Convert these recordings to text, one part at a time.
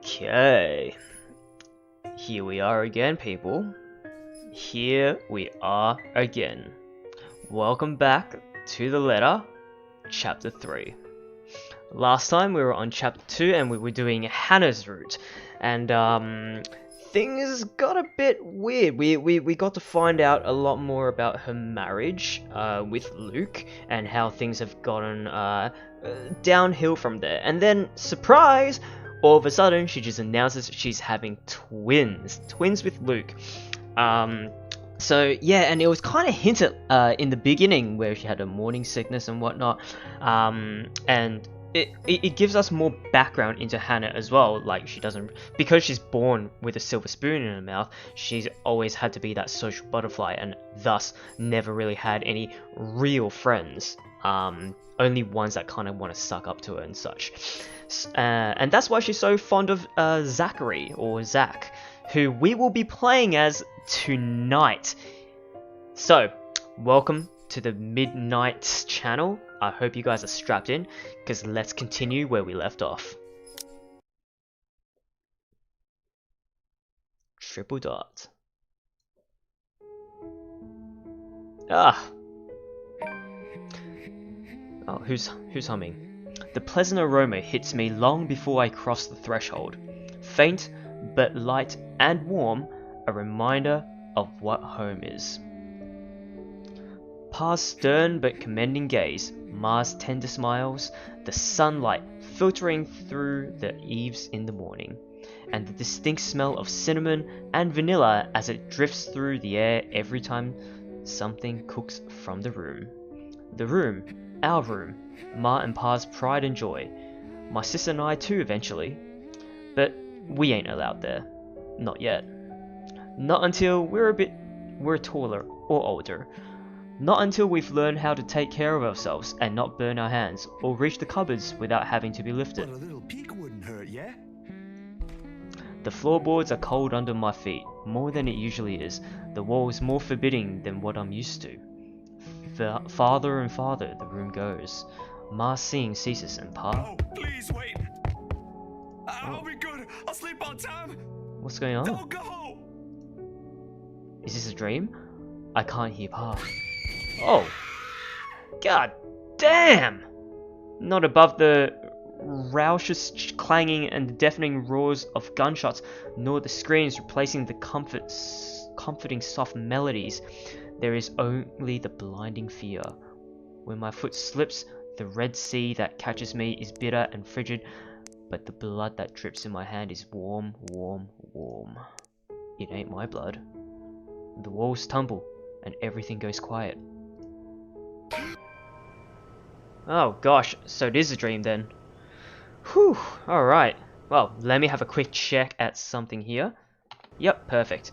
Okay, here we are again, people. Here we are again. Welcome back to the letter, chapter 3. Last time we were on chapter 2 and we were doing Hannah's route, and things got a bit weird. We got to find out a lot more about her marriage with Luke and how things have gotten downhill from there. And then, surprise! All of a sudden, she just announces she's having twins with Luke. So yeah, and it was kind of hinted in the beginning where she had a morning sickness and whatnot, and it gives us more background into Hannah as well. Like, she doesn't, because she's born with a silver spoon in her mouth, she's always had to be that social butterfly and thus never really had any real friends. Only ones that kind of want to suck up to her and such. And that's why she's so fond of Zachary, or Zach, who we will be playing as tonight. So, welcome to the Midnight channel. I hope you guys are strapped in, because let's continue where we left off. Triple dot. Oh, who's humming? The pleasant aroma hits me long before I cross the threshold. Faint, but light and warm, a reminder of what home is. Pa's stern but commending gaze, Ma's tender smiles, the sunlight filtering through the eaves in the morning, and the distinct smell of cinnamon and vanilla as it drifts through the air every time something cooks from the room. The room, our room, Ma and Pa's pride and joy. My sister and I too eventually. But we ain't allowed there. Not yet. Not until we're taller or older. Not until we've learned how to take care of ourselves and not burn our hands or reach the cupboards without having to be lifted. Well, a little peek wouldn't hurt, yeah? The floorboards are cold under my feet, more than it usually is. The walls more forbidding than what I'm used to. Farther and farther the room goes. Ma's singing ceases and Pa... Oh, please wait! I'll be good! I'll sleep on time! What's going on? Don't go! Is this a dream? I can't hear Pa. Oh! God damn! Not above the raucous clanging and the deafening roars of gunshots, nor the screams replacing the comforting soft melodies. There is only the blinding fear. When my foot slips, the red sea that catches me is bitter and frigid, but the blood that drips in my hand is warm, warm, warm. It ain't my blood. The walls tumble, and everything goes quiet. Oh gosh, so it is a dream then. Whew, alright. Well, let me have a quick check at something here. Yep, perfect.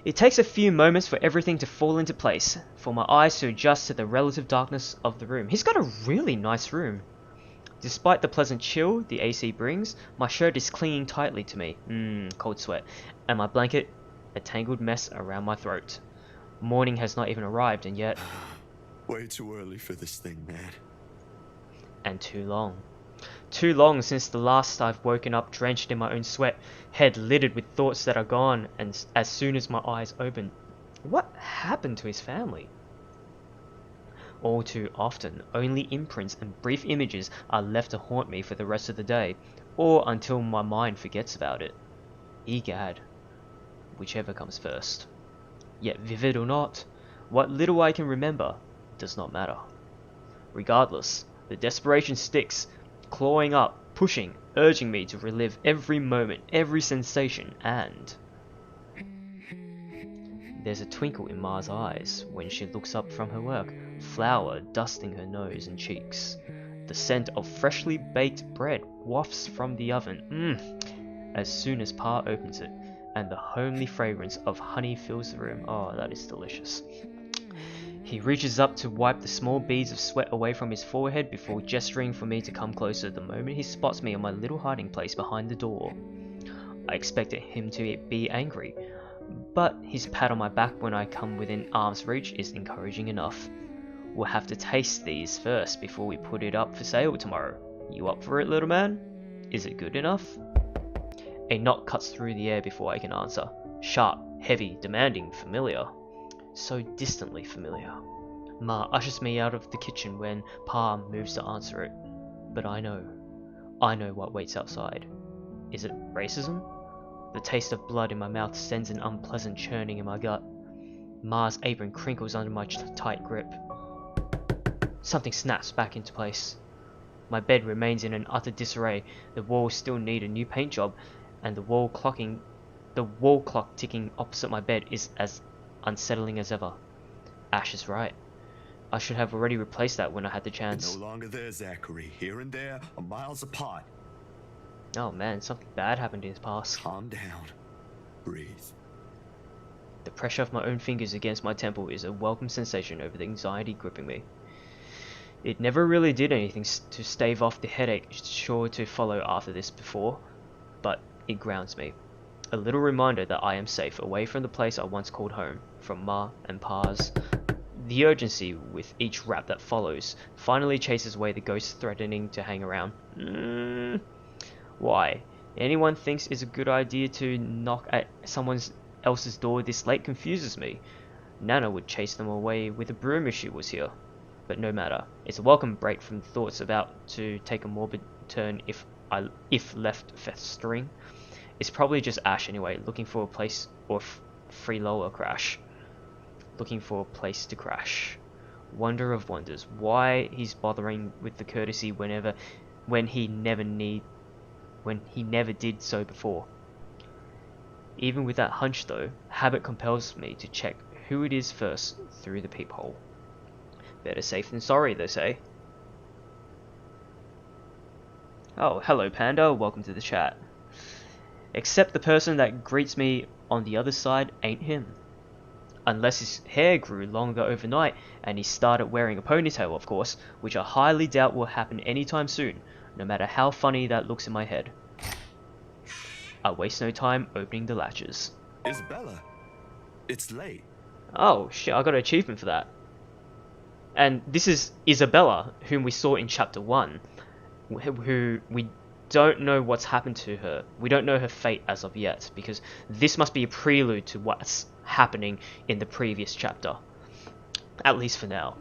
It takes a few moments for everything to fall into place, for my eyes to adjust to the relative darkness of the room. He's got a really nice room. Despite the pleasant chill the AC brings, my shirt is clinging tightly to me. Cold sweat. And my blanket, a tangled mess around my throat. Morning has not even arrived, and yet... Way too early for this thing, man. And too long. Too long since the last I've woken up drenched in my own sweat, head littered with thoughts that are gone, and as soon as my eyes open, what happened to his family? All too often, only imprints and brief images are left to haunt me for the rest of the day, or until my mind forgets about it. Egad, whichever comes first. Yet vivid or not, what little I can remember does not matter. Regardless, the desperation sticks, clawing up, pushing, urging me to relive every moment, every sensation, and... There's a twinkle in Ma's eyes when she looks up from her work, flour dusting her nose and cheeks. The scent of freshly baked bread wafts from the oven, as soon as Pa opens it, and the homely fragrance of honey fills the room. Oh, that is delicious. He reaches up to wipe the small beads of sweat away from his forehead before gesturing for me to come closer the moment he spots me in my little hiding place behind the door. I expected him to be angry, but his pat on my back when I come within arm's reach is encouraging enough. We'll have to taste these first before we put it up for sale tomorrow. You up for it, little man? Is it good enough? A knock cuts through the air before I can answer. Sharp, heavy, demanding, familiar. So distantly familiar. Ma ushers me out of the kitchen when Pa moves to answer it. But I know what waits outside. Is it racism? The taste of blood in my mouth sends an unpleasant churning in my gut. Ma's apron crinkles under my tight grip. Something snaps back into place. My bed remains in an utter disarray. The walls still need a new paint job, and the wall clock ticking opposite my bed is as unsettling as ever. Ash is right. I should have already replaced that when I had the chance. No longer there, Zachary. Here and there are miles apart. Oh man, something bad happened in his past. Calm down. Breathe. The pressure of my own fingers against my temple is a welcome sensation over the anxiety gripping me. It never really did anything to stave off the headache sure to follow after this before, but it grounds me. A little reminder that I am safe, away from the place I once called home, from Ma and Pa's. The urgency with each rap that follows finally chases away the ghost threatening to hang around. Why? Anyone thinks it's a good idea to knock at someone else's door this late confuses me. Nana would chase them away with a broom if she was here. But no matter, it's a welcome break from thoughts about to take a morbid turn if left festering. It's probably just Ash anyway, looking for a place or freeloader crash. Looking for a place to crash. Wonder of wonders, why he's bothering with the courtesy when he never did so before. Even with that hunch though, habit compels me to check who it is first through the peephole. Better safe than sorry, they say. Oh, hello Panda, welcome to the chat. Except the person that greets me on the other side ain't him. Unless his hair grew longer overnight and he started wearing a ponytail, of course, which I highly doubt will happen anytime soon, no matter how funny that looks in my head. I waste no time opening the latches. Isabella, it's late. Oh shit, I got an achievement for that. And this is Isabella, whom we saw in chapter 1, who we don't know what's happened to her. We don't know her fate as of yet, because this must be a prelude to what's happening in the previous chapter. At least for now.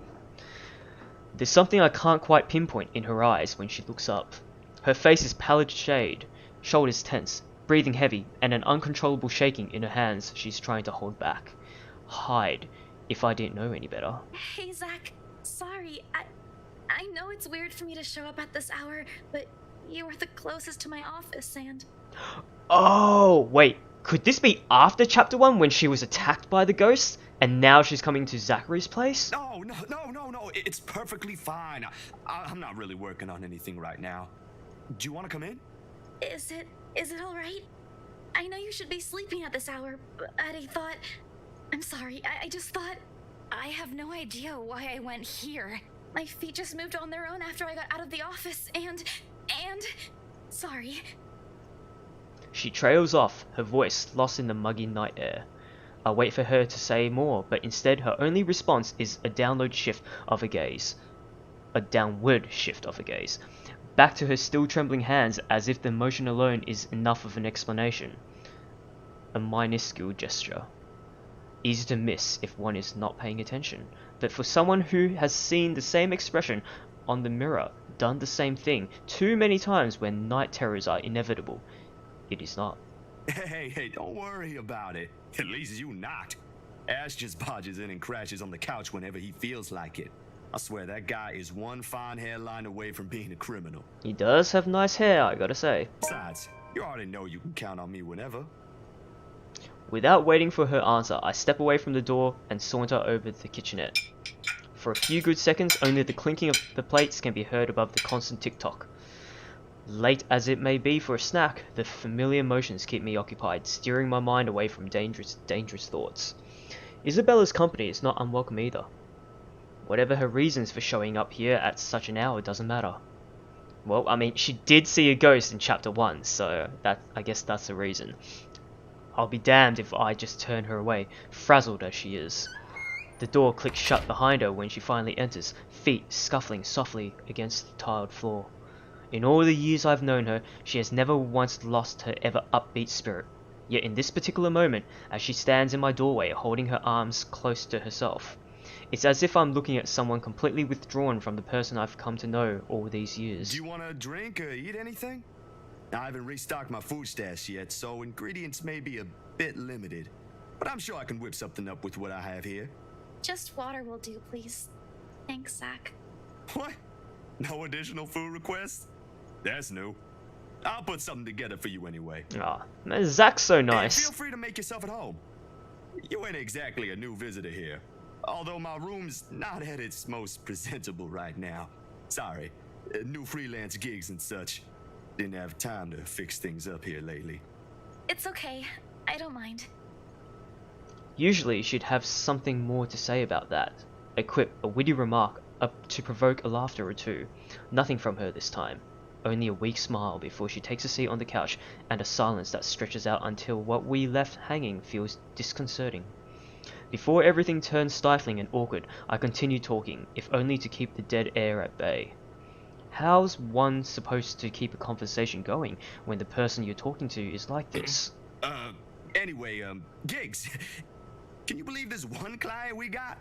There's something I can't quite pinpoint in her eyes when she looks up. Her face is pallid shade, shoulders tense, breathing heavy, and an uncontrollable shaking in her hands she's trying to hold back. Hide, if I didn't know any better. Hey Zach, sorry, I know it's weird for me to show up at this hour, but you are the closest to my office and... Oh, wait, could this be after chapter 1 when she was attacked by the ghost? And now she's coming to Zachary's place? No, it's perfectly fine. I'm not really working on anything right now. Do you want to come in? Is it alright? I know you should be sleeping at this hour, but I thought... I'm sorry, I just thought... I have no idea why I went here. My feet just moved on their own after I got out of the office, and... Sorry. She trails off, her voice lost in the muggy night air. I wait for her to say more, but instead her only response is a downward shift of her gaze. Back to her still trembling hands as if the motion alone is enough of an explanation. A minuscule gesture. Easy to miss if one is not paying attention, but for someone who has seen the same expression on the mirror, done the same thing too many times when night terrors are inevitable, it is not. Hey, don't worry about it. At least you not. Ash just barges in and crashes on the couch whenever he feels like it. I swear that guy is one fine hairline away from being a criminal. He does have nice hair, I gotta say. Besides, you already know you can count on me whenever. Without waiting for her answer, I step away from the door and saunter over the kitchenette. For a few good seconds, only the clinking of the plates can be heard above the constant tick-tock. Late as it may be for a snack, the familiar motions keep me occupied, steering my mind away from dangerous thoughts. Isabella's company is not unwelcome either. Whatever her reasons for showing up here at such an hour doesn't matter. Well, I mean, she did see a ghost in chapter 1, so I guess that's the reason. I'll be damned if I just turn her away, frazzled as she is. The door clicks shut behind her when she finally enters, feet scuffling softly against the tiled floor. In all the years I've known her, she has never once lost her ever upbeat spirit. Yet in this particular moment, as she stands in my doorway holding her arms close to herself, it's as if I'm looking at someone completely withdrawn from the person I've come to know all these years. Do you want to drink or eat anything? I haven't restocked my food stash yet, so ingredients may be a bit limited. But I'm sure I can whip something up with what I have here. Just water will do, please. Thanks, Zach. What? No additional food requests? That's new. I'll put something together for you anyway. Ah, Zach's so nice. And feel free to make yourself at home. You ain't exactly a new visitor here. Although my room's not at its most presentable right now. Sorry, new freelance gigs and such. Didn't have time to fix things up here lately. It's okay. I don't mind. Usually she'd have something more to say about that. A quip, a witty remark, to provoke a laughter or two. Nothing from her this time. Only a weak smile before she takes a seat on the couch, and a silence that stretches out until what we left hanging feels disconcerting. Before everything turns stifling and awkward, I continue talking, if only to keep the dead air at bay. How's one supposed to keep a conversation going when the person you're talking to is like this? Anyway, gigs. Can you believe this one client we got?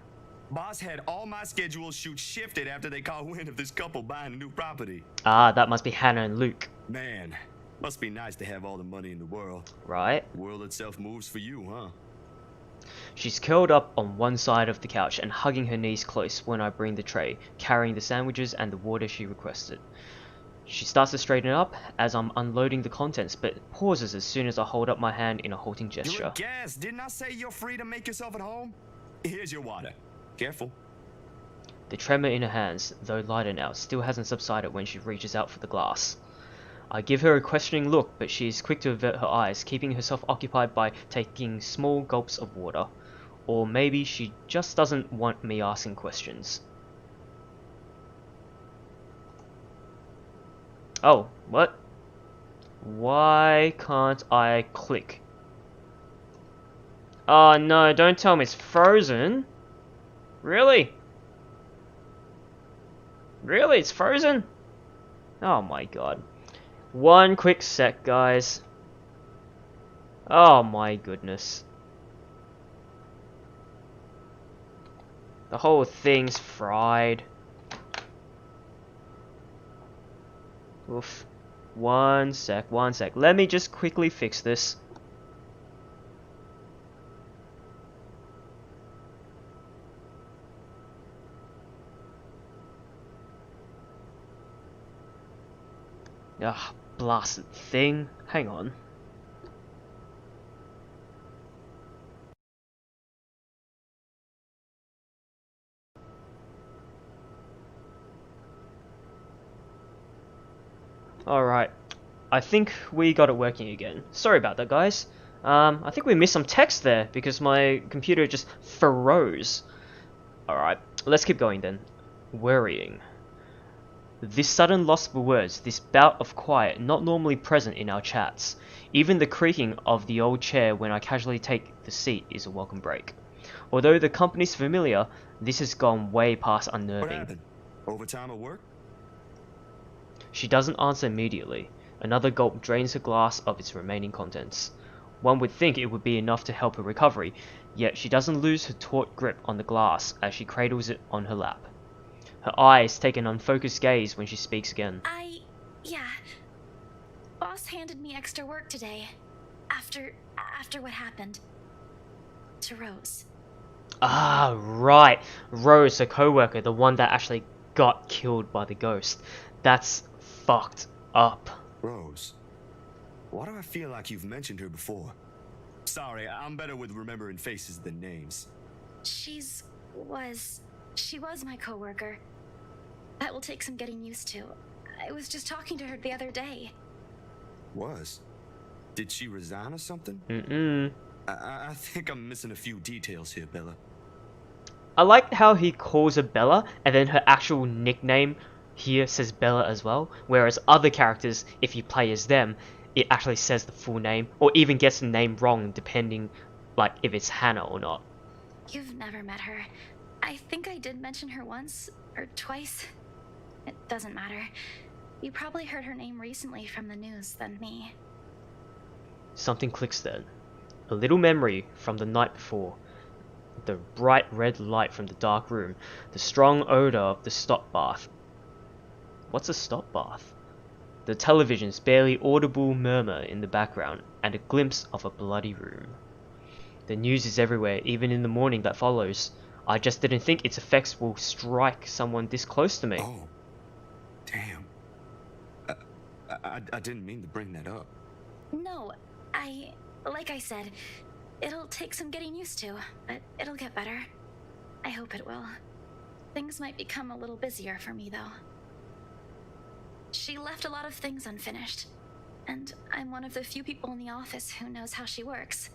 Boss had all my scheduled shoots shifted after they caught wind of this couple buying a new property. Ah, that must be Hannah and Luke. Man, must be nice to have all the money in the world. Right? The world itself moves for you, huh? She's curled up on one side of the couch and hugging her knees close when I bring the tray, carrying the sandwiches and the water she requested. She starts to straighten up as I'm unloading the contents, but pauses as soon as I hold up my hand in a halting gesture. You're a guest. Didn't I say you're free to make yourself at home? Here's your water. Careful. The tremor in her hands, though lighter now, still hasn't subsided when she reaches out for the glass. I give her a questioning look, but she is quick to avert her eyes, keeping herself occupied by taking small gulps of water. Or maybe she just doesn't want me asking questions. Oh, what? Why can't I click? Oh no, don't tell me it's frozen. Really? Really? It's frozen? Oh my god. One quick sec, guys. Oh my goodness. The whole thing's fried. Oof. One sec. Let me just quickly fix this. Ugh, blasted thing. Hang on. Alright, I think we got it working again. Sorry about that, guys. I think we missed some text there because my computer just froze. Alright, let's keep going then. Worrying. This sudden loss of words, this bout of quiet not normally present in our chats. Even the creaking of the old chair when I casually take the seat is a welcome break. Although the company's familiar, this has gone way past unnerving. What happened? Overtime at work? She doesn't answer immediately. Another gulp drains her glass of its remaining contents. One would think it would be enough to help her recovery, yet she doesn't lose her taut grip on the glass as she cradles it on her lap. Her eyes take an unfocused gaze when she speaks again. Yeah. Boss handed me extra work today. After what happened to Rose. Ah, right. Rose, her co-worker, the one that actually got killed by the ghost. That's fucked up. Rose. Why do I feel like you've mentioned her before? Sorry, I'm better with remembering faces than names. She was my coworker. That will take some getting used to. I was just talking to her the other day. Was? Did she resign or something? I think I'm missing a few details here, Bella. I like how he calls her Bella, and then her actual nickname here says Bella as well, whereas other characters, if you play as them, it actually says the full name, or even gets the name wrong depending, like, if it's Hannah or not. You've never met her. I think I did mention her once, or twice. It doesn't matter. You probably heard her name recently from the news than me. Something clicks then. A little memory from the night before. The bright red light from the dark room. The strong odor of the stop bath. What's a stop bath? The television's barely audible murmur in the background, and a glimpse of a bloody room. The news is everywhere, even in the morning that follows. I just didn't think its effects will strike someone this close to me. Oh, damn. I didn't mean to bring that up. No, like I said, it'll take some getting used to, but it'll get better. I hope it will. Things might become a little busier for me, though. She left a lot of things unfinished, and I'm one of the few people in the office who knows how she works.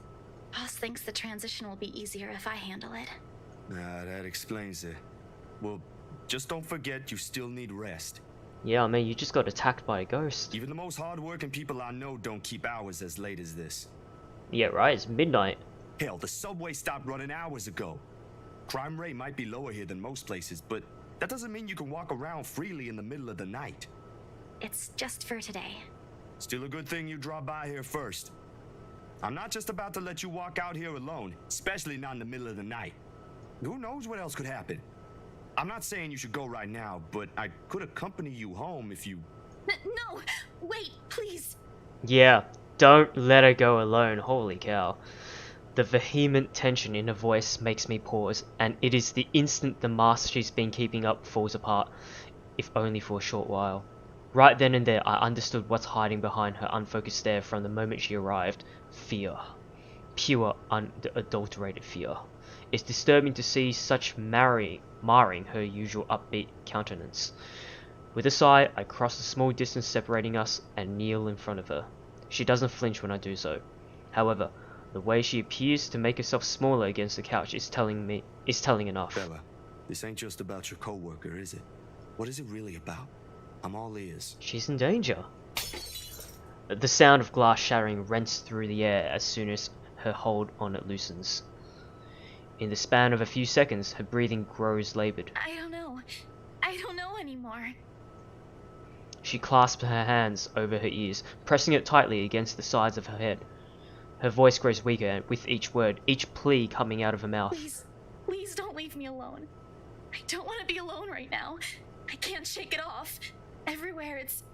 Boss thinks the transition will be easier if I handle it. That explains it. Well, just don't forget you still need rest. Yeah, I mean, you just got attacked by a ghost. Even the most hardworking people I know don't keep hours as late as this. Yeah, right, it's midnight. Hell, the subway stopped running hours ago. Crime rate might be lower here than most places, but that doesn't mean you can walk around freely in the middle of the night. It's just for today. Still a good thing you dropped by here first. I'm not just about to let you walk out here alone, especially not in the middle of the night. Who knows what else could happen? I'm not saying you should go right now, but I could accompany you home if you... No! Wait, please! Yeah, don't let her go alone, holy cow. The vehement tension in her voice makes me pause, and it is the instant the mask she's been keeping up falls apart, if only for a short while. Right then and there, I understood what's hiding behind her unfocused stare from the moment she arrived. Fear. Pure, unadulterated fear. It's disturbing to see such marring her usual upbeat countenance. With a sigh, I cross the small distance separating us and kneel in front of her. She doesn't flinch when I do so. However, the way she appears to make herself smaller against the couch is telling enough. Bella, this ain't just about your coworker, is it? What is it really about? I'm all ears. She's in danger. The sound of glass shattering rents through the air as soon as her hold on it loosens. In the span of a few seconds, her breathing grows labored. I don't know. I don't know anymore. She clasps her hands over her ears, pressing it tightly against the sides of her head. Her voice grows weaker with each word, each plea coming out of her mouth. Please don't leave me alone. I don't want to be alone right now. I can't shake it off. Everywhere's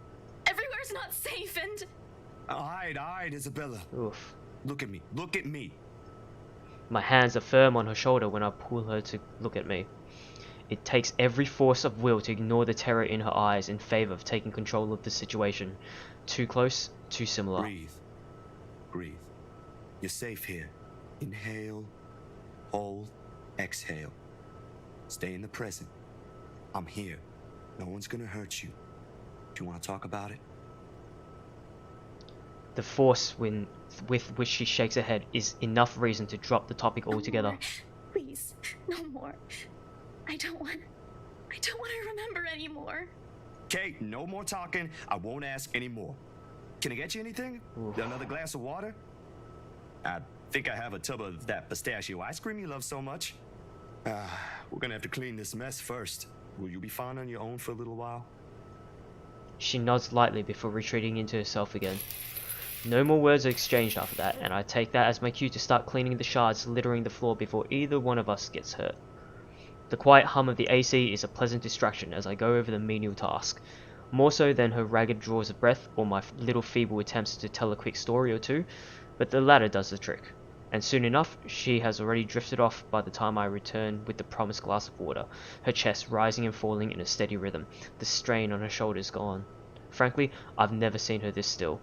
not safe and... Hide, Isabella. Oof. Look at me. Look at me. My hands are firm on her shoulder when I pull her to look at me. It takes every force of will to ignore the terror in her eyes in favor of taking control of the situation. Too close, too similar. Breathe. Breathe. You're safe here. Inhale, hold, exhale. Stay in the present. I'm here. No one's gonna hurt you. Do you want to talk about it? The force with which she shakes her head is enough reason to drop the topic altogether. No more. Please, no more. I don't want to remember anymore. Kate, no more talking. I won't ask anymore. Can I get you anything? Oof. Another glass of water? I think I have a tub of that pistachio ice cream you love so much. We're gonna have to clean this mess first. Will you be fine on your own for a little while? She nods lightly before retreating into herself again. No more words are exchanged after that, and I take that as my cue to start cleaning the shards littering the floor before either one of us gets hurt. The quiet hum of the AC is a pleasant distraction as I go over the menial task, more so than her ragged draws of breath or my little feeble attempts to tell a quick story or two, but the latter does the trick, and soon enough she has already drifted off by the time I return with the promised glass of water, her chest rising and falling in a steady rhythm, the strain on her shoulders gone. Frankly, I've never seen her this still.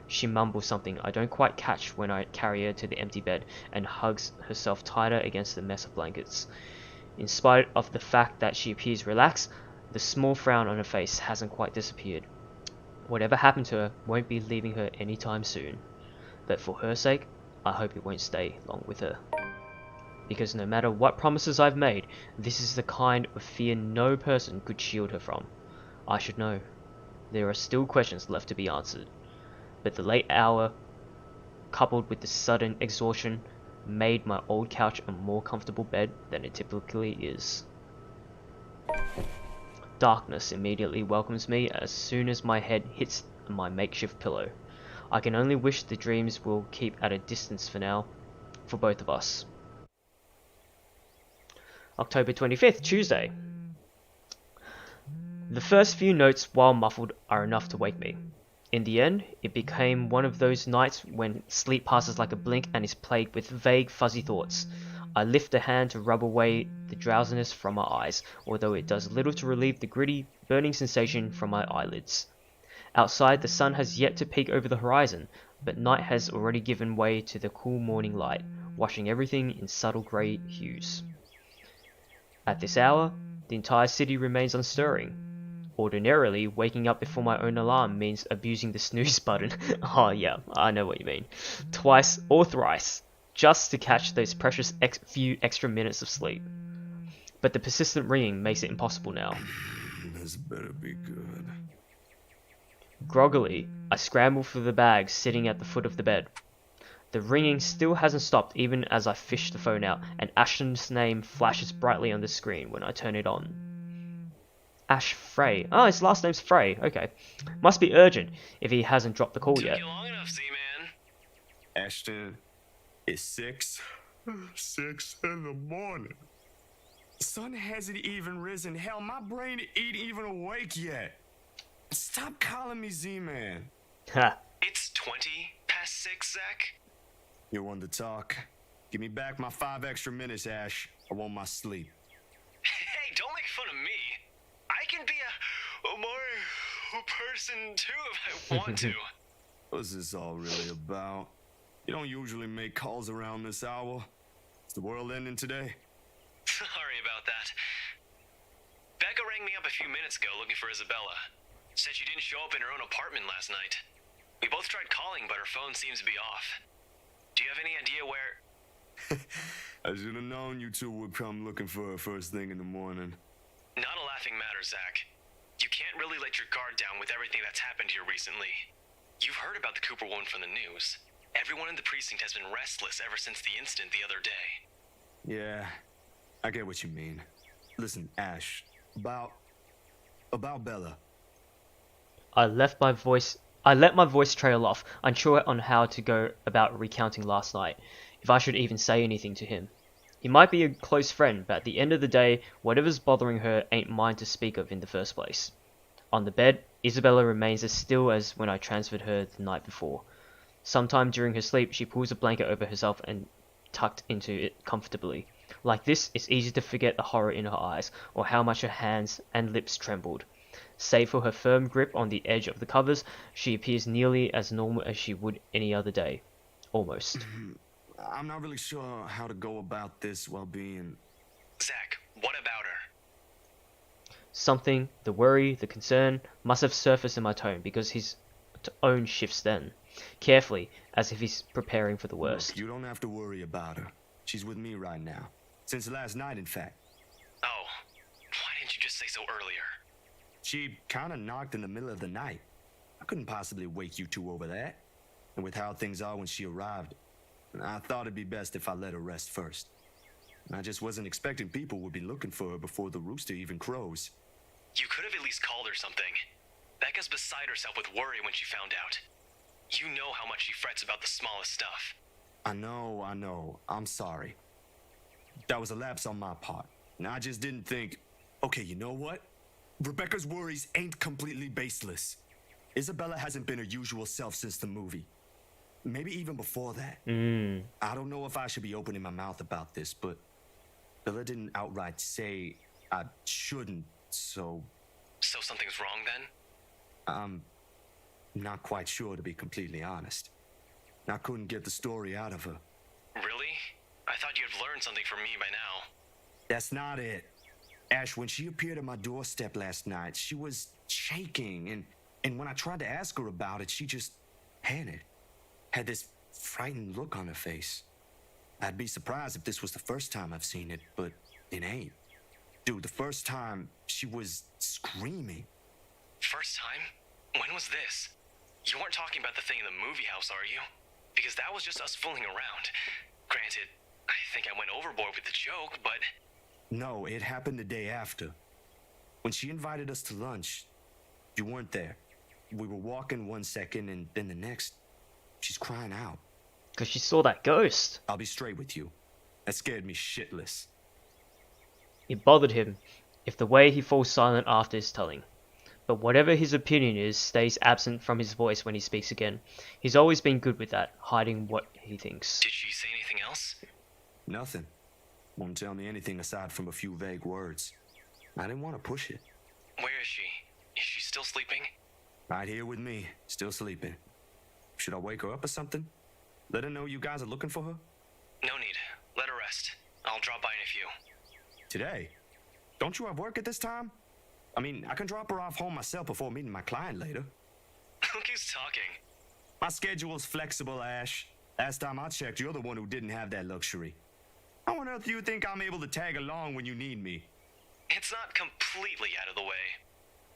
She mumbles something I don't quite catch when I carry her to the empty bed and hugs herself tighter against the mess of blankets. In spite of the fact that she appears relaxed, the small frown on her face hasn't quite disappeared. Whatever happened to her won't be leaving her anytime soon. But for her sake, I hope it won't stay long with her. Because no matter what promises I've made, this is the kind of fear no person could shield her from. I should know. There are still questions left to be answered. But the late hour, coupled with the sudden exhaustion, made my old couch a more comfortable bed than it typically is. Darkness immediately welcomes me as soon as my head hits my makeshift pillow. I can only wish the dreams will keep at a distance for now, for both of us. October 25th, Tuesday. The first few notes, while muffled, are enough to wake me. In the end, it became one of those nights when sleep passes like a blink and is plagued with vague, fuzzy thoughts. I lift a hand to rub away the drowsiness from my eyes, although it does little to relieve the gritty, burning sensation from my eyelids. Outside, the sun has yet to peek over the horizon, but night has already given way to the cool morning light, washing everything in subtle grey hues. At this hour, the entire city remains unstirring. Ordinarily, waking up before my own alarm means abusing the snooze button. Oh yeah, I know what you mean. Twice or thrice, just to catch those precious few extra minutes of sleep. But the persistent ringing makes it impossible now. This better be good. Groggily, I scramble for the bag sitting at the foot of the bed. The ringing still hasn't stopped even as I fish the phone out, and Ashton's name flashes brightly on the screen when I turn it on. Ash Frey. Oh, his last name's Frey. Okay. Must be urgent if he hasn't dropped the call yet. Took you long enough, Z-Man. Ashton, it's 6 in the morning. The sun hasn't even risen. Hell, my brain ain't even awake yet. Stop calling me Z-Man. Ha. It's 20 past 6, Zach. You want to talk? Give me back my 5 extra minutes, Ash. I want my sleep. Hey, don't make fun of me. I can be a more person too if I want to. What's this all really about? You don't usually make calls around this hour. Is the world ending today? Sorry about that. Becca rang me up a few minutes ago looking for Isabella. Said she didn't show up in her own apartment last night. We both tried calling, but her phone seems to be off. Do you have any idea where... I should have known you two would come looking for her first thing in the morning. Not a laughing matter, Zach. You can't really let your guard down with everything that's happened here recently. You've heard about the Cooper wound from the news. Everyone in the precinct has been restless ever since the incident the other day. Yeah, I get what you mean. Listen, Ash, about Bella. I let my voice trail off, unsure on how to go about recounting last night, if I should even say anything to him. He might be a close friend, but at the end of the day, whatever's bothering her ain't mine to speak of in the first place. On the bed, Isabella remains as still as when I transferred her the night before. Sometime during her sleep, she pulls a blanket over herself and tucked into it comfortably. Like this, it's easy to forget the horror in her eyes, or how much her hands and lips trembled. Save for her firm grip on the edge of the covers, she appears nearly as normal as she would any other day. Almost. I'm not really sure how to go about this while being... Zach, what about her? Something, the worry, the concern, must have surfaced in my tone because his own shifts then, carefully, as if he's preparing for the worst. Look, you don't have to worry about her. She's with me right now. Since last night, in fact. Oh, why didn't you just say so earlier? She kinda knocked in the middle of the night. I couldn't possibly wake you two over that. And with how things are when she arrived, I thought it'd be best if I let her rest first. I just wasn't expecting people would be looking for her before the rooster even crows. You could have at least called her something. Becca's beside herself with worry when she found out. You know how much she frets about the smallest stuff. I know. I'm sorry. That was a lapse on my part. And I just didn't think, okay, you know what? Rebecca's worries ain't completely baseless. Isabella hasn't been her usual self since the movie. Maybe even before that. I don't know if I should be opening my mouth about this, but Bella didn't outright say I shouldn't, so... So something's wrong then? I'm not quite sure, to be completely honest. I couldn't get the story out of her. Really? I thought you'd learned something from me by now. That's not it. Ash, when she appeared at my doorstep last night, she was shaking, and when I tried to ask her about it, she just panicked. Had this frightened look on her face. I'd be surprised if this was the first time I've seen it, but it ain't. Dude, the first time, she was screaming. First time? When was this? You weren't talking about the thing in the movie house, are you? Because that was just us fooling around. Granted, I think I went overboard with the joke, but... No, it happened the day after. When she invited us to lunch, you weren't there. We were walking 1 second, and then the next, she's crying out. Because she saw that ghost. I'll be straight with you. That scared me shitless. It bothered him if the way he falls silent after his telling. But whatever his opinion is stays absent from his voice when he speaks again. He's always been good with that, hiding what he thinks. Did she say anything else? Nothing. Won't tell me anything aside from a few vague words. I didn't want to push it. Where is she? Is she still sleeping? Right here with me, still sleeping. Should I wake her up or something? Let her know you guys are looking for her? No need. Let her rest. I'll drop by in a few. Today? Don't you have work at this time? I mean, I can drop her off home myself before meeting my client later. Look who's talking. My schedule's flexible, Ash. Last time I checked, you're the one who didn't have that luxury. How on earth do you think I'm able to tag along when you need me? It's not completely out of the way.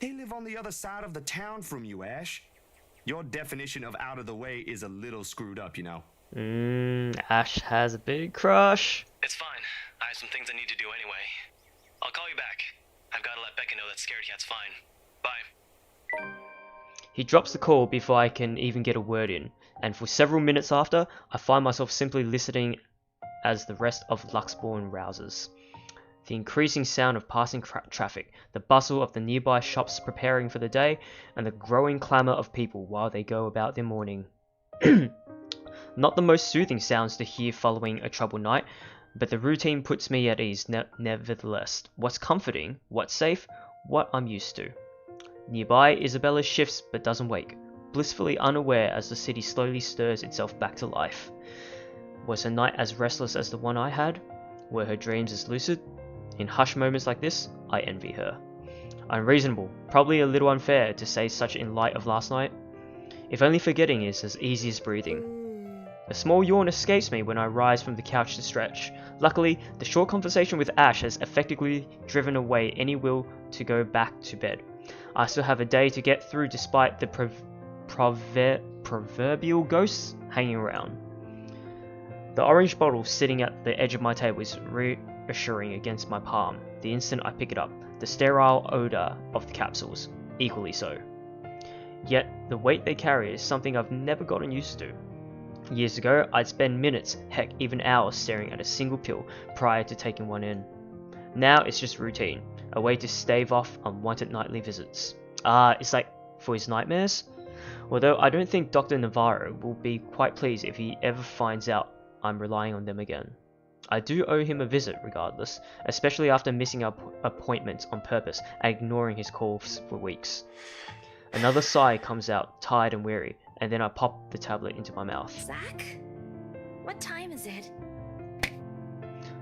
They live on the other side of the town from you, Ash. Your definition of out of the way is a little screwed up, you know. Ash has a big crush. It's fine. I have some things I need to do anyway. I'll call you back. I've got to let Becca know that Scared Cat's fine. Bye. He drops the call before I can even get a word in, and for several minutes after, I find myself simply listening as the rest of Luxbourne rouses. The increasing sound of passing traffic, the bustle of the nearby shops preparing for the day, and the growing clamour of people while they go about their morning. Not the most soothing sounds to hear following a troubled night, but the routine puts me at ease nevertheless. What's comforting, what's safe, what I'm used to. Nearby, Isabella shifts but doesn't wake, blissfully unaware as the city slowly stirs itself back to life. Was her night as restless as the one I had? Were her dreams as lucid? In hushed moments like this, I envy her. Unreasonable, probably a little unfair to say such in light of last night. If only forgetting is as easy as breathing. A small yawn escapes me when I rise from the couch to stretch. Luckily, the short conversation with Ash has effectively driven away any will to go back to bed. I still have a day to get through despite the proverbial ghosts hanging around. The orange bottle sitting at the edge of my table is reassuring against my palm. The instant I pick it up, the sterile odour of the capsules, equally so. Yet, the weight they carry is something I've never gotten used to. Years ago, I'd spend minutes, heck even hours staring at a single pill prior to taking one in. Now it's just routine, a way to stave off unwanted nightly visits. It's like for his nightmares? Although I don't think Dr. Navarro will be quite pleased if he ever finds out I'm relying on them again. I do owe him a visit regardless, especially after missing our appointments on purpose and ignoring his calls for weeks. Another sigh comes out, tired and weary, and then I pop the tablet into my mouth. Zach? What time is it?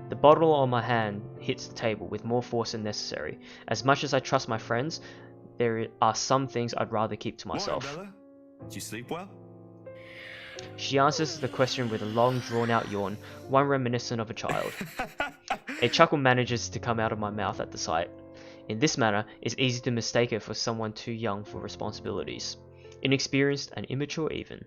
The bottle on my hand hits the table with more force than necessary. As much as I trust my friends, there are some things I'd rather keep to myself. Morning, Bella. Did you sleep well? She answers the question with a long, drawn-out yawn, one reminiscent of a child. A chuckle manages to come out of my mouth at the sight. In this manner, it's easy to mistake her for someone too young for responsibilities. Inexperienced and immature even.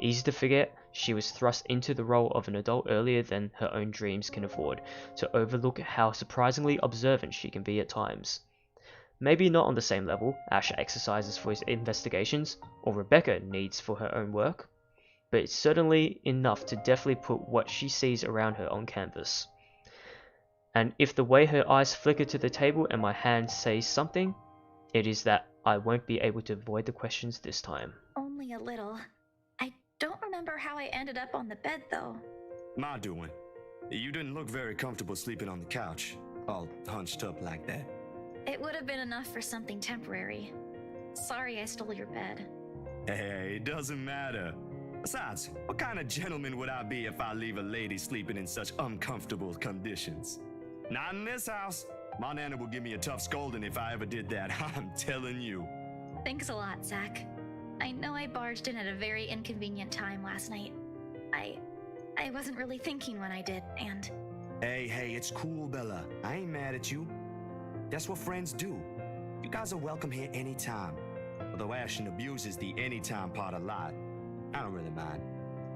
Easy to forget she was thrust into the role of an adult earlier than her own dreams can afford, to overlook how surprisingly observant she can be at times. Maybe not on the same level Ash exercises for his investigations, or Rebecca needs for her own work, but it's certainly enough to definitely put what she sees around her on canvas. And if the way her eyes flicker to the table and my hand says something, it is that I won't be able to avoid the questions this time. Only a little. I don't remember how I ended up on the bed, though. My doing. You didn't look very comfortable sleeping on the couch, all hunched up like that. It would have been enough for something temporary. Sorry I stole your bed. Hey, it doesn't matter. Besides, what kind of gentleman would I be if I leave a lady sleeping in such uncomfortable conditions? Not in this house. My nana would give me a tough scolding if I ever did that, I'm telling you. Thanks a lot, Zach. I know I barged in at a very inconvenient time last night. I wasn't really thinking when I did, and... Hey, it's cool, Bella. I ain't mad at you. That's what friends do. You guys are welcome here anytime. Although Ashton abuses the anytime part a lot, I don't really mind.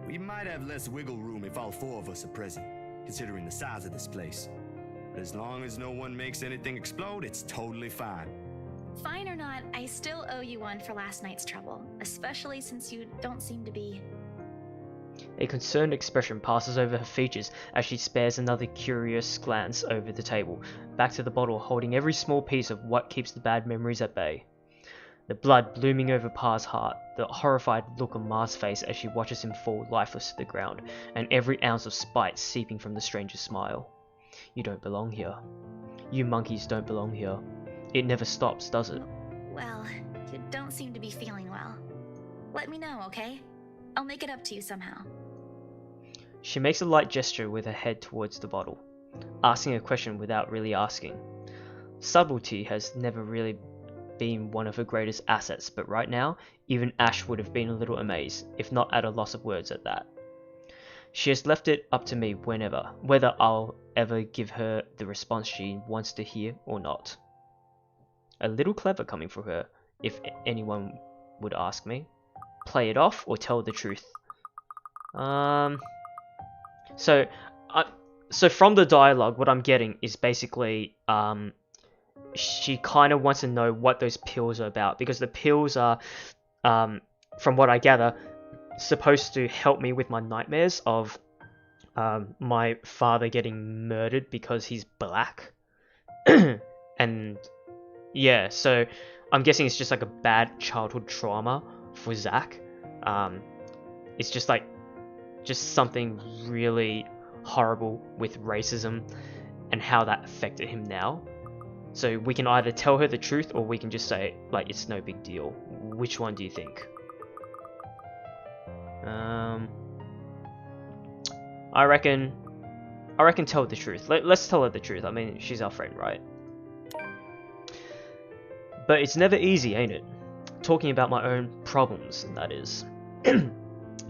We might have less wiggle room if all four of us are present, considering the size of this place. But as long as no one makes anything explode, it's totally fine. Fine or not, I still owe you one for last night's trouble, especially since you don't seem to be... A concerned expression passes over her features as she spares another curious glance over the table, back to the bottle holding every small piece of what keeps the bad memories at bay. The blood blooming over Pa's heart, the horrified look on Ma's face as she watches him fall lifeless to the ground, and every ounce of spite seeping from the stranger's smile. You don't belong here. You monkeys don't belong here. It never stops, does it? Well, you don't seem to be feeling well. Let me know, okay? I'll make it up to you somehow. She makes a light gesture with her head towards the bottle, asking a question without really asking. Subtlety has never really been one of her greatest assets, but right now, even Ash would have been a little amazed, if not at a loss of words at that. She has left it up to me whether I'll ever give her the response she wants to hear or not. A little clever coming from her, if anyone would ask me. Play it off or tell the truth? So from the dialogue, what I'm getting is basically, she kind of wants to know what those pills are about, because the pills are, from what I gather, supposed to help me with my nightmares of my father getting murdered because he's black. And yeah, so I'm guessing it's just like a bad childhood trauma for Zach. It's just something really horrible with racism and how that affected him now. So we can either tell her the truth or we can just say, like, it's no big deal. Which one do you think? I reckon tell the truth. Let's tell her the truth. I mean, she's our friend, right? But it's never easy, ain't it? Talking about my own problems, that is.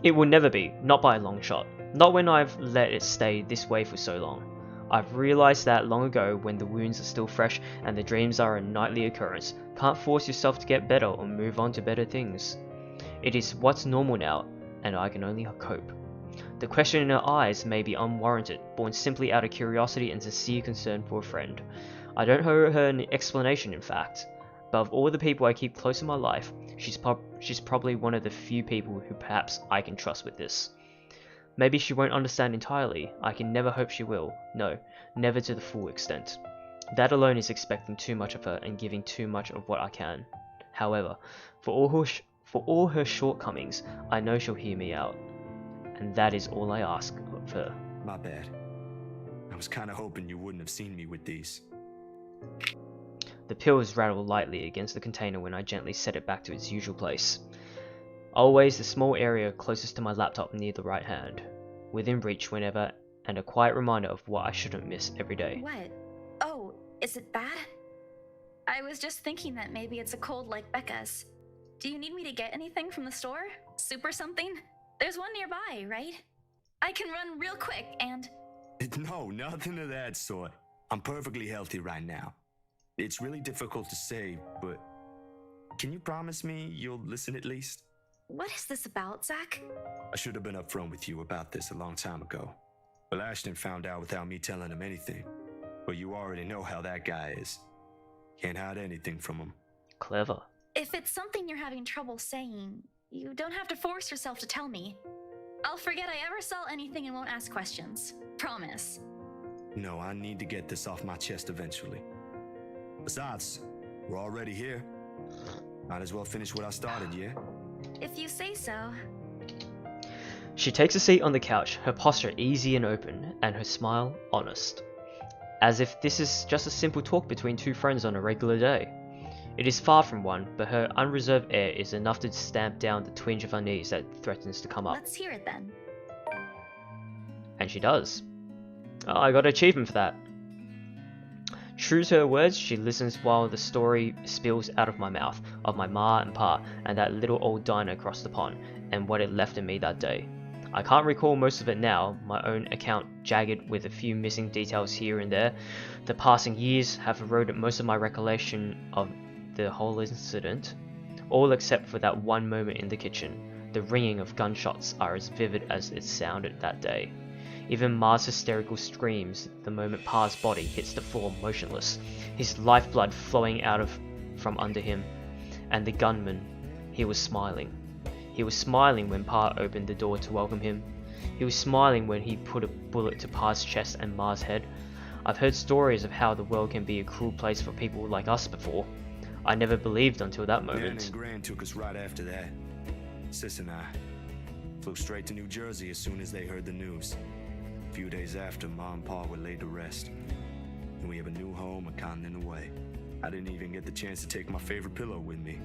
It will never be, not by a long shot. Not when I've let it stay this way for so long. I've realized that long ago when the wounds are still fresh and the dreams are a nightly occurrence. Can't force yourself to get better or move on to better things. It is what's normal now, and I can only cope. The question in her eyes may be unwarranted, born simply out of curiosity and sincere concern for a friend. I don't owe her an explanation, in fact. But of all the people I keep close in my life, she's probably one of the few people who perhaps I can trust with this. Maybe she won't understand entirely. I can never hope she will. No, never to the full extent. That alone is expecting too much of her and giving too much of what I can. However, for all her shortcomings, I know she'll hear me out. And that is all I ask of her. My bad. I was kinda hoping you wouldn't have seen me with these. The pills rattle lightly against the container when I gently set it back to its usual place. Always the small area closest to my laptop near the right hand. Within reach whenever, and a quiet reminder of what I shouldn't miss every day. What? Oh, is it bad? I was just thinking that maybe it's a cold like Becca's. Do you need me to get anything from the store? Soup or something? There's one nearby, right? I can run real quick and... No, nothing of that sort. I'm perfectly healthy right now. It's really difficult to say, but can you promise me you'll listen at least? What is this about, Zach? I should have been upfront with you about this a long time ago. But Ashton found out without me telling him anything. But you already know how that guy is. Can't hide anything from him. Clever. If it's something you're having trouble saying, you don't have to force yourself to tell me. I'll forget I ever saw anything and won't ask questions. Promise. No, I need to get this off my chest eventually. Besides, we're already here. Might as well finish what I started, yeah? If you say so. She takes a seat on the couch, her posture easy and open, and her smile honest. As if this is just a simple talk between two friends on a regular day. It is far from one, but her unreserved air is enough to stamp down the twinge of unease that threatens to come up. Let's hear it then. And she does. Oh, I got an achievement for that. True to her words, she listens while the story spills out of my mouth, of my ma and pa, and that little old diner across the pond, and what it left in me that day. I can't recall most of it now, my own account jagged with a few missing details here and there. The passing years have eroded most of my recollection of the whole incident, all except for that one moment in the kitchen. The ringing of gunshots are as vivid as it sounded that day. Even Ma's hysterical screams the moment Pa's body hits the floor motionless, his lifeblood flowing out of from under him, and the gunman, he was smiling. He was smiling when Pa opened the door to welcome him. He was smiling when he put a bullet to Pa's chest and Ma's head. I've heard stories of how the world can be a cruel place for people like us before. I never believed until that Nan moment. and Gran took us right after that. Sis and I flew straight to New Jersey as soon as they heard the news. A few days after, Ma and Pa were laid to rest. And we have a new home a continent away. I didn't even get the chance to take my favorite pillow with me.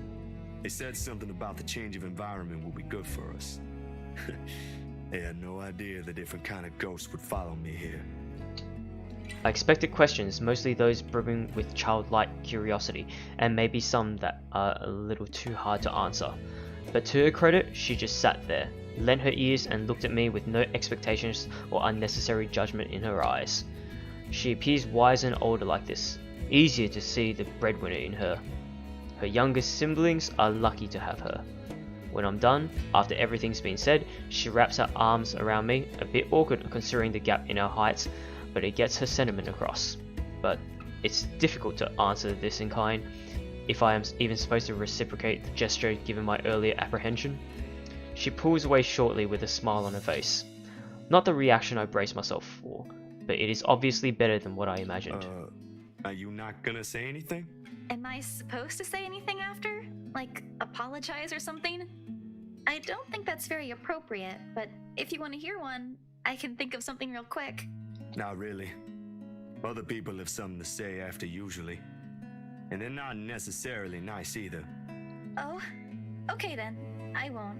They said something about the change of environment will be good for us. They had no idea the different kind of ghosts would follow me here. I expected questions, mostly those brimming with childlike curiosity, and maybe some that are a little too hard to answer. But to her credit, she just sat there, lent her ears and looked at me with no expectations or unnecessary judgment in her eyes. She appears wise and older like this, easier to see the breadwinner in her. Her younger siblings are lucky to have her. When I'm done, after everything's been said, she wraps her arms around me, a bit awkward considering the gap in our heights, but it gets her sentiment across. But it's difficult to answer this in kind, if I am even supposed to reciprocate the gesture given my earlier apprehension. She pulls away shortly with a smile on her face. Not the reaction I braced myself for, but it is obviously better than what I imagined. Are you not gonna say anything? Am I supposed to say anything after? Like, apologize or something? I don't think that's very appropriate, but if you want to hear one, I can think of something real quick. Not really. Other people have something to say after usually. And they're not necessarily nice either. Oh, okay then. I won't.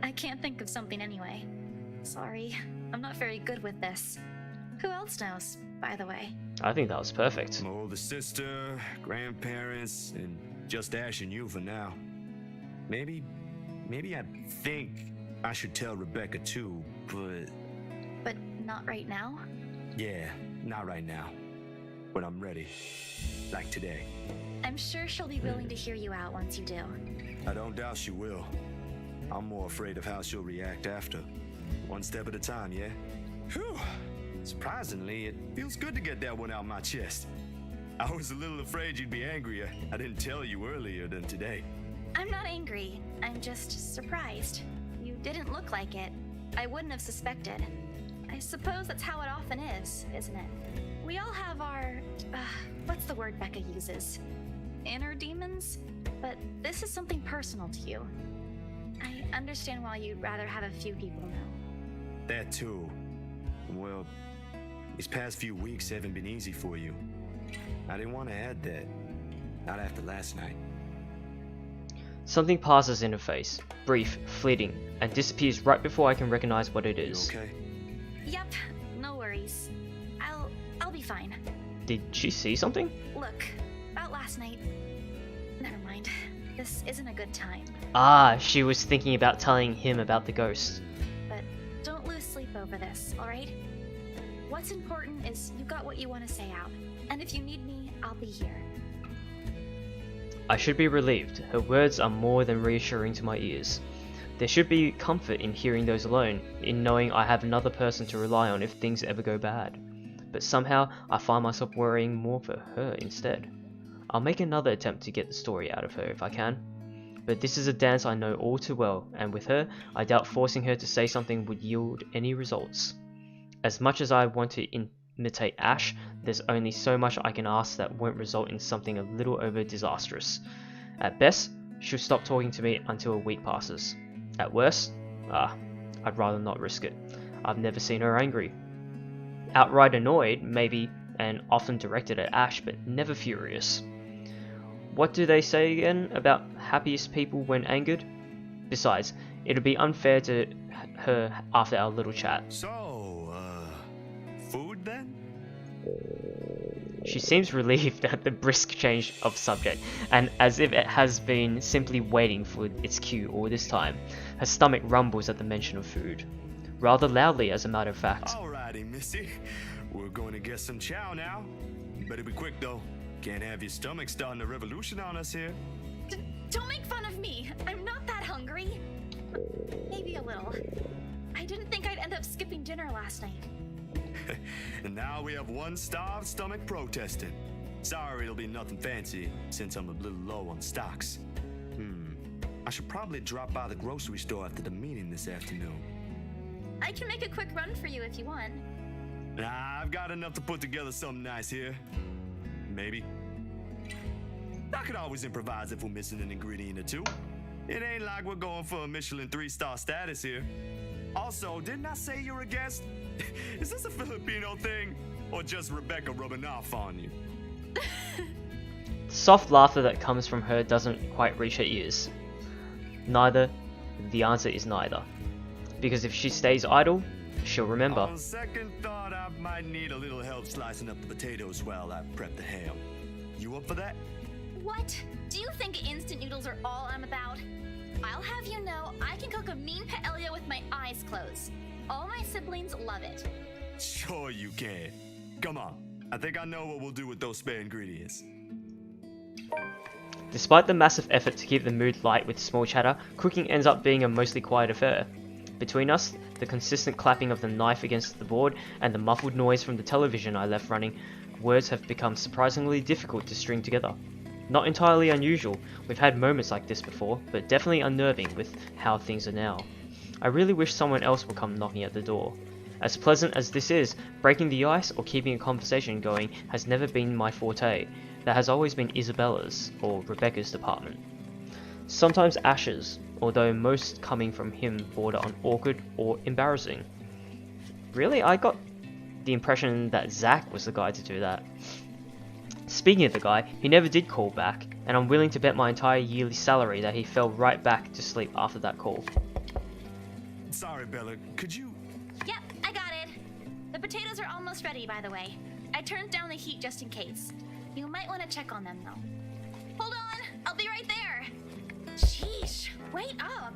I can't think of something anyway. Sorry, I'm not very good with this. Who else knows, by the way? I think that was perfect. My older sister, grandparents, and just Ash and you for now. Maybe I think I should tell Rebecca too, but... But not right now? Yeah, not right now. When I'm ready. Like today. I'm sure she'll be willing to hear you out once you do. I don't doubt she will. I'm more afraid of how she'll react after. One step at a time, yeah? Whew. Surprisingly, it feels good to get that one out my chest. I was a little afraid you'd be angrier. I didn't tell you earlier than today. I'm not angry. I'm just surprised. You didn't look like it. I wouldn't have suspected. I suppose that's how it often is, isn't it? We all have our... what's the word Becca uses? Inner demons? But this is something personal to you. I understand why you'd rather have a few people know. That too. Well, these past few weeks haven't been easy for you. I didn't want to add that. Not after last night. Something passes in her face, brief, fleeting, and disappears right before I can recognize what it You is. okay? Yep, no worries. I'll be fine. Did she see something? Look, about last night... Never mind. This isn't a good time. Ah, she was thinking about telling him about the ghost. But don't lose sleep over this, alright? What's important is you got what you want to say out. And if you need me, I'll be here. I should be relieved. Her words are more than reassuring to my ears. There should be comfort in hearing those alone, in knowing I have another person to rely on if things ever go bad. But somehow, I find myself worrying more for her instead. I'll make another attempt to get the story out of her if I can. But this is a dance I know all too well, and with her, I doubt forcing her to say something would yield any results. As much as I want to imitate Ash, there's only so much I can ask that won't result in something a little over disastrous. At best, she'll stop talking to me until a week passes. At worst, I'd rather not risk it. I've never seen her angry. Outright annoyed, maybe, and often directed at Ash, but never furious. What do they say again about happiest people when angered? Besides, it'd be unfair to her after our little chat. So, food then? She seems relieved at the brisk change of subject, and as if it has been simply waiting for its cue all this time. Her stomach rumbles at the mention of food. Rather loudly, as a matter of fact. Alrighty, Missy. We're going to get some chow now. Better be quick, though. Can't have your stomach starting a revolution on us here. Don't make fun of me. I'm not that hungry. Maybe a little. I didn't think I'd end up skipping dinner last night. And now we have one starved stomach protesting. Sorry, it'll be nothing fancy since I'm a little low on stocks. I should probably drop by the grocery store after the meeting this afternoon. I can make a quick run for you if you want. Nah, I've got enough to put together something nice here. Maybe. I could always improvise if we're missing an ingredient or two. It ain't like we're going for a Michelin 3-star status here. Also, didn't I say you're a guest? Is this a Filipino thing? Or just Rebecca rubbing off on you? The soft laughter that comes from her doesn't quite reach her ears. Neither. The answer is neither. Because if she stays idle, she'll remember. On second thought, I might need a little help slicing up the potatoes while I prep the ham. You up for that? What? Do you think instant noodles are all I'm about? I'll have you know, I can cook a mean paella with my eyes closed. All my siblings love it. Sure you can. Come on. I think I know what we'll do with those spare ingredients. Despite the massive effort to keep the mood light with small chatter, cooking ends up being a mostly quiet affair. Between us, the consistent clapping of the knife against the board and the muffled noise from the television I left running, words have become surprisingly difficult to string together. Not entirely unusual, we've had moments like this before, but definitely unnerving with how things are now. I really wish someone else would come knocking at the door. As pleasant as this is, breaking the ice or keeping a conversation going has never been my forte. That has always been Isabella's, or Rebecca's department. Sometimes Ash's, although most coming from him border on awkward or embarrassing. Really, I got the impression that Zach was the guy to do that. Speaking of the guy, he never did call back, and I'm willing to bet my entire yearly salary that he fell right back to sleep after that call. Sorry, Bella, could you... Yep, I got it. The potatoes are almost ready, by the way. I turned down the heat just in case. You might want to check on them, though. Hold on, I'll be right there. Sheesh, wait up.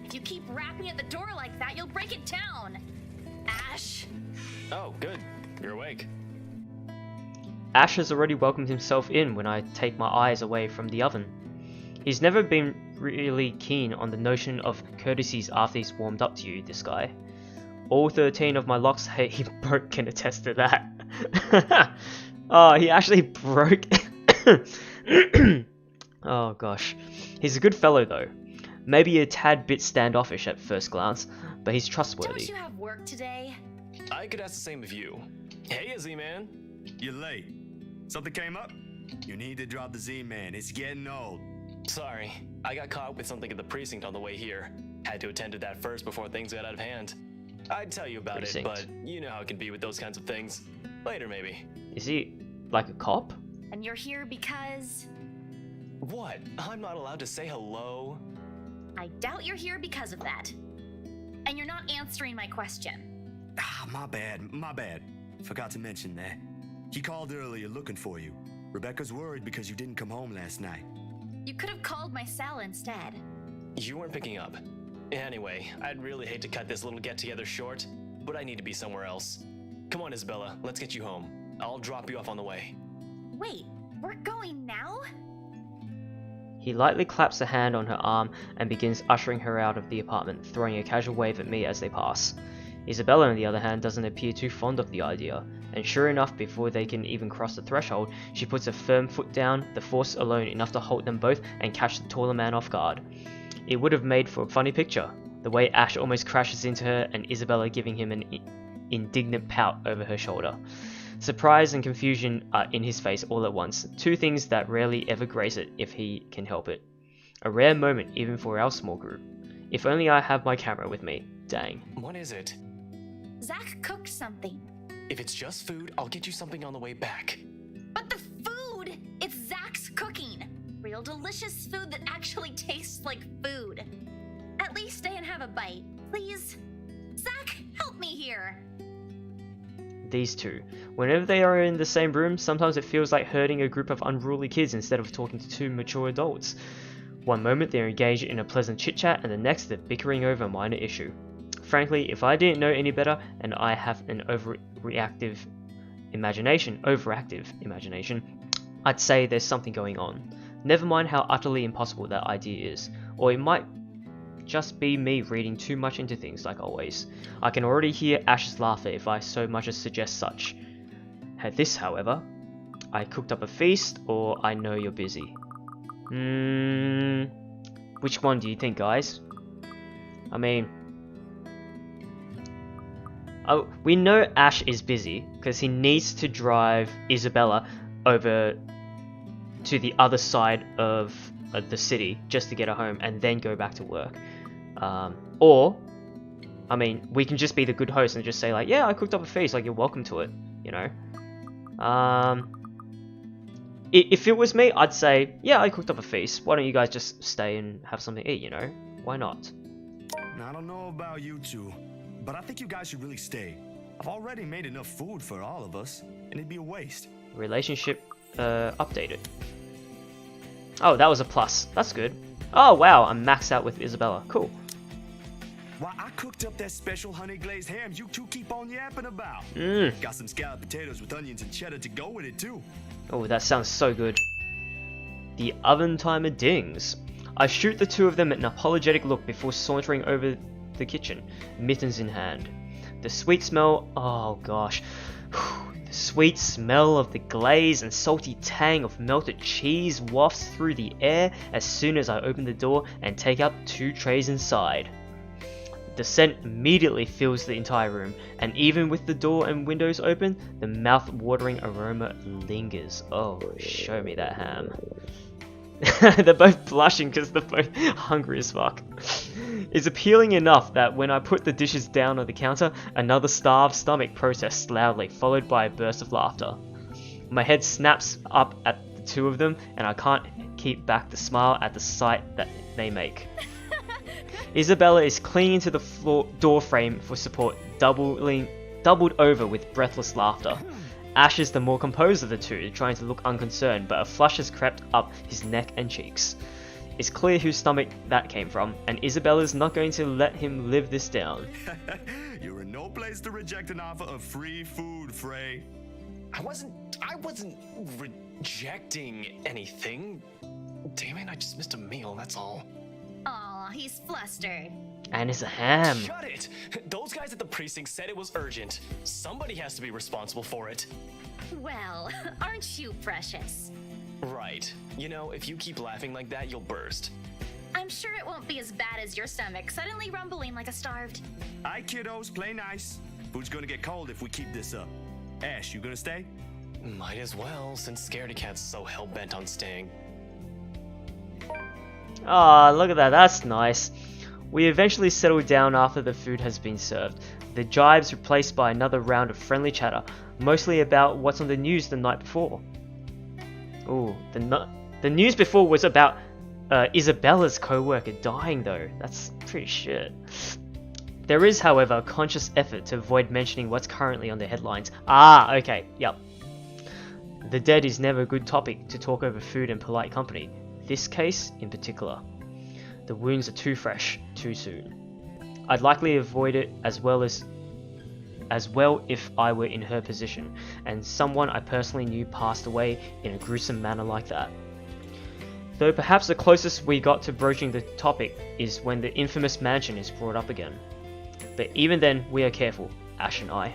If you keep rapping at the door like that, you'll break it down. Ash. Oh, good. You're awake. Ash has already welcomed himself in when I take my eyes away from the oven. He's never been really keen on the notion of courtesies after he's warmed up to you, this guy. All 13 of my locks he broke can attest to that. Oh, he actually broke... Oh gosh. He's a good fellow though. Maybe a tad bit standoffish at first glance, but he's trustworthy. Don't you have work today? I could ask the same of you. Hey, Z-Man. You're late. Something came up? You need to drop the Z-Man. It's getting old. Sorry, I got caught with something at the precinct on the way here. Had to attend to that first before things got out of hand. I'd tell you about Precinct. it, but you know how it can be with those kinds of things. Later, maybe. Is he like a cop? And you're here because... What? I'm not allowed to say hello? I doubt you're here because of that. And you're not answering my question. Ah, my bad. Forgot to mention that. He called earlier looking for you. Rebecca's worried because you didn't come home last night. You could have called my cell instead. You weren't picking up. Anyway, I'd really hate to cut this little get-together short, but I need to be somewhere else. Come on, Isabella, let's get you home. I'll drop you off on the way. Wait, we're going now? He lightly claps a hand on her arm and begins ushering her out of the apartment, throwing a casual wave at me as they pass. Isabella, on the other hand, doesn't appear too fond of the idea, and sure enough, before they can even cross the threshold, she puts a firm foot down, the force alone enough to hold them both and catch the taller man off guard. It would have made for a funny picture, the way Ash almost crashes into her and Isabella giving him an indignant pout over her shoulder. Surprise and confusion are in his face all at once, two things that rarely ever grace it if he can help it. A rare moment even for our small group. If only I have my camera with me. Dang. What is it? Zach cooked something. If it's just food, I'll get you something on the way back. But the food! It's Zach's cooking! Real delicious food that actually tastes like food. At least stay and have a bite, please. Zach, help me here! These two. Whenever they are in the same room, sometimes it feels like herding a group of unruly kids instead of talking to two mature adults. One moment they're engaged in a pleasant chit-chat, and the next they're bickering over a minor issue. Frankly, if I didn't know any better, and I have an overactive imagination, I'd say there's something going on. Never mind how utterly impossible that idea is, or it might just be me reading too much into things like always. I can already hear Ash's laughter if I so much as suggest such. This, however, I cooked up a feast, or I know you're busy. Which one do you think, guys? I mean, we know Ash is busy because he needs to drive Isabella over to the other side of the city just to get her home and then go back to work. Or, I mean, we can just be the good host and just say like, yeah, I cooked up a feast, like you're welcome to it, you know? If it was me, I'd say, yeah, I cooked up a feast. Why don't you guys just stay and have something to eat, you know? Why not? I don't know about you two, but I think you guys should really stay. I've already made enough food for all of us, and it'd be a waste. Relationship updated. Oh, that was a plus. That's good. Oh, wow, I'm maxed out with Isabella. Cool. Why, I cooked up that special honey glazed ham you two keep on yapping about. Got some scalloped potatoes with onions and cheddar to go with it, too. Oh, that sounds so good. The oven timer dings. I shoot the two of them an apologetic look before sauntering over the kitchen, mittens in hand. The sweet smell, oh gosh. The sweet smell of the glaze and salty tang of melted cheese wafts through the air as soon as I open the door and take out 2 trays inside. The scent immediately fills the entire room, and even with the door and windows open, the mouth-watering aroma lingers. Oh, show me that ham. They're both blushing because they're both hungry as fuck. It's appealing enough that when I put the dishes down on the counter, another starved stomach protests loudly, followed by a burst of laughter. My head snaps up at the two of them, and I can't keep back the smile at the sight that they make. Isabella is clinging to the door frame for support, doubled over with breathless laughter. Ash is the more composed of the two, trying to look unconcerned, but a flush has crept up his neck and cheeks. It's clear whose stomach that came from, and Isabella's not going to let him live this down. You're in no place to reject an offer of free food, Frey. I wasn't rejecting anything. Damn it, I just missed a meal, that's all. Aw, he's flustered. And it's a ham. Shut it! Those guys at the precinct said it was urgent. Somebody has to be responsible for it. Well, aren't you precious? Right. You know, if you keep laughing like that, you'll burst. I'm sure it won't be as bad as your stomach suddenly rumbling like a starved. Aye, kiddos, play nice. Food's gonna get cold if we keep this up. Ash, you gonna stay? Might as well, since Scaredy Cat's so hell-bent on staying. Ah, look at that, that's nice. We eventually settle down after the food has been served. The jibes replaced by another round of friendly chatter, mostly about what's on the news the night before. Ooh, the news before was about Isabella's co-worker dying though. That's pretty shit. There is, however, a conscious effort to avoid mentioning what's currently on the headlines. Ah, okay, yep. The dead is never a good topic to talk over food and polite company. This case in particular. The wounds are too fresh, too soon. I'd likely avoid it as well if I were in her position, and someone I personally knew passed away in a gruesome manner like that. Though perhaps the closest we got to broaching the topic is when the infamous mansion is brought up again. But even then, we are careful, Ash and I.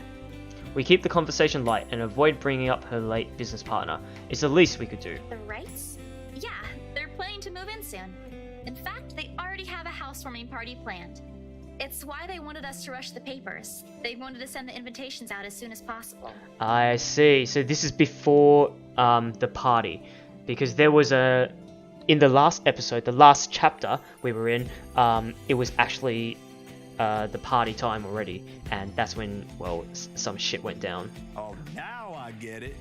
We keep the conversation light and avoid bringing up her late business partner. It's the least we could do. The Wrights? Yeah, they're planning to move in soon. In fact, they already have a housewarming party planned. It's why they wanted us to rush the papers. They wanted to send the invitations out as soon as possible. I see. So this is before the party. Because there was in the last episode, the last chapter we were in, it was actually the party time already. And that's when, well, some shit went down. Oh, now I get it.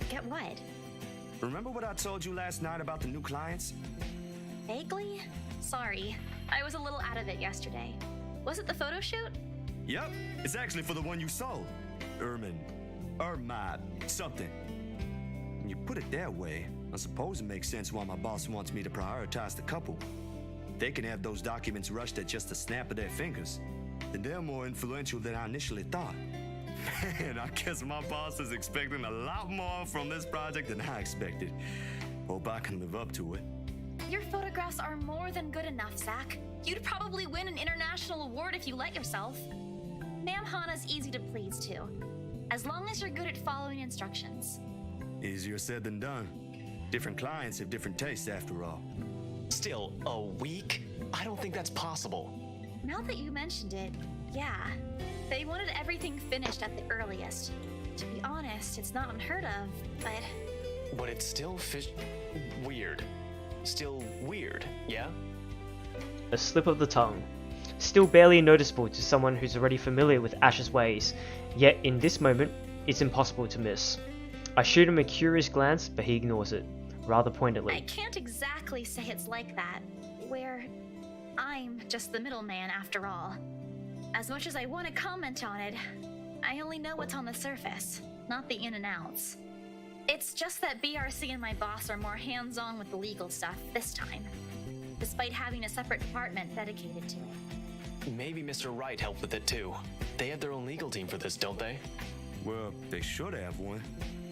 Get what? Remember what I told you last night about the new clients? Vaguely? Sorry, I was a little out of it yesterday. Was it the photo shoot? Yep, it's actually for the one you sold. Something. When you put it that way, I suppose it makes sense why my boss wants me to prioritize the couple. They can have those documents rushed at just a snap of their fingers. Then they're more influential than I initially thought. Man, I guess my boss is expecting a lot more from this project than I expected. Hope I can live up to it. Your photographs are more than good enough, Zach. You'd probably win an international award if you let yourself. Ma'am Hana's easy to please, too. As long as you're good at following instructions. Easier said than done. Different clients have different tastes after all. Still, a week? I don't think that's possible. Now that you mentioned it, yeah. They wanted everything finished at the earliest. To be honest, it's not unheard of, but... But it's still weird. Still weird, yeah? A slip of the tongue. Still barely noticeable to someone who's already familiar with Ash's ways, yet in this moment, it's impossible to miss. I shoot him a curious glance, but he ignores it, rather pointedly. I can't exactly say it's like that, where I'm just the middleman after all. As much as I want to comment on it, I only know what's on the surface, not the in and outs. It's just that BRC and my boss are more hands-on with the legal stuff this time, despite having a separate department dedicated to it. Maybe Mr. Wright helped with it too. They have their own legal team for this, don't they? Well, they should have one.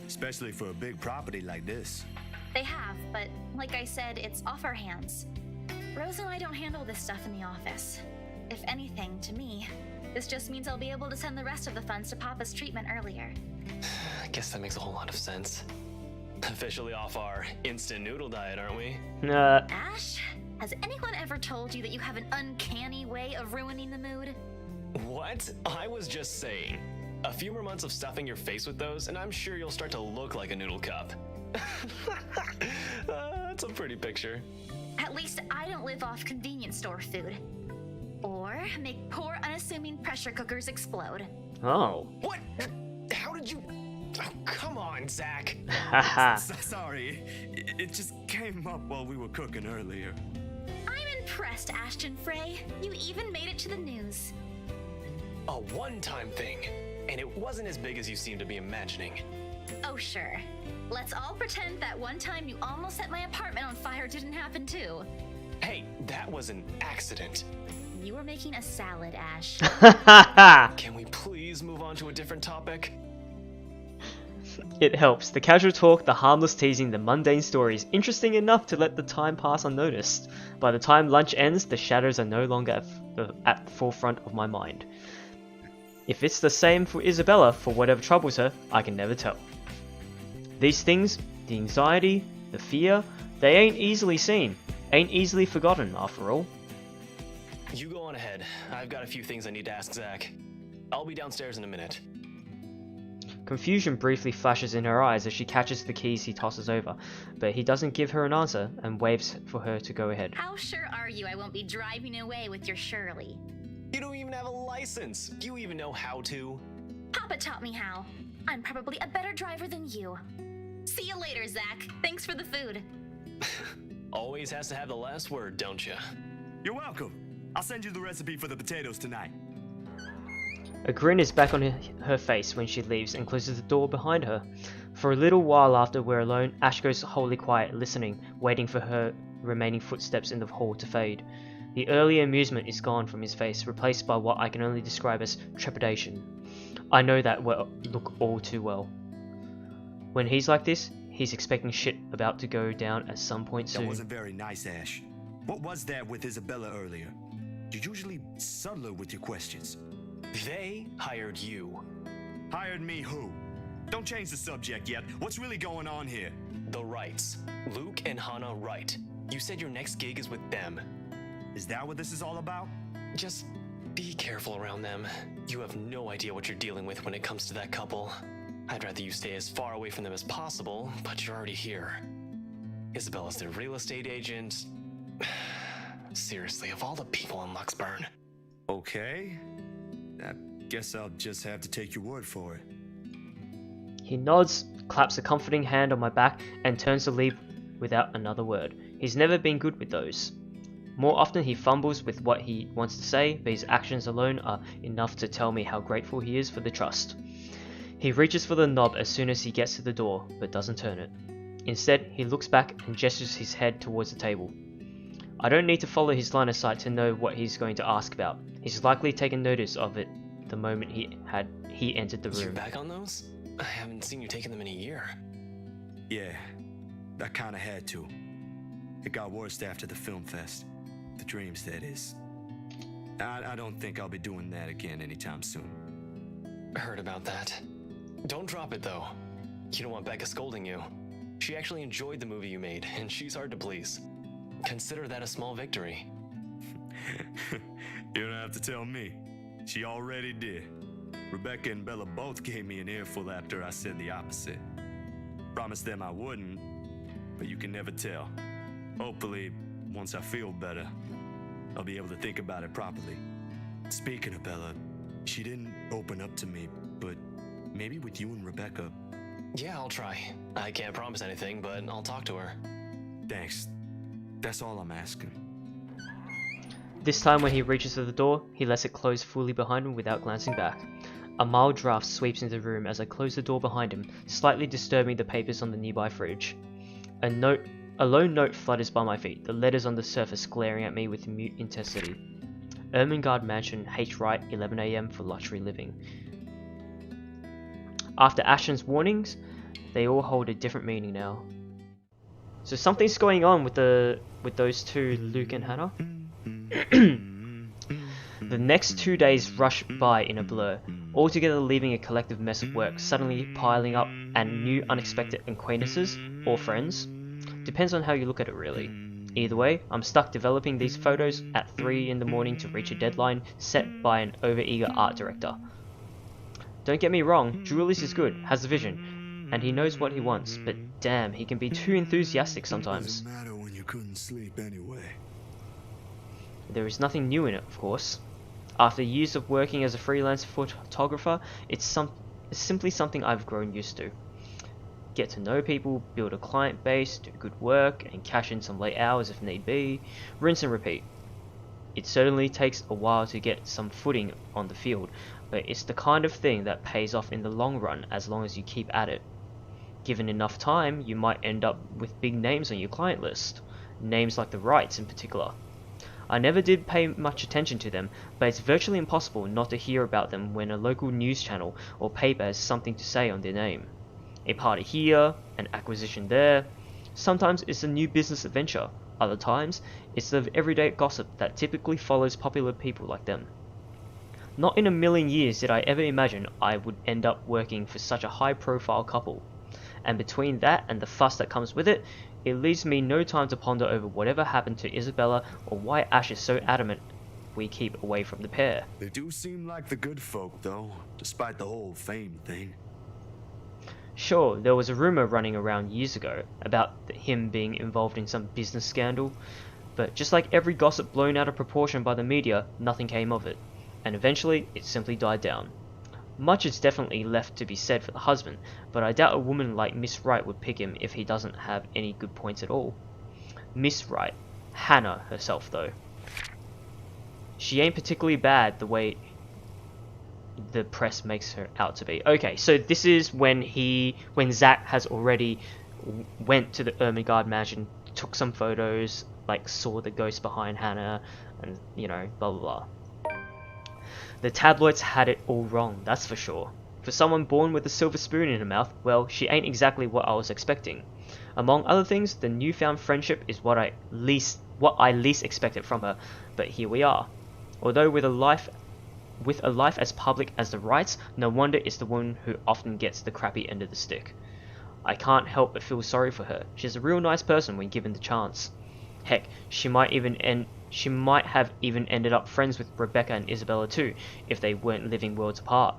Especially for a big property like this. They have, but like I said, it's off our hands. Rose and I don't handle this stuff in the office. If anything, to me, this just means I'll be able to send the rest of the funds to Papa's treatment earlier. I guess that makes a whole lot of sense. Officially off our instant noodle diet, aren't we? Ash, has anyone ever told you that you have an uncanny way of ruining the mood? What? I was just saying. A few more months of stuffing your face with those, and I'm sure you'll start to look like a noodle cup. That's a pretty picture. At least I don't live off convenience store food. Or make poor, unassuming pressure cookers explode. Oh. What? How did you... Oh, come on, Zach. Haha. Sorry, it just came up while we were cooking earlier. I'm impressed, Ashton Frey. You even made it to the news. A one-time thing. And it wasn't as big as you seem to be imagining. Oh, sure. Let's all pretend that one time you almost set my apartment on fire didn't happen too. Hey, that was an accident. You were making a salad, Ash. Can we please move on to a different topic? It helps. The casual talk, the harmless teasing, the mundane stories, interesting enough to let the time pass unnoticed. By the time lunch ends, the shadows are no longer at the forefront of my mind. If it's the same for Isabella, for whatever troubles her, I can never tell. These things, the anxiety, the fear, they ain't easily seen, ain't easily forgotten after all. You go on ahead. I've got a few things I need to ask Zach. I'll be downstairs in a minute. Confusion briefly flashes in her eyes as she catches the keys he tosses over, but he doesn't give her an answer and waves for her to go ahead. How sure are you I won't be driving away with your Shirley? You don't even have a license. Do you even know how to? Papa taught me how. I'm probably a better driver than you. See you later, Zach. Thanks for the food. Always has to have the last word, don't you? You're welcome. I'll send you the recipe for the potatoes tonight. A grin is back on her face when she leaves and closes the door behind her. For a little while after we're alone, Ash goes wholly quiet, listening, waiting for her remaining footsteps in the hall to fade. The earlier amusement is gone from his face, replaced by what I can only describe as trepidation. I know that look all too well. When he's like this, he's expecting shit about to go down at some point soon. That wasn't very nice, Ash. What was that with Isabella earlier? You're usually subtler with your questions. They hired you. Hired me who? Don't change the subject yet. What's really going on here? The Wrights. Luke and Hannah Wright. You said your next gig is with them. Is that what this is all about? Just be careful around them. You have no idea what you're dealing with when it comes to that couple. I'd rather you stay as far away from them as possible, but you're already here. Isabella's their real estate agent. Seriously, of all the people in Luxburn. Okay. I guess I'll just have to take your word for it. He nods, claps a comforting hand on my back, and turns to leave without another word. He's never been good with those. More often he fumbles with what he wants to say, but his actions alone are enough to tell me how grateful he is for the trust. He reaches for the knob as soon as he gets to the door, but doesn't turn it. Instead, he looks back and gestures his head towards the table. I don't need to follow his line of sight to know what he's going to ask about. He's likely taken notice of it the moment he entered the room. You back on those? I haven't seen you taking them in a year. Yeah, I kinda had to. It got worse after the film fest. The dreams, that is. I don't think I'll be doing that again anytime soon. Heard about that. Don't drop it, though. You don't want Becca scolding you. She actually enjoyed the movie you made, and she's hard to please. Consider that a small victory. You don't have to tell me. She already did. Rebecca and Bella both gave me an earful after I said the opposite. Promised them I wouldn't, but you can never tell. Hopefully, once I feel better, I'll be able to think about it properly. Speaking of Bella, she didn't open up to me, but maybe with you and Rebecca. Yeah, I'll try. I can't promise anything, but I'll talk to her. Thanks. That's all I'm asking. This time when he reaches for the door, he lets it close fully behind him without glancing back. A mild draft sweeps into the room as I close the door behind him, slightly disturbing the papers on the nearby fridge. A lone note flutters by my feet, the letters on the surface glaring at me with mute intensity. Ermengarde Mansion, H. Wright, 11 AM for luxury living. After Ashton's warnings, they all hold a different meaning now. So something's going on with those two, Luke and Hannah. The next 2 days rush by in a blur, altogether leaving a collective mess of work suddenly piling up and new unexpected acquaintances, or friends. Depends on how you look at it really. Either way, I'm stuck developing these photos at 3 in the morning to reach a deadline set by an overeager art director. Don't get me wrong, Julius is good, has the vision, and he knows what he wants, but damn, he can be too enthusiastic sometimes. Doesn't matter when you couldn't sleep anyway. There is nothing new in it, of course. After years of working as a freelance photographer, it's simply something I've grown used to. Get to know people, build a client base, do good work, and cash in some late hours if need be. Rinse and repeat. It certainly takes a while to get some footing on the field, but it's the kind of thing that pays off in the long run as long as you keep at it. Given enough time, you might end up with big names on your client list. Names like the Wrights in particular. I never did pay much attention to them, but it's virtually impossible not to hear about them when a local news channel or paper has something to say on their name. A party here, an acquisition there. Sometimes it's a new business adventure, other times it's the everyday gossip that typically follows popular people like them. Not in a million years did I ever imagine I would end up working for such a high profile couple. And between that and the fuss that comes with it, it leaves me no time to ponder over whatever happened to Isabella or why Ash is so adamant we keep away from the pair. They do seem like the good folk, though, despite the whole fame thing. Sure, there was a rumor running around years ago about him being involved in some business scandal, but just like every gossip blown out of proportion by the media, nothing came of it, and eventually it simply died down. Much is definitely left to be said for the husband, but I doubt a woman like Miss Wright would pick him if he doesn't have any good points at all. Miss Wright, Hannah herself though. She ain't particularly bad the way the press makes her out to be. Okay, so this is when Zach has already went to the Ermengarde mansion, took some photos, like saw the ghost behind Hannah, and you know, blah blah blah. The tabloids had it all wrong, that's for sure. For someone born with a silver spoon in her mouth, well, she ain't exactly what I was expecting. Among other things, the newfound friendship is what I least expected from her, but here we are. Although with a life as public as the Wrights, no wonder it's the one who often gets the crappy end of the stick. I can't help but feel sorry for her. She's a real nice person when given the chance. Heck, she might have even ended up friends with Rebecca and Isabella too, if they weren't living worlds apart.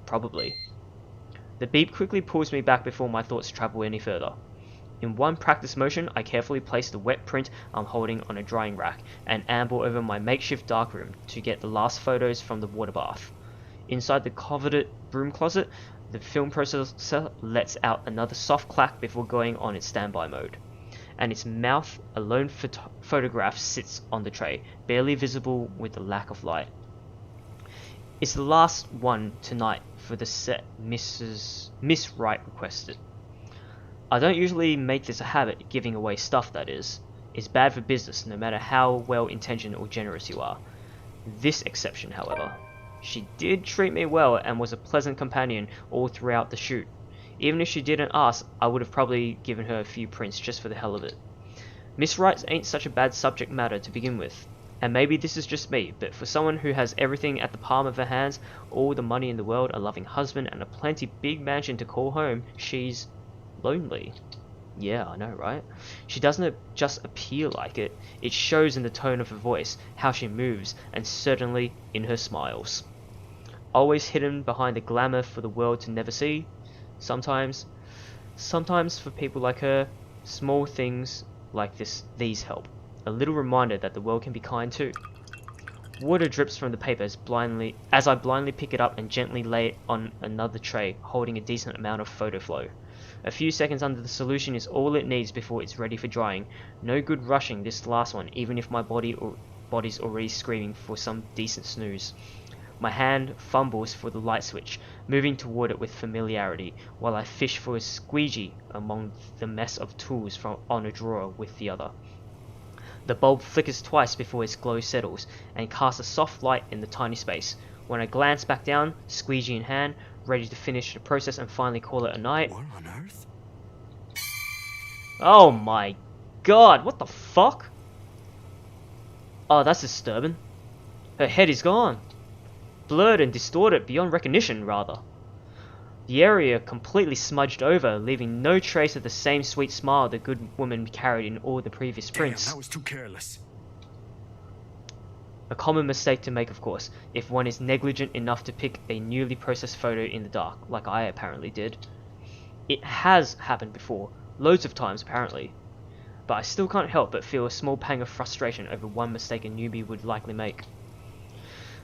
Probably. The beep quickly pulls me back before my thoughts travel any further. In one practice motion, I carefully place the wet print I'm holding on a drying rack and amble over my makeshift darkroom to get the last photos from the water bath. Inside the coveted broom closet, the film processor lets out another soft clack before going on its standby mode. And its mouth, a lone photograph sits on the tray, barely visible with the lack of light. It's the last one tonight for the set Miss Wright requested. I don't usually make this a habit, giving away stuff that is. It's bad for business, no matter how well-intentioned or generous you are. This exception, however. She did treat me well and was a pleasant companion all throughout the shoot. Even if she didn't ask, I would have probably given her a few prints just for the hell of it. Miss Wright ain't such a bad subject matter to begin with, And maybe this is just me, but for someone who has everything at the palm of her hands, all the money in the world, a loving husband, and a plenty big mansion to call home, she's lonely. Yeah, I know, right? She doesn't just appear like it, it shows in the tone of her voice, how she moves, and certainly in her smiles. Always hidden behind the glamour for the world to never see. Sometimes for people like her, small things like these help. A little reminder that the world can be kind too. Water drips from the paper as I blindly pick it up and gently lay it on another tray, holding a decent amount of photo flow. A few seconds under the solution is all it needs before it's ready for drying. No good rushing this last one, even if my body's already screaming for some decent snooze. My hand fumbles for the light switch, moving toward it with familiarity, while I fish for a squeegee among the mess of tools on a drawer with the other. The bulb flickers twice before its glow settles, and casts a soft light in the tiny space. When I glance back down, squeegee in hand, ready to finish the process and finally call it a night. What on earth? Oh my god, what the fuck? Oh, that's disturbing. Her head is gone. Blurred and distorted beyond recognition, rather. The area completely smudged over, leaving no trace of the same sweet smile the good woman carried in all the previous prints. Damn, that was too careless. A common mistake to make, of course, if one is negligent enough to pick a newly processed photo in the dark, like I apparently did. It has happened before, loads of times apparently. But I still can't help but feel a small pang of frustration over one mistake a newbie would likely make.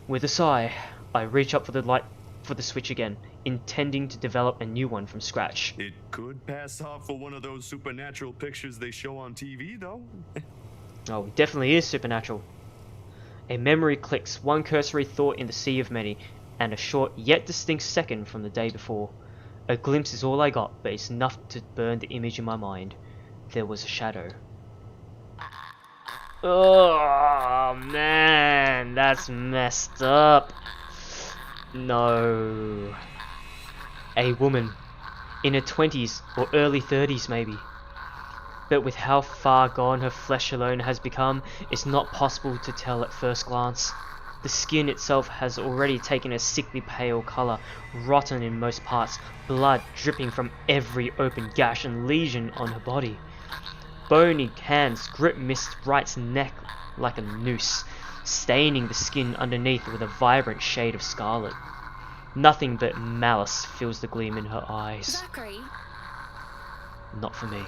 With a sigh, I reach up for the switch again, intending to develop a new one from scratch. It could pass off for one of those supernatural pictures they show on TV, though. Oh, it definitely is supernatural. A memory clicks, one cursory thought in the sea of many, and a short yet distinct second from the day before. A glimpse is all I got, but it's enough to burn the image in my mind. There was a shadow. Oh man, that's messed up. No. A woman, in her 20s or early 30s maybe. But with how far gone her flesh alone has become, it's not possible to tell at first glance. The skin itself has already taken a sickly pale colour, rotten in most parts, blood dripping from every open gash and lesion on her body. Bony hands grip Miss Wright's neck like a noose, staining the skin underneath with a vibrant shade of scarlet. Nothing but malice fills the gleam in her eyes. Zachary? Not for me,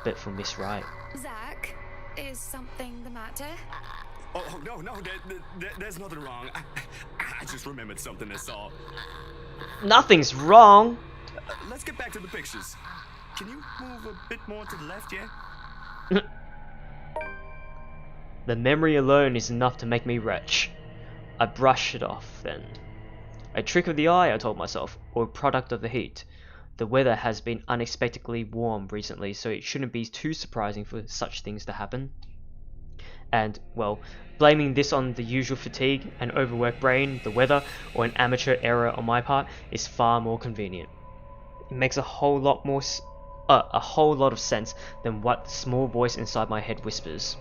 but for Miss Wright. Zach, is something the matter? Oh, no, there's nothing wrong. I just remembered something, that's all. Nothing's wrong! Let's get back to the pictures. Can you move a bit more to the left, yeah? The memory alone is enough to make me retch. I brush it off then. A trick of the eye, I told myself, or a product of the heat. The weather has been unexpectedly warm recently, so it shouldn't be too surprising for such things to happen. And, well, blaming this on the usual fatigue, an overworked brain, the weather, or an amateur error on my part is far more convenient. It makes a whole lot of sense than what the small voice inside my head whispers.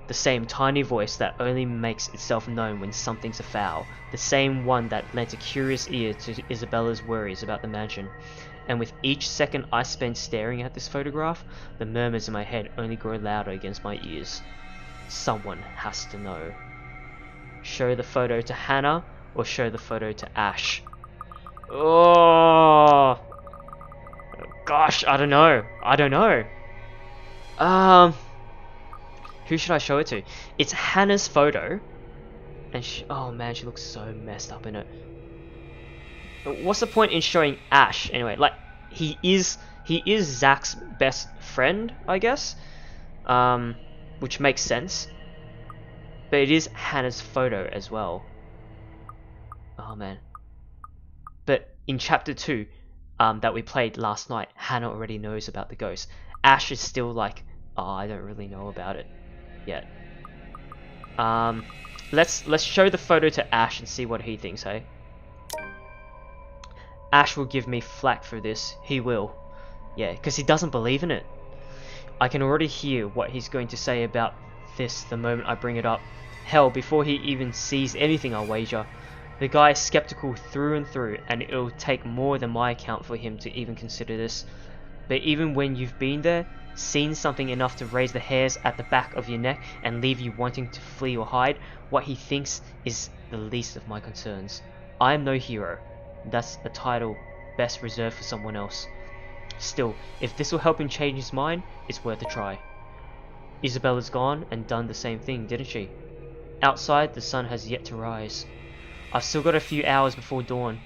The same tiny voice that only makes itself known when something's afoul, the same one that lent a curious ear to Isabella's worries about the mansion. And with each second I spend staring at this photograph, the murmurs in my head only grow louder against my ears. Someone has to know. Show the photo to Hannah, or show the photo to Ash? Oh gosh, I don't know. Who should I show it to? It's Hannah's photo, and oh man, she looks so messed up in it. What's the point in showing Ash anyway? Like, he is Zach's best friend, I guess, which makes sense. But it is Hannah's photo as well. Oh man. But in chapter 2, that we played last night, Hannah already knows about the ghost. Ash is still like, oh, I don't really know about it yet. Let's show the photo to Ash and see what he thinks, hey? Ash will give me flack for this. He will. Yeah, because he doesn't believe in it. I can already hear what he's going to say about this the moment I bring it up. Hell, before he even sees anything, I'll wager. The guy is skeptical through and through, and it'll take more than my account for him to even consider this. But even when you've been there, seen something enough to raise the hairs at the back of your neck and leave you wanting to flee or hide, what he thinks is the least of my concerns. I am no hero. That's a title best reserved for someone else. Still, if this will help him change his mind, it's worth a try. Isabella's gone and done the same thing, didn't she? Outside, the sun has yet to rise. I've still got a few hours before dawn.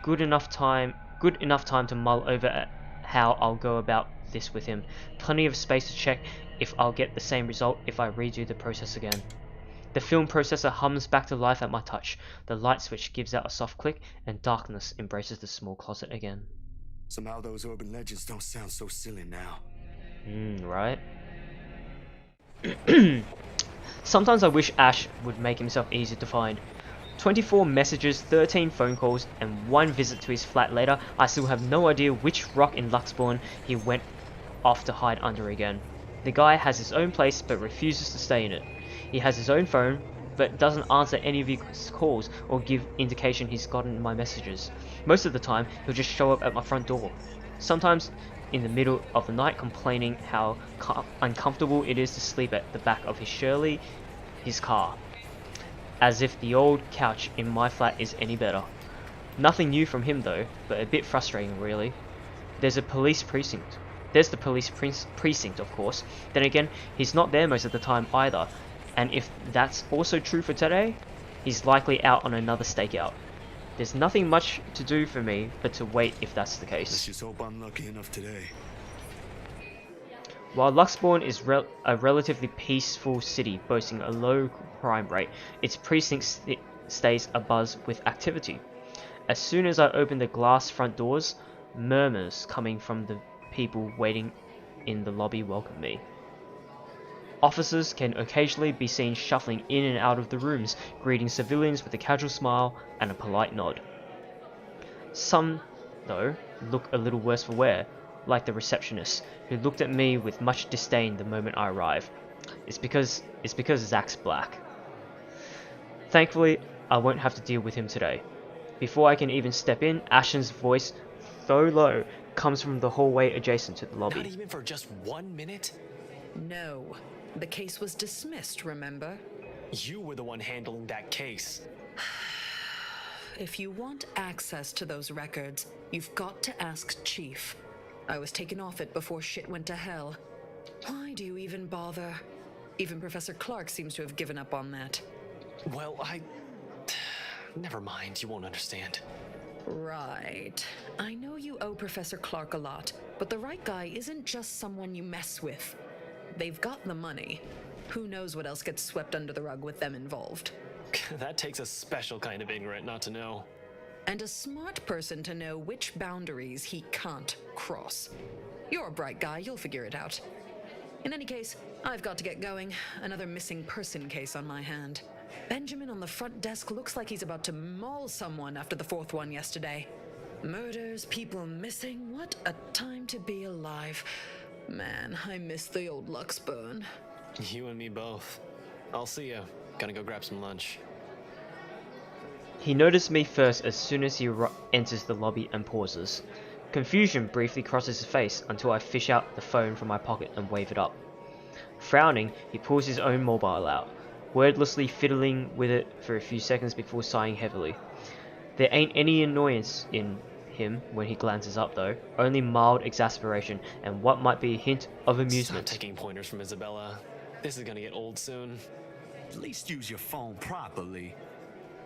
Good enough time to mull over how I'll go about this with him. Plenty of space to check if I'll get the same result if I redo the process again. The film processor hums back to life at my touch. The light switch gives out a soft click, and darkness embraces the small closet again. Somehow those urban legends don't sound so silly now. Right? Sometimes I wish Ash would make himself easier to find. 24 messages, 13 phone calls, and 1 visit to his flat later, I still have no idea which rock in Luxbourne he went off to hide under again. The guy has his own place but refuses to stay in it. He has his own phone but doesn't answer any of his calls or give indication he's gotten my messages. Most of the time, he'll just show up at my front door. Sometimes in the middle of the night complaining how uncomfortable it is to sleep at the back of his car. As if the old couch in my flat is any better. Nothing new from him though, but a bit frustrating really. There's the police precinct, of course. Then again, he's not there most of the time either. And if that's also true for today, he's likely out on another stakeout. There's nothing much to do for me but to wait if that's the case. Let's just hope I'm lucky enough today. While Luxbourne is a relatively peaceful city boasting a low crime rate, its precinct stays abuzz with activity. As soon as I open the glass front doors, murmurs coming from the people waiting in the lobby welcome me. Officers can occasionally be seen shuffling in and out of the rooms, greeting civilians with a casual smile and a polite nod. Some, though, look a little worse for wear, like the receptionist, who looked at me with much disdain the moment I arrive. It's because Zach's black. Thankfully, I won't have to deal with him today. Before I can even step in, Ashton's voice, though low, comes from the hallway adjacent to the lobby. Not even for just 1 minute? No. The case was dismissed, remember? You were the one handling that case. If you want access to those records, you've got to ask Chief. I was taken off it before shit went to hell. Why do you even bother? Even Professor Clark seems to have given up on that. Well, never mind, you won't understand. Right. I know you owe Professor Clark a lot, but the right guy isn't just someone you mess with. They've got the money. Who knows what else gets swept under the rug with them involved? That takes a special kind of ignorant not to know. And a smart person to know which boundaries he can't cross. You're a bright guy, you'll figure it out. In any case, I've got to get going. Another missing person case on my hand. Benjamin on the front desk looks like he's about to maul someone after the 4th one yesterday. Murders, people missing, what a time to be alive. Man, I miss the old Luxbourne. You and me both. I'll see you. Gonna go grab some lunch. He noticed me first as soon as he enters the lobby and pauses. Confusion briefly crosses his face until I fish out the phone from my pocket and wave it up. Frowning, he pulls his own mobile out, wordlessly fiddling with it for a few seconds before sighing heavily. There ain't any annoyance in him when he glances up though, only mild exasperation and what might be a hint of amusement. Stop taking pointers from Isabella. This is gonna get old soon. At least use your phone properly.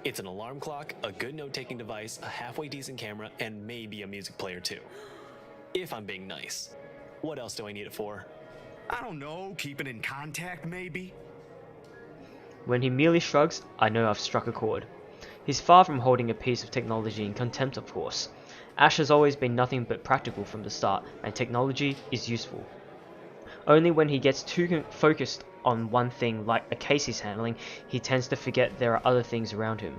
It's an alarm clock, a good note-taking device, a halfway decent camera, and maybe a music player too. If I'm being nice. What else do I need it for? I don't know, keeping in contact maybe? When he merely shrugs, I know I've struck a chord. He's far from holding a piece of technology in contempt, of course. Ash has always been nothing but practical from the start, and technology is useful. Only when he gets too focused on one thing like a case he's handling, he tends to forget there are other things around him.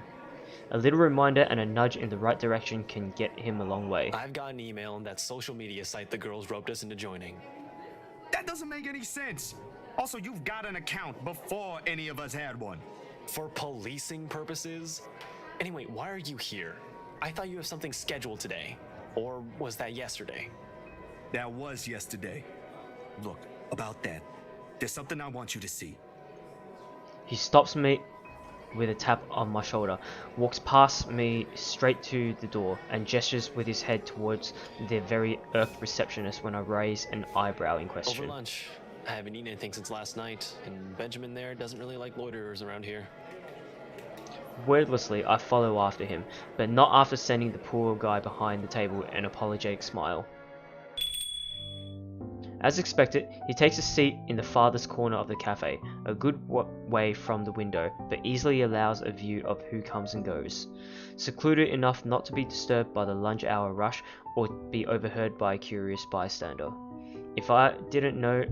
A little reminder and a nudge in the right direction can get him a long way. I've got an email on that social media site the girls roped us into joining. That doesn't make any sense. Also, you've got an account before any of us had one. For policing purposes? Anyway, why are you here? I thought you have something scheduled today. Or was that yesterday? That was yesterday. Look, about that, there's something I want you to see. He stops me with a tap on my shoulder, walks past me straight to the door, and gestures with his head towards the very irked receptionist when I raise an eyebrow in question. Over lunch. I haven't eaten anything since last night, and Benjamin there doesn't really like loiterers around here. Wordlessly, I follow after him, but not after sending the poor guy behind the table an apologetic smile. As expected, he takes a seat in the farthest corner of the cafe, a good way from the window, but easily allows a view of who comes and goes. Secluded enough not to be disturbed by the lunch hour rush or be overheard by a curious bystander. If I didn't know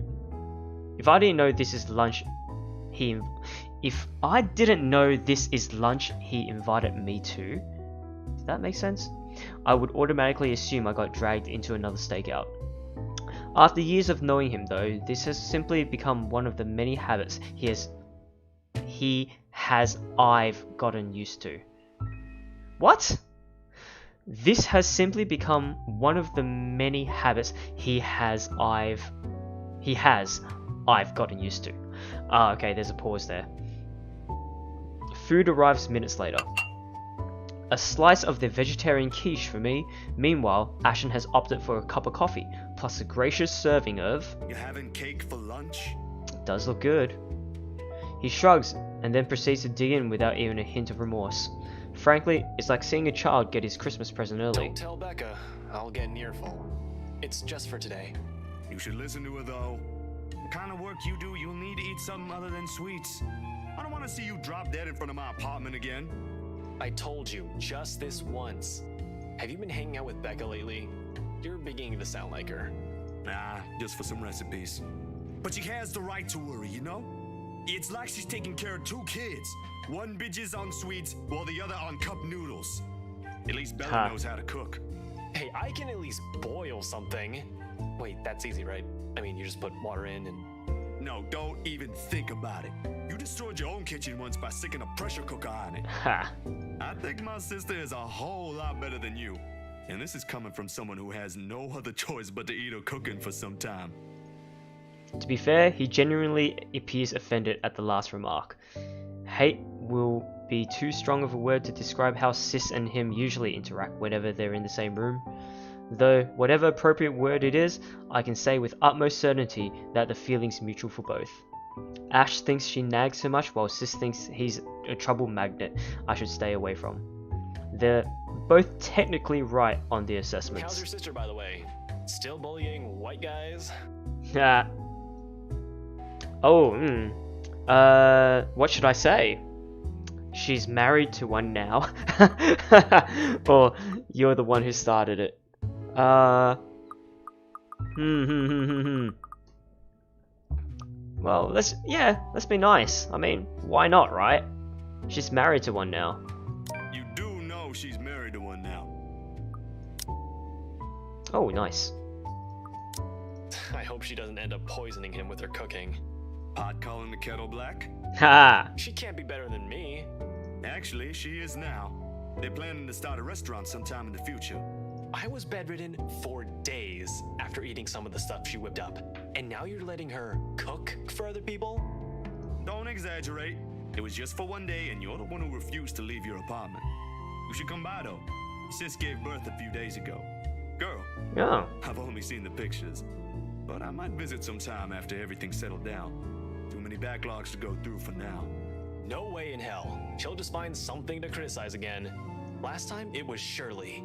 this is lunch, he invited me to. Does that make sense? I would automatically assume I got dragged into another stakeout. After years of knowing him though, this has simply become one of the many habits I've gotten used to. What? This has simply become one of the many habits I've gotten used to. Okay, there's a pause there. Food arrives minutes later. A slice of the vegetarian quiche for me. Meanwhile, Ashton has opted for a cup of coffee, plus a gracious serving of... You having cake for lunch? Does look good. He shrugs, and then proceeds to dig in without even a hint of remorse. Frankly, it's like seeing a child get his Christmas present early. Don't tell Becca. I'll get an earful. It's just for today. You should listen to her though. The kind of work you do, you'll need to eat something other than sweets. I don't want to see you drop dead in front of my apartment again. I told you, just this once. Have you been hanging out with Becca lately? You're beginning to sound like her. Nah, just for some recipes. But she has the right to worry, you know? It's like she's taking care of two kids. One bitches on sweets, while the other on cup noodles. At least Bella knows how to cook. Hey, I can at least boil something. Wait, that's easy, right? I mean, you just put water in and... No, don't even think about it. You destroyed your own kitchen once by sticking a pressure cooker on it. Ha! I think my sister is a whole lot better than you. And this is coming from someone who has no other choice but to eat her cooking for some time. To be fair, he genuinely appears offended at the last remark. Hate will be too strong of a word to describe how Sis and him usually interact whenever they're in the same room. Though, whatever appropriate word it is, I can say with utmost certainty that the feeling's mutual for both. Ash thinks she nags so much, while Sis thinks he's a trouble magnet I should stay away from. They're both technically right on the assessments. How's your sister, by the way? Still bullying white guys? What should I say? She's married to one now. Or you're the one who started it. Well, let's be nice. I mean, why not, right? She's married to one now. You do know she's married to one now. Oh, nice. I hope she doesn't end up poisoning him with her cooking. Pot calling the kettle black? Ha! She can't be better than me. Actually, she is now. They're planning to start a restaurant sometime in the future. I was bedridden for days after eating some of the stuff she whipped up. And now you're letting her cook for other people? Don't exaggerate. It was just for one day, and you're the one who refused to leave your apartment. You should come by, though. Sis gave birth a few days ago. Girl. Oh. I've only seen the pictures. But I might visit sometime after everything's settled down. Too many backlogs to go through for now. No way in hell. She'll just find something to criticize again. Last time, it was Shirley.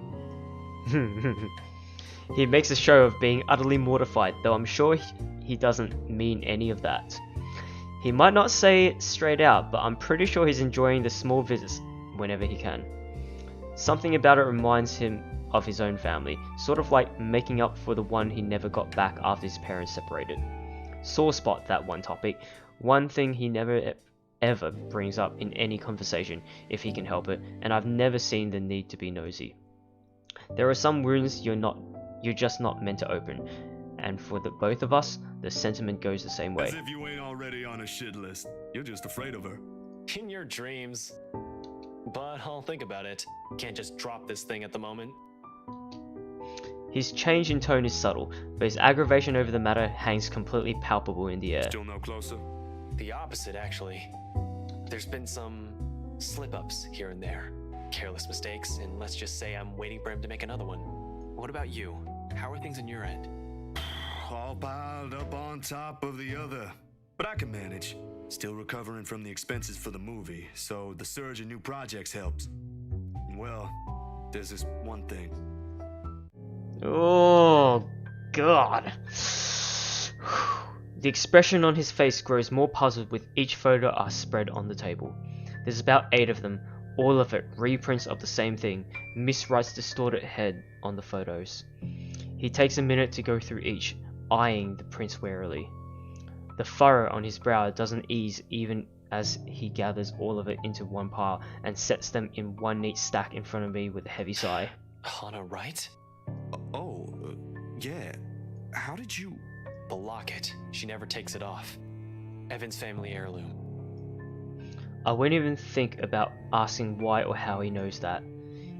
He makes a show of being utterly mortified, though I'm sure he doesn't mean any of that. He might not say it straight out, but I'm pretty sure he's enjoying the small visits whenever he can. Something about it reminds him of his own family, sort of like making up for the one he never got back after his parents separated. Sore spot, that one topic, one thing he never ever brings up in any conversation if he can help it, and I've never seen the need to be nosy. There are some wounds you're just not meant to open. And for the both of us, the sentiment goes the same way. As if you ain't already on a shit list. You're just afraid of her. In your dreams. But I'll think about it. Can't just drop this thing at the moment. His change in tone is subtle, but his aggravation over the matter hangs completely palpable in the air. Still no closer? The opposite, actually. There's been some slip-ups here and there. Careless mistakes, and let's just say I'm waiting for him to make another one. What about you? How are things on your end? All piled up on top of the other. But I can manage. Still recovering from the expenses for the movie, so the surge in new projects helps. Well, there's this one thing. Oh, God. The expression on his face grows more puzzled with each photo I spread on the table. There's about 8 of them, all of it reprints of the same thing, miswrites distorted head on the photos. He takes a minute to go through each, eyeing the prints warily. The furrow on his brow doesn't ease even as he gathers all of it into one pile and sets them in one neat stack in front of me with a heavy sigh. Hana, right? Yeah. How did you... The locket. She never takes it off. Evan's family heirloom. I wouldn't even think about asking why or how he knows that.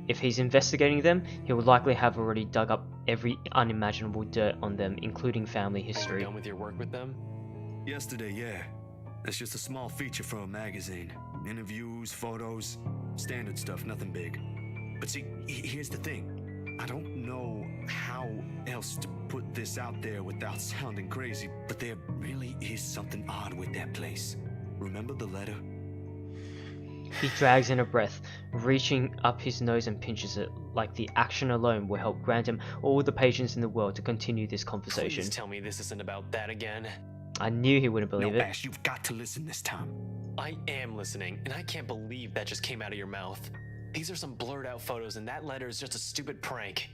If he's investigating them, he will likely have already dug up every unimaginable dirt on them, including family Are you history. done with your work with them? Yesterday, yeah. That's just a small feature for a magazine. Interviews, photos, standard stuff, nothing big. But see, here's the thing. I don't know how else to put this out there without sounding crazy, but there really is something odd with that place. Remember the letter? He drags in a breath, reaching up his nose and pinches it, like the action alone will help grant him all the patience in the world to continue this conversation. Please tell me this isn't about that again. I knew he wouldn't believe No, it. Ash, you've got to listen this time. I am listening, and I can't believe that just came out of your mouth. These are some blurred out photos, and that letter is just a stupid prank.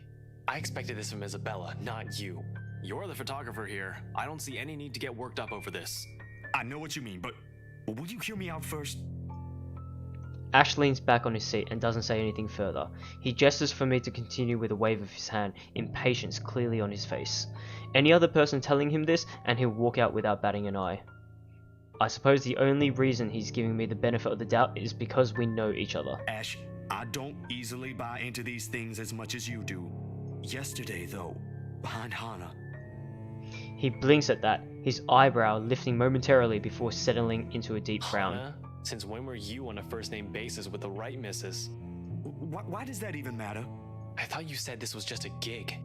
I expected this from Isabella, not you. You're the photographer here. I don't see any need to get worked up over this. I know what you mean, but will you hear me out first? Ash leans back on his seat and doesn't say anything further. He gestures for me to continue with a wave of his hand, impatience clearly on his face. Any other person telling him this, and he'll walk out without batting an eye. I suppose the only reason he's giving me the benefit of the doubt is because we know each other. Ash, I don't easily buy into these things as much as you do. Yesterday, though, behind Hana. He blinks at that, his eyebrow lifting momentarily before settling into a deep frown. Hana? Since when were you on a first-name basis with the right missus? Why does that even matter? I thought you said this was just a gig.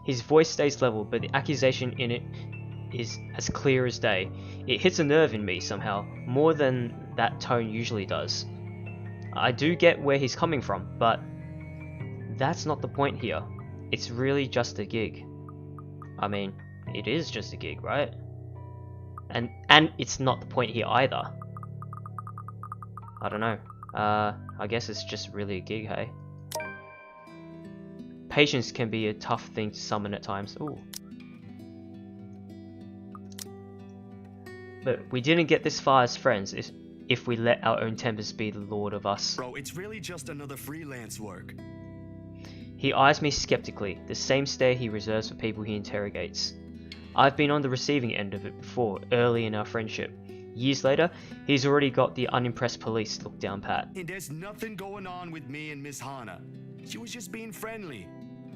His voice stays level, but the accusation in it is as clear as day. It hits a nerve in me somehow, more than that tone usually does. I do get where he's coming from, but that's not the point here. It's really just a gig. I mean, it is just a gig, right? And it's not the point here either. I don't know. I guess it's just really a gig, hey? Patience can be a tough thing to summon at times. Ooh. But we didn't get this far as friends if we let our own tempers be the lord of us. Bro, it's really just another freelance work. He eyes me skeptically, the same stare he reserves for people he interrogates. I've been on the receiving end of it before, early in our friendship. Years later, he's already got the unimpressed police look down pat. And there's nothing going on with me and Miss Hana. She was just being friendly.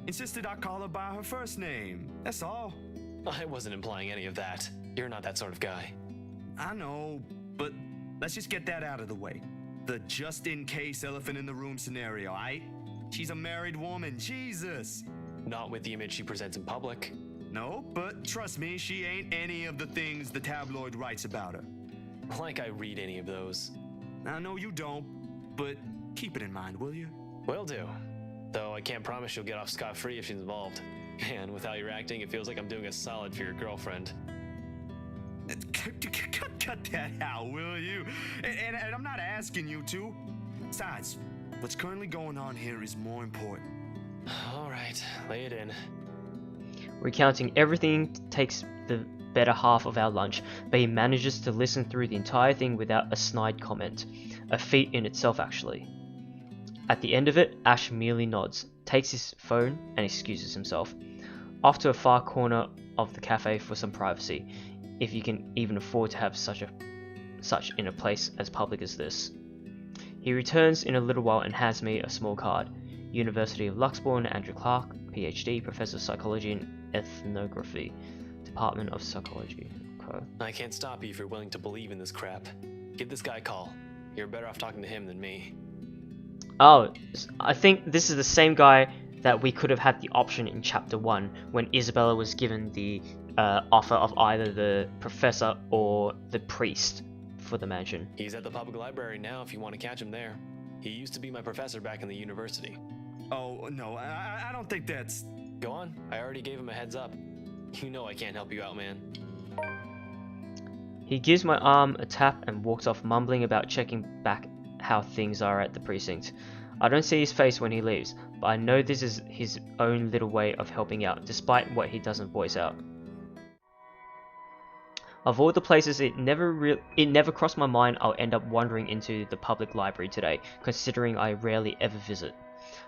Insisted I call her by her first name. That's all. I wasn't implying any of that. You're not that sort of guy. I know, but let's just get that out of the way. The just-in-case elephant in the room scenario, aight? She's a married woman, Jesus! Not with the image she presents in public. No, but trust me, she ain't any of the things the tabloid writes about her. Like I read any of those. I know you don't, but keep it in mind, will you? Will do. Though I can't promise she'll get off scot-free if she's involved. Man, with how you're acting, it feels like I'm doing a solid for your girlfriend. Cut that out, will you? And I'm not asking you to. Besides, what's currently going on here is more important. Alright, lay it in. Recounting everything takes the better half of our lunch, but he manages to listen through the entire thing without a snide comment. A feat in itself, actually. At the end of it, Ash merely nods, takes his phone, and excuses himself. off to a far corner of the cafe for some privacy, if you can even afford to have such in a place as public as this. He returns in a little while and hands me a small card. University of Luxbourne, Andrew Clark, PhD, Professor of Psychology and Ethnography, Department of Psychology. Okay. I can't stop you if you're willing to believe in this crap. Give this guy a call. You're better off talking to him than me. Oh, I think this is the same guy that we could have had the option in Chapter 1 when Isabella was given the offer of either the professor or the priest for the mansion. He's at the public library now if you want to catch him there. He used to be my professor back in the university. Oh, no, I don't think that's... Go on, I already gave him a heads up. You know I can't help you out, man. He gives my arm a tap and walks off, mumbling about checking back how things are at the precinct. I don't see his face when he leaves, but I know this is his own little way of helping out, despite what he doesn't voice out. Of all the places, it never crossed my mind I'll end up wandering into the public library today, considering I rarely ever visit.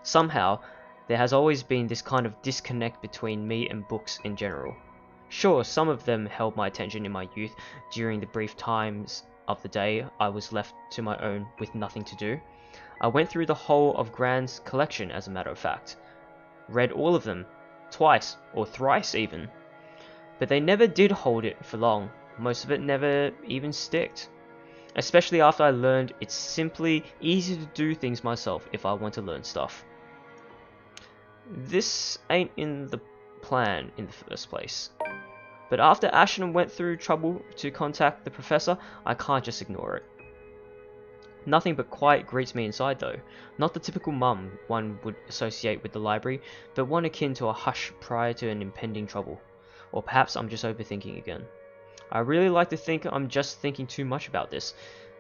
Somehow, there has always been this kind of disconnect between me and books in general. Sure, some of them held my attention in my youth during the brief times of the day I was left to my own with nothing to do. I went through the whole of Grand's collection, as a matter of fact. Read all of them, twice or thrice even. But they never did hold it for long. Most of it never even sticked. Especially after I learned it's simply easy to do things myself if I want to learn stuff. This ain't in the plan in the first place. But after Ashton went through trouble to contact the professor, I can't just ignore it. Nothing but quiet greets me inside though. Not the typical mum one would associate with the library, but one akin to a hush prior to an impending trouble. Or perhaps I'm just overthinking again. I really like to think I'm just thinking too much about this,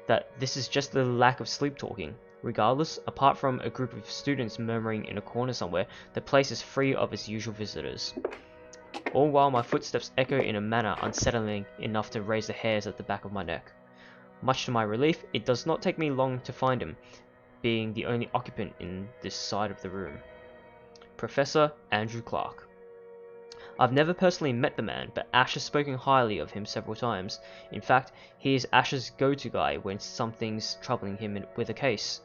that this is just the lack of sleep talking. Regardless, apart from a group of students murmuring in a corner somewhere, the place is free of its usual visitors. All while my footsteps echo in a manner unsettling enough to raise the hairs at the back of my neck. Much to my relief, it does not take me long to find him, being the only occupant in this side of the room. Professor Andrew Clark. I've never personally met the man, but Ash has spoken highly of him several times. In fact, he is Ash's go-to guy when something's troubling him with a case.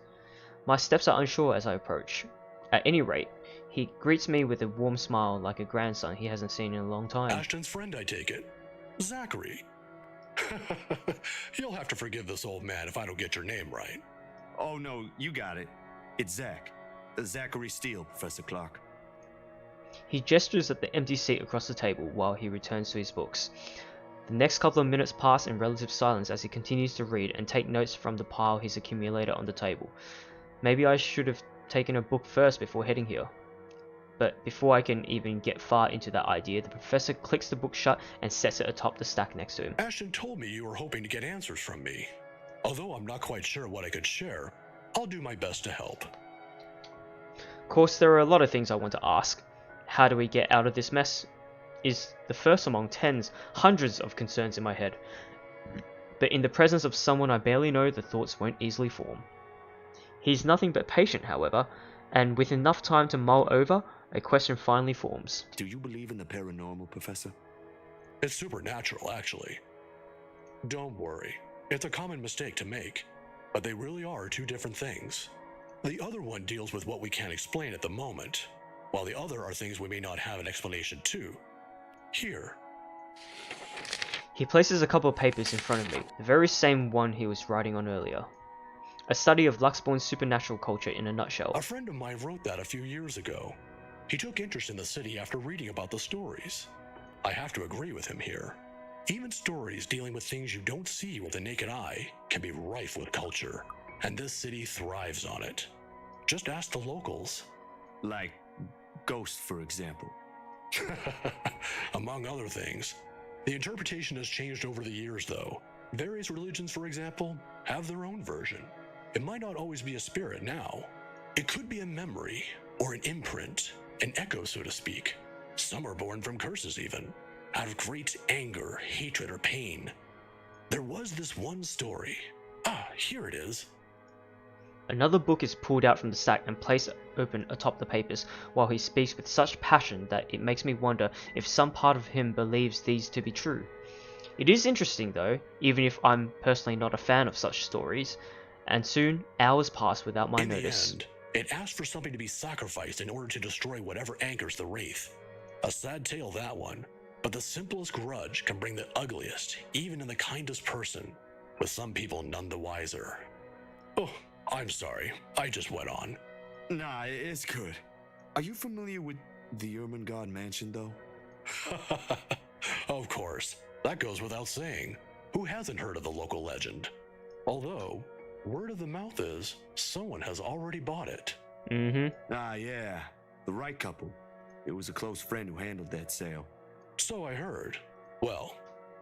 My steps are unsure as I approach. At any rate, he greets me with a warm smile like a grandson he hasn't seen in a long time. Ashton's friend, I take it. Zachary. You'll have to forgive this old man if I don't get your name right. Oh, no, you got it. It's Zach. Zachary Steele, Professor Clark. He gestures at the empty seat across the table while he returns to his books. The next couple of minutes pass in relative silence as he continues to read and take notes from the pile he's accumulated on the table. Maybe I should have taken a book first before heading here. But before I can even get far into that idea, the professor clicks the book shut and sets it atop the stack next to him. Ashton told me you were hoping to get answers from me. Although I'm not quite sure what I could share, I'll do my best to help. Of course, there are a lot of things I want to ask. How do we get out of this mess? Is the first among tens, hundreds of concerns in my head. But in the presence of someone I barely know, the thoughts won't easily form. He's nothing but patient, however, and with enough time to mull over, a question finally forms. Do you believe in the paranormal, Professor? It's supernatural, actually. Don't worry. It's a common mistake to make, but they really are two different things. The other one deals with what we can't explain at the moment, while the other are things we may not have an explanation to. Here. He places a couple of papers in front of me, the very same one he was writing on earlier. A study of Luxbourne's supernatural culture in a nutshell. A friend of mine wrote that a few years ago. He took interest in the city after reading about the stories. I have to agree with him here. Even stories dealing with things you don't see with the naked eye can be rife with culture, and this city thrives on it. Just ask the locals. Like ghosts, for example. Among other things. The interpretation has changed over the years, though. Various religions, for example, have their own version. It might not always be a spirit now. It could be a memory, or an imprint, an echo, so to speak. Some are born from curses, even, out of great anger, hatred, or pain. There was this one story. Ah, here it is. Another book is pulled out from the stack and placed open atop the papers, while he speaks with such passion that it makes me wonder if some part of him believes these to be true. It is interesting though, even if I'm personally not a fan of such stories, and soon hours pass without my notice. In the end, it asked for something to be sacrificed in order to destroy whatever anchors the Wraith. A sad tale, that one, but the simplest grudge can bring the ugliest, even in the kindest person, with some people none the wiser. Oh, I'm sorry, I just went on. Nah, it's good. Are you familiar with the Ermengarde mansion, though? Of course, that goes without saying. Who hasn't heard of the local legend? Although, word of the mouth is, someone has already bought it. Ah, yeah, the right couple. It was a close friend who handled that sale. So I heard. Well,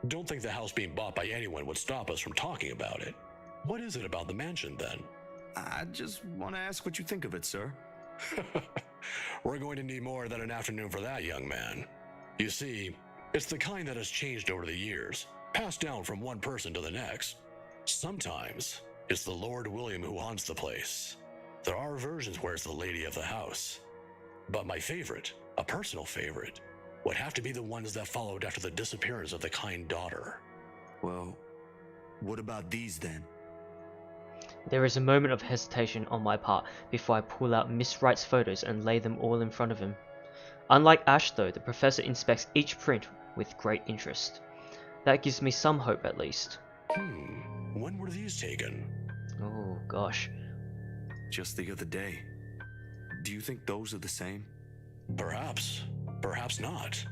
don't think the house being bought by anyone would stop us from talking about it. What is it about the mansion, then? I just want to ask what you think of it, sir. We're going to need more than an afternoon for that, young man. You see, it's the kind that has changed over the years, passed down from one person to the next. Sometimes, it's the Lord William who haunts the place. There are versions where it's the lady of the house. But my favorite, a personal favorite, would have to be the ones that followed after the disappearance of the kind daughter. Well, what about these then? There is a moment of hesitation on my part before I pull out Miss Wright's photos and lay them all in front of him. Unlike Ash though, the professor inspects each print with great interest. That gives me some hope at least. When were these taken? Oh gosh. Just the other day. Do you think those are the same? Perhaps. Perhaps not.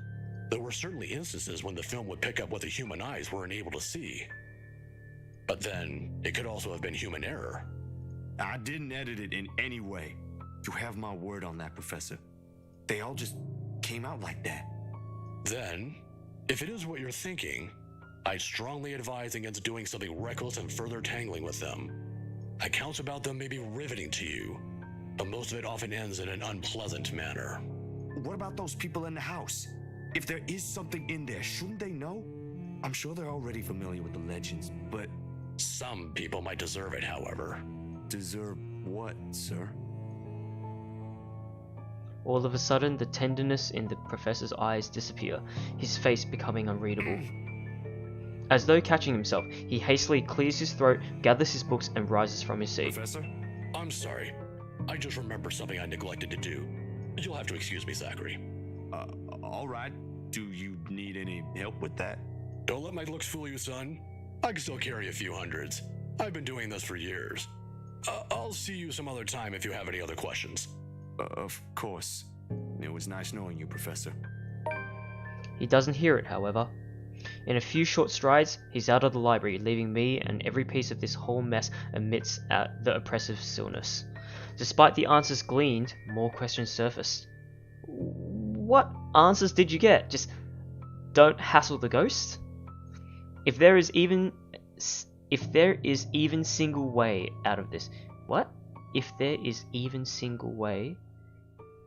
There were certainly instances when the film would pick up what the human eyes weren't able to see. But then, it could also have been human error. I didn't edit it in any way. You have my word on that, Professor. They all just came out like that. Then, if it is what you're thinking, I'd strongly advise against doing something reckless and further tangling with them. Accounts about them may be riveting to you, but most of it often ends in an unpleasant manner. What about those people in the house? If there is something in there, shouldn't they know? I'm sure they're already familiar with the legends, but... Some people might deserve it, however. Deserve what, sir? All of a sudden, the tenderness in the professor's eyes disappear, his face becoming unreadable. As though catching himself, he hastily clears his throat, gathers his books, and rises from his seat. Professor? I'm sorry. I just remembered something I neglected to do. You'll have to excuse me, Zachary. All right. Do you need any help with that? Don't let my looks fool you, son. I can still carry a few hundreds. I've been doing this for years. I'll see you some other time if you have any other questions. Of course. It was nice knowing you, Professor. He doesn't hear it, however. In a few short strides, he's out of the library, leaving me and every piece of this whole mess amidst the oppressive stillness. Despite the answers gleaned, more questions surfaced. What answers did you get? Just don't hassle the ghost? If there is even single way out of this. What? If there is even single way?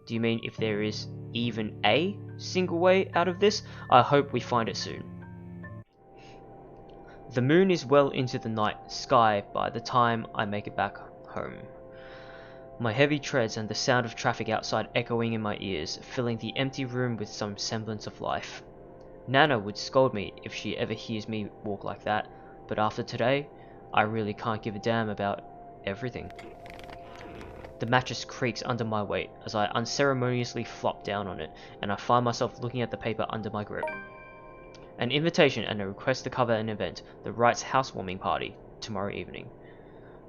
Do you mean if there is even a single way out of this? I hope we find it soon. The moon is well into the night sky by the time I make it back home. My heavy treads and the sound of traffic outside echoing in my ears, filling the empty room with some semblance of life. Nana would scold me if she ever hears me walk like that, but after today, I really can't give a damn about everything. The mattress creaks under my weight as I unceremoniously flop down on it, and I find myself looking at the paper under my grip. An invitation and a request to cover an event, the Wright's housewarming party, tomorrow evening.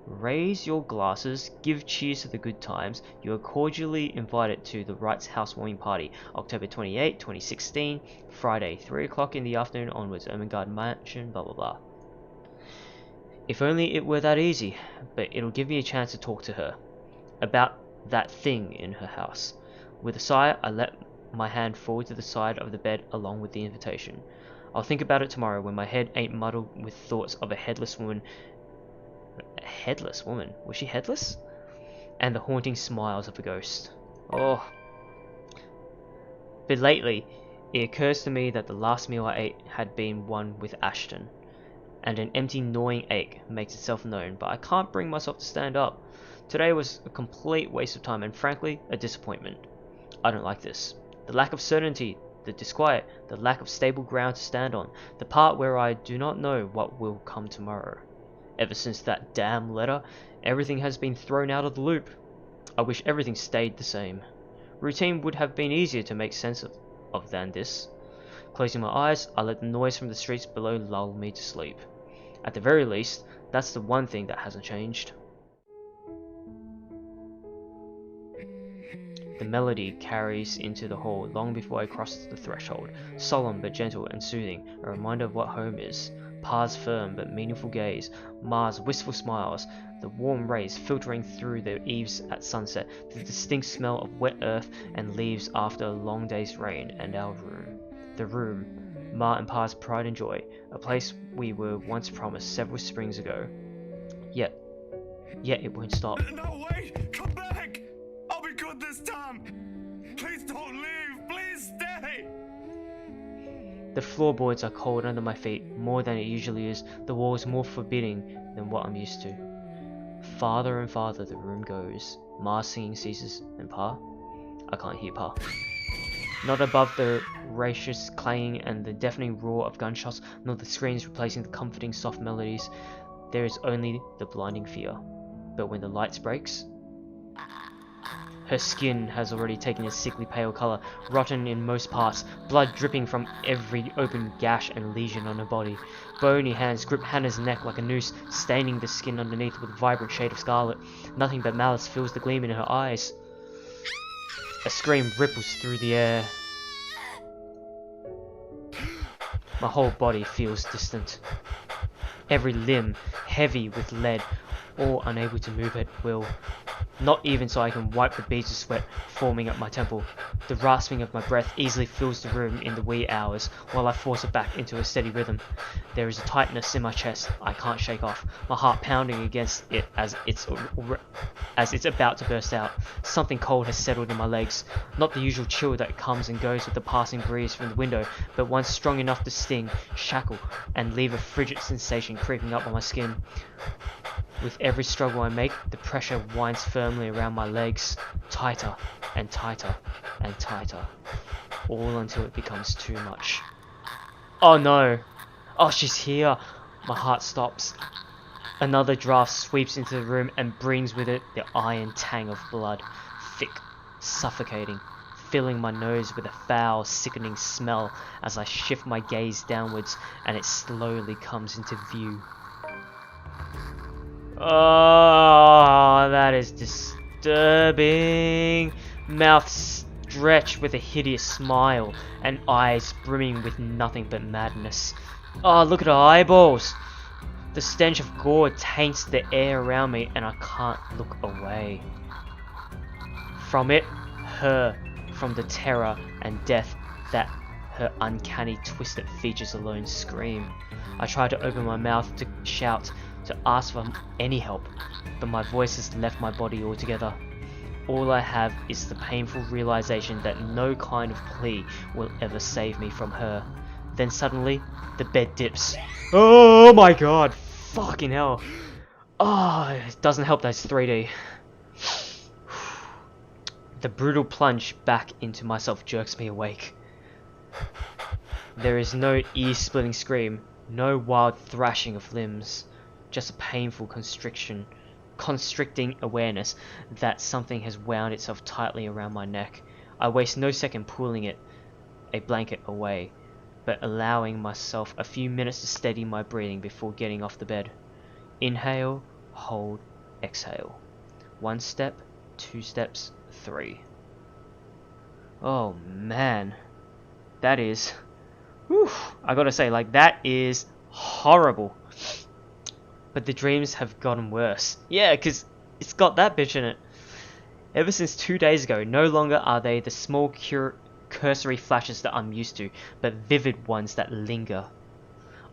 Raise your glasses, give cheers to the good times. You are cordially invited to the Wright's housewarming party, October 28, 2016, Friday, 3 o'clock in the afternoon onwards, Ermengarde Mansion, blah blah blah. If only it were that easy, but it'll give me a chance to talk to her about that thing in her house. With a sigh, I let my hand fall to the side of the bed along with the invitation. I'll think about it tomorrow when my head ain't muddled with thoughts of a headless woman. A headless woman? Was she headless? And the haunting smiles of a ghost. Oh. But lately, it occurs to me that the last meal I ate had been one with Ashton, and an empty gnawing ache makes itself known, but I can't bring myself to stand up. Today was a complete waste of time and frankly, a disappointment. I don't like this. The lack of certainty, the disquiet, the lack of stable ground to stand on, the part where I do not know what will come tomorrow. Ever since that damn letter, everything has been thrown out of the loop. I wish everything stayed the same. Routine would have been easier to make sense of than this. Closing my eyes, I let the noise from the streets below lull me to sleep. At the very least, that's the one thing that hasn't changed. The melody carries into the hall long before I cross the threshold, solemn but gentle and soothing, a reminder of what home is. Pa's firm but meaningful gaze, Ma's wistful smiles, the warm rays filtering through the eaves at sunset, the distinct smell of wet earth and leaves after a long day's rain, and our room. The room, Ma and Pa's pride and joy, a place we were once promised several springs ago. Yet it won't stop. No, wait! Come back! I'll be good this time! Please don't leave! Please stay! The floorboards are cold under my feet, more than it usually is, the walls more forbidding than what I'm used to. Farther and farther the room goes. Ma's singing ceases, and Pa? I can't hear Pa. Not above the raucous clanging and the deafening roar of gunshots, nor the screams replacing the comforting soft melodies. There is only the blinding fear. But when the lights breaks, her skin has already taken a sickly pale colour, rotten in most parts, blood dripping from every open gash and lesion on her body. Bony hands grip Hannah's neck like a noose, staining the skin underneath with a vibrant shade of scarlet. Nothing but malice fills the gleam in her eyes. A scream ripples through the air. My whole body feels distant. Every limb heavy with lead, all unable to move at will. Not even so I can wipe the beads of sweat forming up my temple. The rasping of my breath easily fills the room in the wee hours, while I force it back into a steady rhythm. There is a tightness in my chest I can't shake off, my heart pounding against it as it's about to burst out. Something cold has settled in my legs, not the usual chill that comes and goes with the passing breeze from the window, but one strong enough to sting, shackle, and leave a frigid sensation creeping up on my skin. With every struggle I make, the pressure winds firmly around my legs, tighter and tighter and tighter, all until it becomes too much. Oh no! Oh, she's here! My heart stops. Another draft sweeps into the room and brings with it the iron tang of blood, thick, suffocating, filling my nose with a foul, sickening smell as I shift my gaze downwards and it slowly comes into view. Oh, that is disturbing. Mouth stretched with a hideous smile and eyes brimming with nothing but madness. Oh, look at her eyeballs. The stench of gore taints the air around me and I can't look away. From it, her, from the terror and death that her uncanny twisted features alone scream. I try to open my mouth to shout, to ask for any help, but my voice has left my body altogether. All I have is the painful realization that no kind of plea will ever save me from her. Then suddenly, the bed dips. Oh my god, fucking hell. Oh, it doesn't help that it's 3D. The brutal plunge back into myself jerks me awake. There is no ear-splitting scream, no wild thrashing of limbs. Just a painful constricting awareness that something has wound itself tightly around my neck. I waste no second pulling a blanket away, but allowing myself a few minutes to steady my breathing before getting off the bed. Inhale, hold, exhale. 1 step, 2 steps, 3. Oh man, that is, whew, I gotta say, like, that is horrible. But the dreams have gotten worse. Yeah, because it's got that bitch in it. Ever since 2 days ago, no longer are they the small cursory flashes that I'm used to, but vivid ones that linger.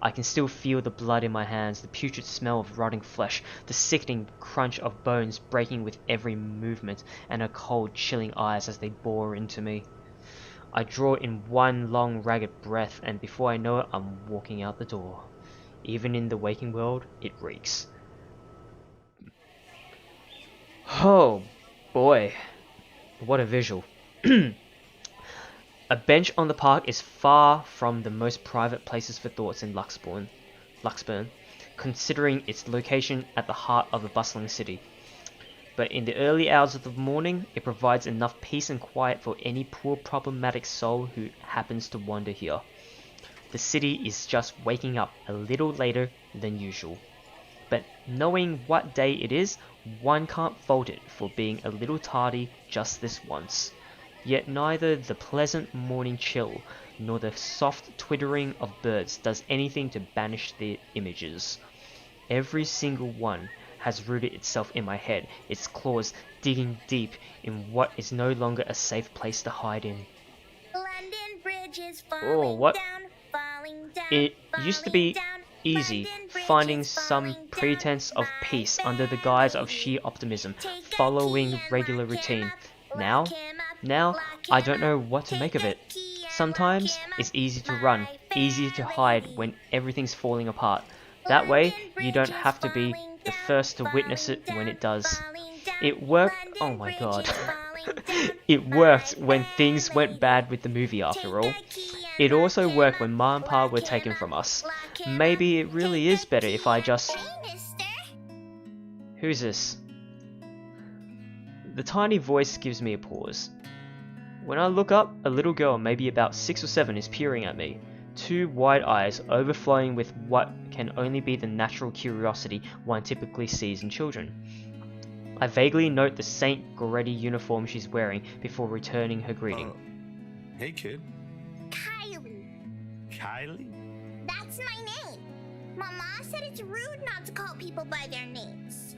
I can still feel the blood in my hands, the putrid smell of rotting flesh, the sickening crunch of bones breaking with every movement, and her cold, chilling eyes as they bore into me. I draw in one long, ragged breath, and before I know it, I'm walking out the door. Even in the waking world, it reeks. Oh boy, what a visual. A bench on the park is far from the most private places for thoughts in Luxburn, considering its location at the heart of a bustling city. But in the early hours of the morning, it provides enough peace and quiet for any poor problematic soul who happens to wander here. The city is just waking up a little later than usual. But knowing what day it is, one can't fault it for being a little tardy just this once. Yet neither the pleasant morning chill nor the soft twittering of birds does anything to banish the images. Every single one has rooted itself in my head, its claws digging deep in what is no longer a safe place to hide in. London Bridge is Oh, what? falling down, It used to be easy London Bridge finding is some falling down. pretense of peace under the guise of sheer optimism, Take the following key and regular lock him routine. up, Now, lock him up, now lock I him don't know up. what to Take make of the it. key and Sometimes lock him it's up, easy to my run, easy to hide family. when everything's falling apart. That way, London you don't Bridge is have to be falling the down, first to witness falling it when it down, does. falling down. It worked. Oh London my Bridge god. is falling down, It worked my when things went family. bad with the movie after Take all. the key and It also lock him worked up, when Ma and Pa lock were him taken up, from us. lock him Maybe up. it really Take is the better key if I and- just... Hey, mister. Who's this? The tiny voice gives me a pause. When I look up, a little girl, maybe about 6 or 7, is peering at me. Two wide eyes overflowing with what can only be the natural curiosity one typically sees in children. I vaguely note the Saint Goretti uniform she's wearing before returning her greeting. Hey, kid. Kylie. Kylie? That's my name. Mama said it's rude not to call people by their names.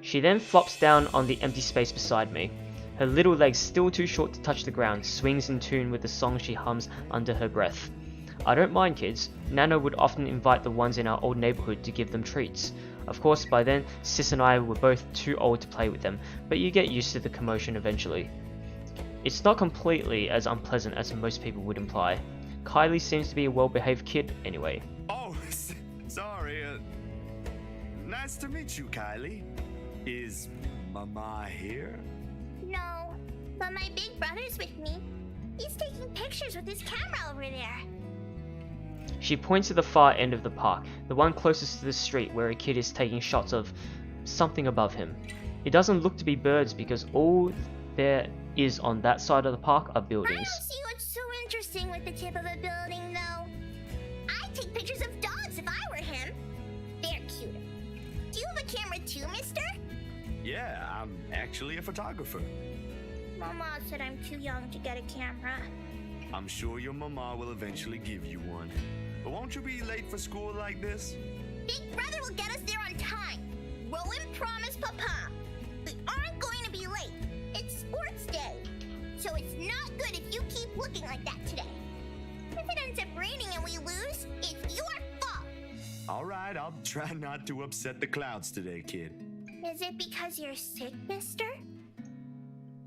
She then flops down on the empty space beside me. Her little legs still too short to touch the ground, swings in tune with the song she hums under her breath. I don't mind kids. Nana would often invite the ones in our old neighborhood to give them treats. Of course, by then, Sis and I were both too old to play with them, but you get used to the commotion eventually. It's not completely as unpleasant as most people would imply. Kylie seems to be a well-behaved kid anyway. Oh, sorry. Nice to meet you, Kylie. Is Mama here? No, but my big brother's with me. He's taking pictures with his camera over there. She points to the far end of the park, the one closest to the street where a kid is taking shots of something above him. It doesn't look to be birds because all there is on that side of the park are I buildings. don't see what's so interesting with the tip of a building, though. I'd take pictures of dogs if I were him. They're cuter. Do you have a camera too, mister? Yeah, I'm actually a photographer. Mama said I'm too young to get a camera. I'm sure your mama will eventually give you one. But won't you be late for school like this? Big brother will get us there on time. Rowan promised Papa. We aren't going to be late. It's sports day. So it's not good if you keep looking like that today. If it ends up raining and we lose, it's your fault. All right, I'll try not to upset the clouds today, kid. Is it because you're sick, mister?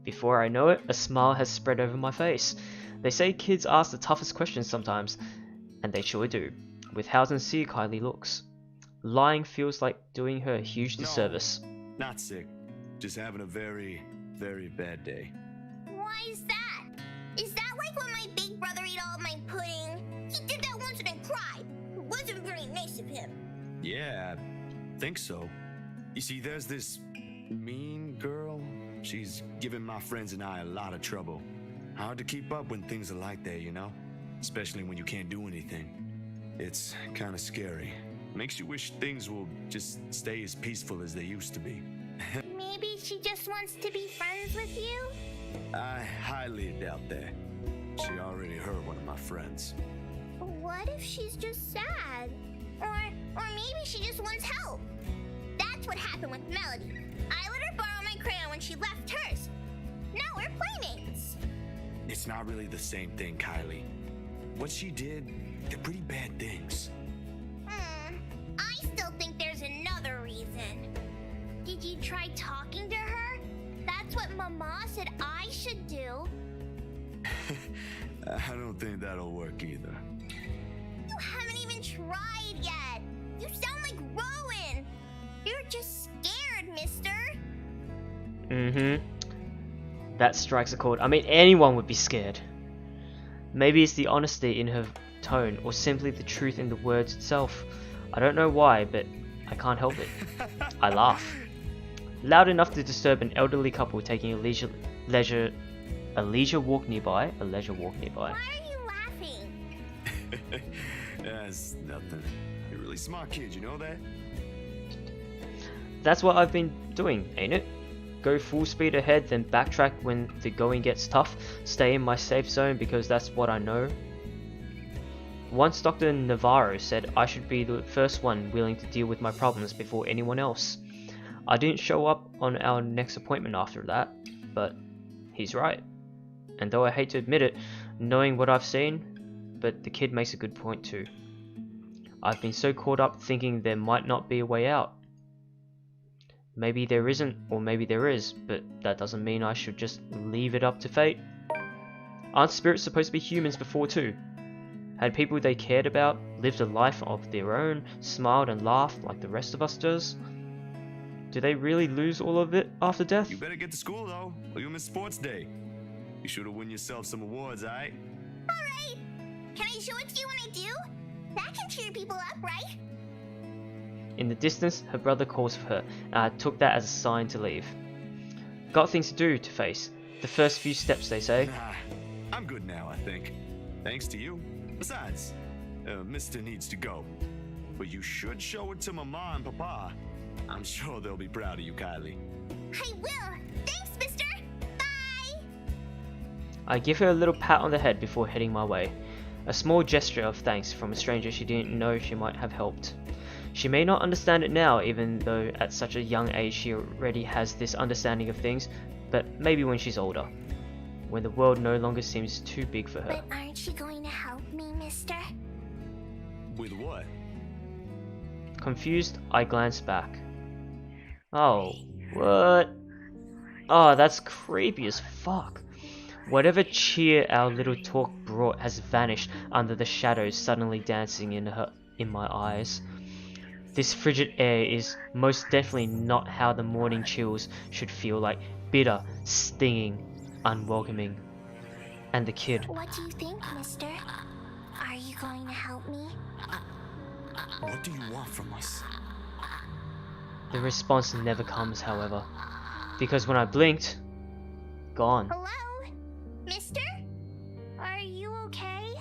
Before I know it, a smile has spread over my face. They say kids ask the toughest questions sometimes, and they sure do. With how sincere Kylie looks. Lying feels like doing her a huge disservice. Not sick. Just having a very, very bad day. Why is that? Is that like when my big brother ate all of my pudding? He did that once and then cried. It wasn't very nice of him. Yeah, I think so. You see, there's this mean girl. She's giving my friends and I a lot of trouble. Hard to keep up when things are like that, you know? Especially when you can't do anything. It's kind of scary. Makes you wish things will just stay as peaceful as they used to be. Maybe she just wants to be friends with you? I highly doubt that. She already hurt one of my friends. What if she's just sad? Or maybe she just wants help. That's what happened with Melody. I let her borrow my crayon when she left hers. Now we're playmates. It's not really the same thing, Kylie. What she did, they're pretty bad things. I still think there's another reason. Did you try talking to her? That's what Mama said I should do. I don't think that'll work either. You haven't even tried yet. You sound like Rowan. You're just scared, mister. Mm-hmm. That strikes a chord. I mean, anyone would be scared. Maybe it's the honesty in her tone, or simply the truth in the words itself. I don't know why, but I can't help it. I laugh. Loud enough to disturb an elderly couple taking a leisure walk nearby. Why are you laughing? That's nothing. You're a really smart kid, you know that? That's what I've been doing, ain't it? Go full speed ahead, then backtrack when the going gets tough. Stay in my safe zone because that's what I know. Once Dr. Navarro said I should be the first one willing to deal with my problems before anyone else. I didn't show up on our next appointment after that, but he's right. And though I hate to admit it, knowing what I've seen, but the kid makes a good point too. I've been so caught up thinking there might not be a way out. Maybe there isn't, or maybe there is, but that doesn't mean I should just leave it up to fate. Aren't spirits supposed to be humans before too? Had people they cared about lived a life of their own, smiled and laughed like the rest of us does? Do they really lose all of it after death? You better get to school, though, or you'll miss sports day. You should have won yourself some awards, alright? Alright! Can I show it to you when I do? That can cheer people up, right? In the distance, her brother calls for her, and I took that as a sign to leave. Got things to do to face. The first few steps, they say. Nah, I'm good now, I think. Thanks to you. Besides, Mister needs to go. But you should show it to Mama and Papa. I'm sure they'll be proud of you, Kylie. I will! Thanks, mister! Bye! I give her a little pat on the head before heading my way. A small gesture of thanks from a stranger she didn't know she might have helped. She may not understand it now, even though at such a young age she already has this understanding of things, but maybe when she's older. When the world no longer seems too big for her. But aren't you going to help me, mister? With what? Confused, I glance back. Oh, what? Oh, that's creepy as fuck. Whatever cheer our little talk brought has vanished under the shadows suddenly dancing in my eyes. This frigid air is most definitely not how the morning chills should feel like. Bitter, stinging, unwelcoming. And the kid. What do you think, mister? Are you going to help me? What do you want from us? The response never comes, however. Because when I blinked, gone. Hello? Mister? Are you okay?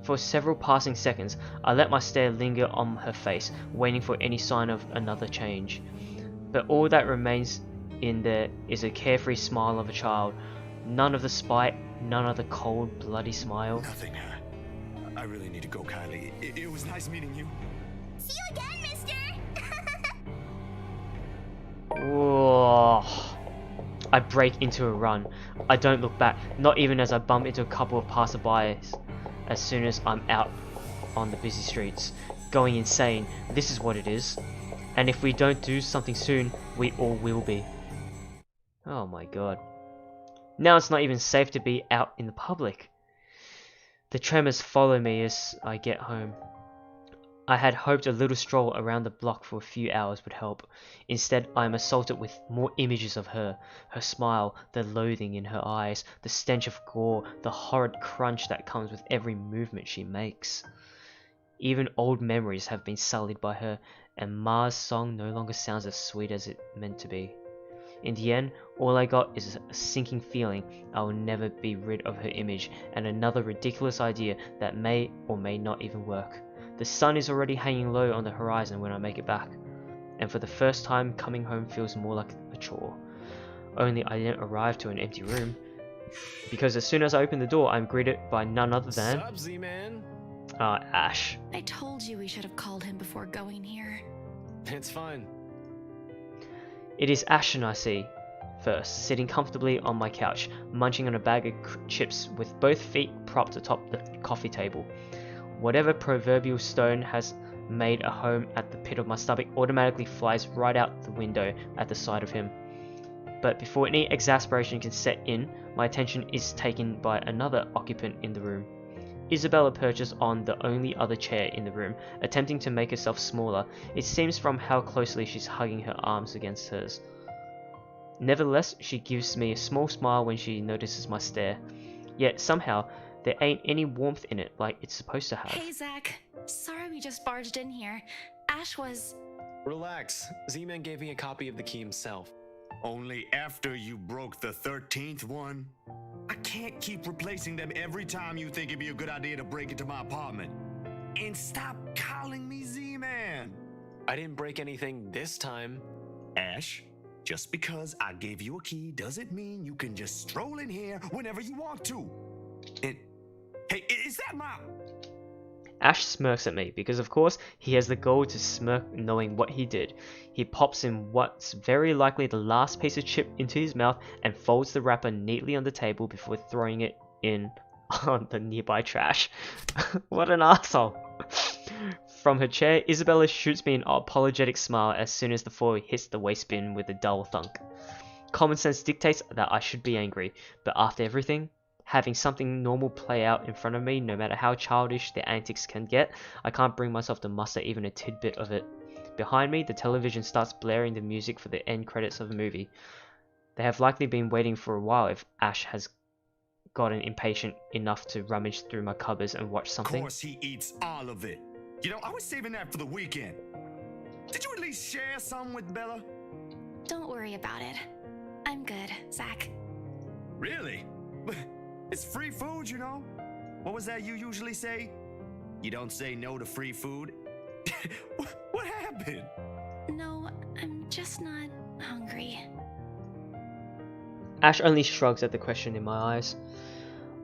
For several passing seconds, I let my stare linger on her face, waiting for any sign of another change. But all that remains in there is a carefree smile of a child. None of the spite, none of the cold, bloody smile. Nothing. I really need to go, Kylie. It was nice meeting you. See you again, mister! Whoa. I break into a run. I don't look back, not even as I bump into a couple of passerbys. As soon as I'm out on the busy streets, going insane, this is what it is. And if we don't do something soon, we all will be. Oh my god. Now it's not even safe to be out in the public. The tremors follow me as I get home. I had hoped a little stroll around the block for a few hours would help. Instead, I am assaulted with more images of her. Her smile, the loathing in her eyes, the stench of gore, the horrid crunch that comes with every movement she makes. Even old memories have been sullied by her, and Ma's song no longer sounds as sweet as it meant to be. In the end, all I got is a sinking feeling I will never be rid of her image, and another ridiculous idea that may or may not even work. The sun is already hanging low on the horizon when I make it back, and for the first time coming home feels more like a chore. Only I didn't arrive to an empty room, because as soon as I open the door I'm greeted by none other than... Subsy, man. Ash. I told you we should have called him before going here. It's fine. It is Ashton I see first, sitting comfortably on my couch, munching on a bag of chips with both feet propped atop the coffee table. Whatever proverbial stone has made a home at the pit of my stomach automatically flies right out the window at the sight of him. But before any exasperation can set in, my attention is taken by another occupant in the room. Isabella perches on the only other chair in the room, attempting to make herself smaller. It seems from how closely she's hugging her arms against hers. Nevertheless, she gives me a small smile when she notices my stare. Yet somehow, there ain't any warmth in it like it's supposed to have. Hey, Zach. Sorry we just barged in here. Ash was... Relax. Z-Man gave me a copy of the key himself. Only after you broke the 13th one? I can't keep replacing them every time you think it'd be a good idea to break into my apartment. And stop calling me Z-Man. I didn't break anything this time. Ash, just because I gave you a key doesn't mean you can just stroll in here whenever you want to. And, hey, is that my... Ash smirks at me because of course he has the gall to smirk knowing what he did. He pops in what's very likely the last piece of chip into his mouth and folds the wrapper neatly on the table before throwing it in on the nearby trash. What an asshole. From her chair, Isabella shoots me an apologetic smile as soon as the foil hits the waste bin with a dull thunk. Common sense dictates that I should be angry, but after everything, having something normal play out in front of me, no matter how childish their antics can get, I can't bring myself to muster even a tidbit of it. Behind me, the television starts blaring the music for the end credits of the movie. They have likely been waiting for a while if Ash has gotten impatient enough to rummage through my cupboards and watch something. Of course he eats all of it. You know, I was saving that for the weekend. Did you at least share some with Bella? Don't worry about it. I'm good, Zach. Really? It's free food, you know? What was that you usually say? You don't say no to free food? What happened? No, I'm just not hungry. Ash only shrugs at the question in my eyes.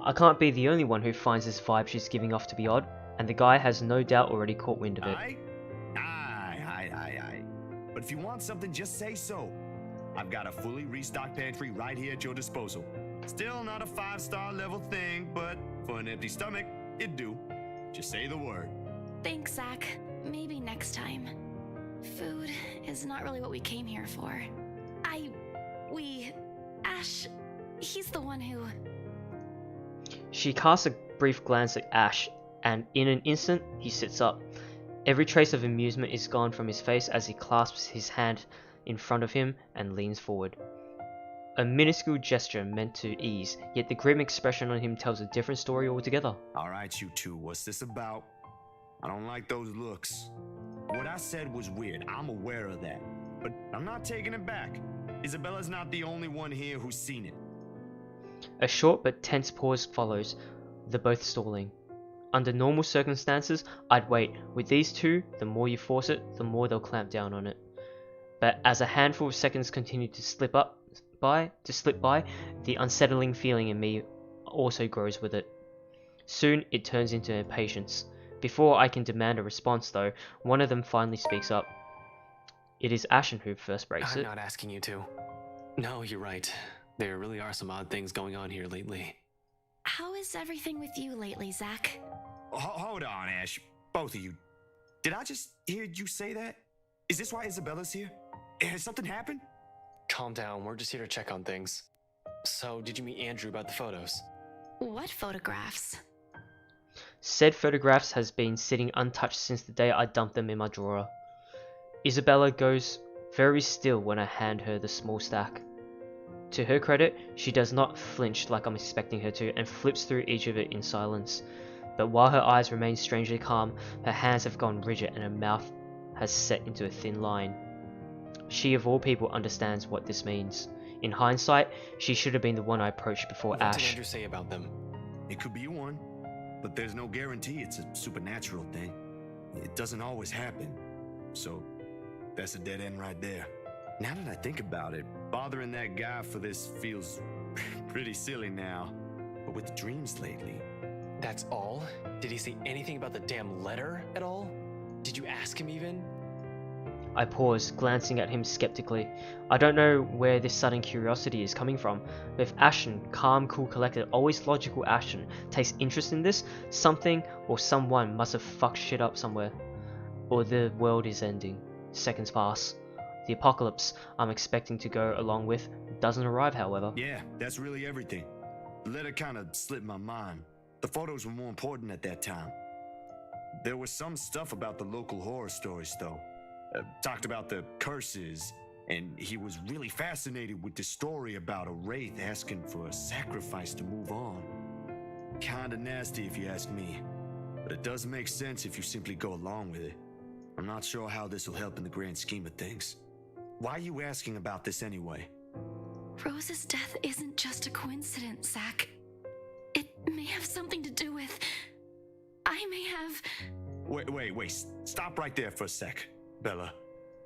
I can't be the only one who finds this vibe she's giving off to be odd, and the guy has no doubt already caught wind of it. Aye. But if you want something, just say so. I've got a fully restocked pantry right here at your disposal. Still not a 5-star level thing, but for an empty stomach, it'd do. Just say the word. Thanks, Zach. Maybe next time. Food is not really what we came here for. Ash, he's the one who... She casts a brief glance at Ash, and in an instant, he sits up. Every trace of amusement is gone from his face as he clasps his hand in front of him and leans forward. A minuscule gesture meant to ease, yet the grim expression on him tells a different story altogether. All right, you two, what's this about? I don't like those looks. What I said was weird, I'm aware of that. But I'm not taking it back. Isabella's not the only one here who's seen it. A short but tense pause follows, the both stalling. Under normal circumstances, I'd wait. With these two, the more you force it, the more they'll clamp down on it. But as a handful of seconds continue to slip by, the unsettling feeling in me also grows with it. Soon, it turns into impatience. Before I can demand a response though, one of them finally speaks up. It is Ashen who first breaks I'm it. not asking you to. No, you're right. There really are some odd things going on here lately. How is everything with you lately, Zach? Hold on, Ash. Both of you. Did I just hear you say that? Is this why Isabella's here? Has something happened? Calm down, we're just here to check on things. So, did you meet Andrew about the photos? What photographs? Said photographs has been sitting untouched since the day I dumped them in my drawer. Isabella goes very still when I hand her the small stack. To her credit, she does not flinch like I'm expecting her to and flips through each of it in silence. But while her eyes remain strangely calm, her hands have gone rigid and her mouth has set into a thin line. She of all people understands what this means. In hindsight, she should have been the one I approached before What did Ash. Andrew say about them? It could be one, but there's no guarantee it's a supernatural thing. It doesn't always happen. So, that's a dead end right there. Now that I think about it, bothering that guy for this feels pretty silly now. But with the dreams lately... That's all? Did he say anything about the damn letter at all? Did you ask him even? I pause, glancing at him skeptically. I don't know where this sudden curiosity is coming from, but if Ashen, calm, cool, collected, always logical Ashen, takes interest in this, something or someone must have fucked shit up somewhere. Or the world is ending. Seconds pass. The apocalypse I'm expecting to go along with doesn't arrive, however. Yeah, that's really everything. The letter kind of slipped my mind. The photos were more important at that time. There was some stuff about the local horror stories, though. Talked about the curses, And he was really fascinated with the story about a wraith asking for a sacrifice to move on. Kinda nasty if you ask me, but it does make sense if you simply go along with it. I'm not sure how this will help in the grand scheme of things. Why are you asking about this anyway? Rose's death isn't just a coincidence, Zach. It may have something to do with... I may have... Wait, stop right there for a sec, Bella.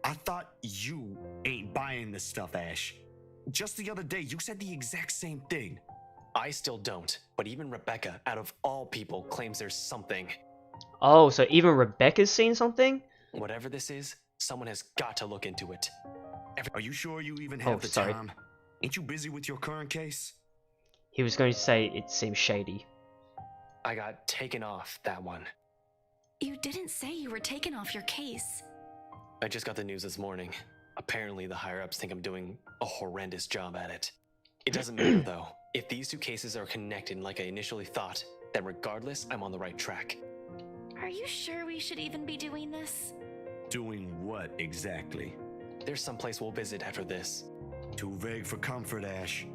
I thought you ain't buying this stuff, Ash. Just the other day, you said the exact same thing. I still don't, but even Rebecca, out of all people, claims there's something. Oh, so even Rebecca's seen something? Whatever this is, someone has got to look into it. Are you sure you even have the sorry. time? Ain't you busy with your current case? He was going to say it seems shady. I got taken off that one. You didn't say you were taken off your case. I just got the news this morning. Apparently the higher-ups think I'm doing a horrendous job at it. It doesn't matter though. If these two cases are connected like I initially thought, then regardless, I'm on the right track. Are you sure we should even be doing this? Doing what exactly? There's some place we'll visit after this. Too vague for comfort, Ash.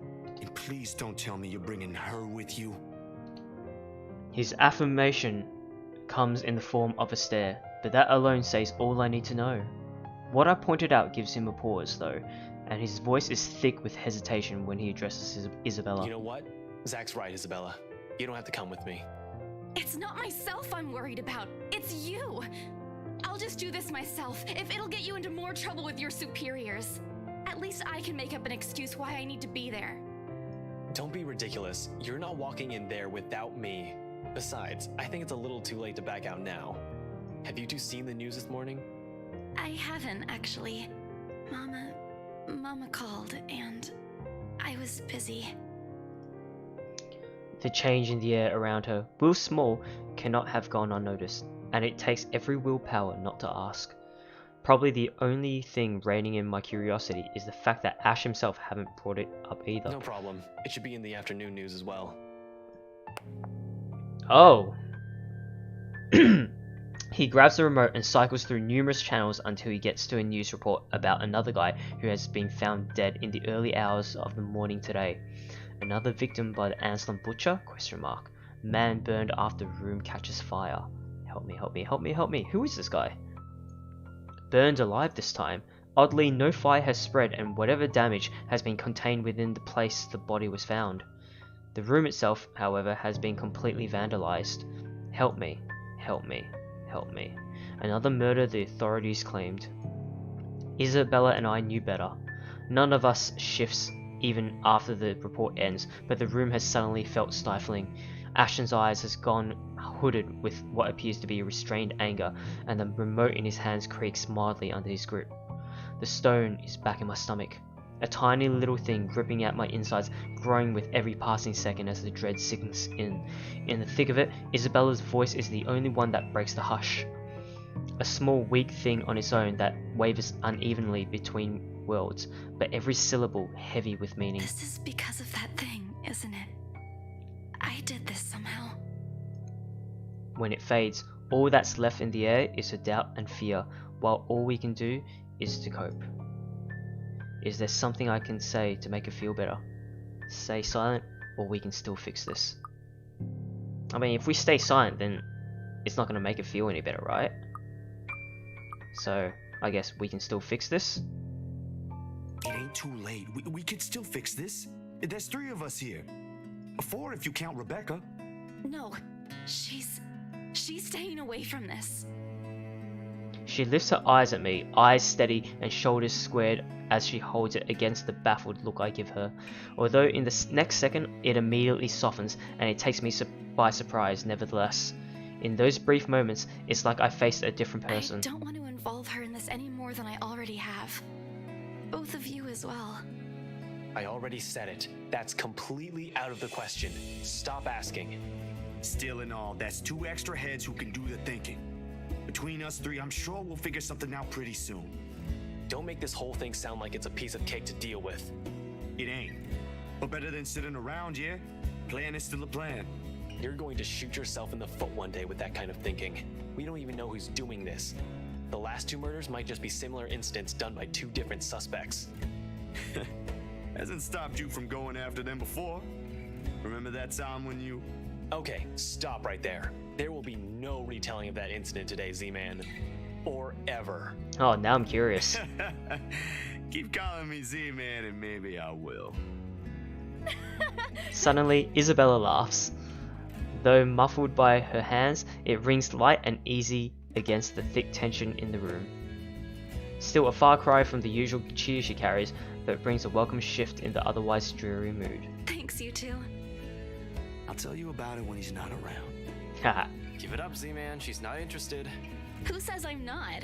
And please don't tell me you're bringing her with you. His affirmation comes in the form of a stare, but that alone says all I need to know. What I pointed out gives him a pause though, and his voice is thick with hesitation when he addresses Isabella. You know what? Zach's right, Isabella. You don't have to come with me. It's not myself I'm worried about. It's you. I'll just do this myself, if it'll get you into more trouble with your superiors. At least I can make up an excuse why I need to be there. Don't be ridiculous. You're not walking in there without me. Besides, I think it's a little too late to back out now. Have you two seen the news this morning? I haven't, actually. Mama called, and I was busy. The change in the air around her, while small, cannot have gone unnoticed, and it takes every willpower not to ask. Probably the only thing reigning in my curiosity is the fact that Ash himself haven't brought it up either. No problem. It should be in the afternoon news as well. Oh. He grabs the remote and cycles through numerous channels until he gets to a news report about another guy who has been found dead in the early hours of the morning today. Another victim by the Anselm Butcher? Man burned after room catches fire. Help me. Who is this guy? Burned alive this time. Oddly, no fire has spread and whatever damage has been contained within the place the body was found. The room itself, however, has been completely vandalized. Help me. Another murder the authorities claimed. Isabella and I knew better. None of us shifts even after the report ends, but the room has suddenly felt stifling. Ashton's eyes has gone hooded with what appears to be restrained anger, and the remote in his hands creaks mildly under his grip. The stone is back in my stomach. A tiny little thing gripping at my insides, growing with every passing second as the dread sinks in. In the thick of it, Isabella's voice is the only one that breaks the hush. A small, weak thing on its own that wavers unevenly between worlds, but every syllable heavy with meaning. This is because of that thing, isn't it? I did this somehow. When it fades, all that's left in the air is a doubt and fear, while all we can do is to cope. Is there something I can say to make her feel better? Stay silent, or we can still fix this. I mean, if we stay silent, then it's not going to make her feel any better, right? So, I guess we can still fix this? It ain't too late. We could still fix this. There's 3 of us here. 4 if you count Rebecca. No, she's staying away from this. She lifts her eyes at me, eyes steady and shoulders squared as she holds it against the baffled look I give her. Although in the next second it immediately softens and it takes me by surprise nevertheless. In those brief moments, it's like I faced a different person. I don't want to involve her in this any more than I already have. Both of you as well. I already said it. That's completely out of the question. Stop asking. Still in all, that's 2 extra heads who can do the thinking. Between us 3, I'm sure we'll figure something out pretty soon. Don't make this whole thing sound like it's a piece of cake to deal with. It ain't. But better than sitting around, yeah? Plan is still a plan. You're going to shoot yourself in the foot one day with that kind of thinking. We don't even know who's doing this. The last 2 murders might just be similar incidents done by 2 different suspects. Hasn't stopped you from going after them before. Remember that time when you... Okay, stop right there. There will be no retelling of that incident today, Z-Man. Or ever. Oh, now I'm curious. Keep calling me Z-Man and maybe I will. Suddenly, Isabella laughs. Though muffled by her hands, it rings light and easy against the thick tension in the room. Still a far cry from the usual cheer she carries, but brings a welcome shift in the otherwise dreary mood. Thanks, you two. I'll tell you about it when he's not around. Haha. Give it up, Z-Man. She's not interested. Who says I'm not?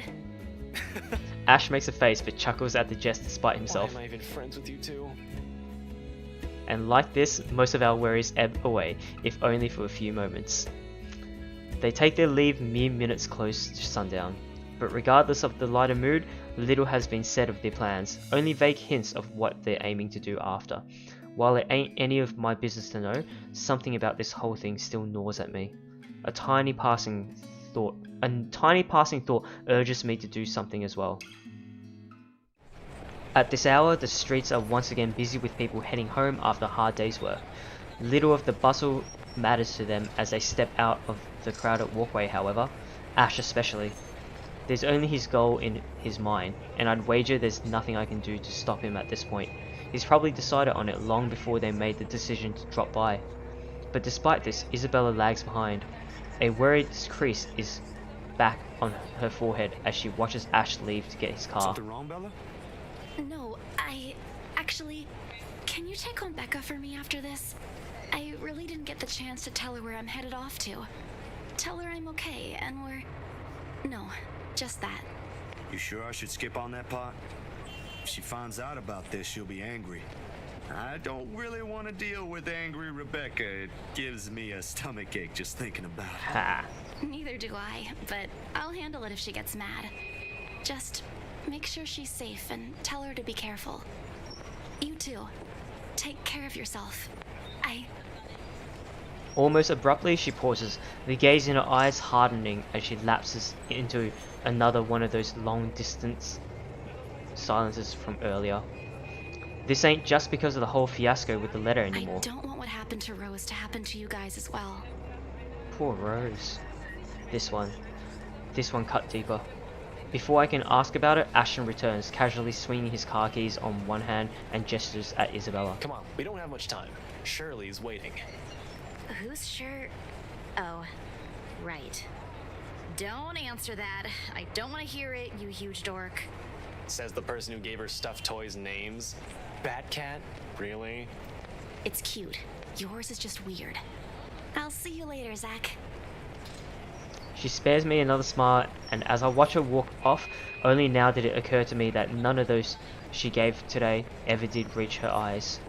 Ash makes a face but chuckles at the jest despite Why himself. am I even friends with you two? And like this, most of our worries ebb away, if only for a few moments. They take their leave mere minutes close to sundown, but regardless of the lighter mood, little has been said of their plans, only vague hints of what they're aiming to do after. While it ain't any of my business to know, something about this whole thing still gnaws at me. A tiny passing thought urges me to do something as well. At this hour, the streets are once again busy with people heading home after a hard day's work. Little of the bustle matters to them as they step out of the crowded walkway, however, Ash especially. There's only his goal in his mind, and I'd wager there's nothing I can do to stop him at this point. He's probably decided on it long before they made the decision to drop by. But despite this, Isabella lags behind. A worried crease is back on her forehead as she watches Ash leave to get his car. Something wrong, Bella? No, actually, can you check on Becca for me after this? I really didn't get the chance to tell her where I'm headed off to. Tell her I'm okay and no, just that. You sure I should skip on that part? If she finds out about this, she'll be angry. I don't really want to deal with angry Rebecca. It gives me a stomachache just thinking about it. Ha! Neither do I, but I'll handle it if she gets mad. Just make sure she's safe and tell her to be careful. You too. Take care of yourself. Almost abruptly, she pauses, the gaze in her eyes hardening as she lapses into another one of those long-distance silences from earlier. This ain't just because of the whole fiasco with the letter anymore. I don't want what happened to Rose to happen to you guys as well. Poor Rose. This one cut deeper. Before I can ask about it, Ashton returns, casually swinging his car keys on one hand and gestures at Isabella. Come on, we don't have much time. Shirley's waiting. Who's sure? Oh, right. Don't answer that. I don't want to hear it, you huge dork. Says the person who gave her stuffed toys names. Batcat? Really? It's cute. Yours is just weird. I'll see you later, Zach. She spares me another smile, and as I watch her walk off, only now did it occur to me that none of those she gave today ever did reach her eyes.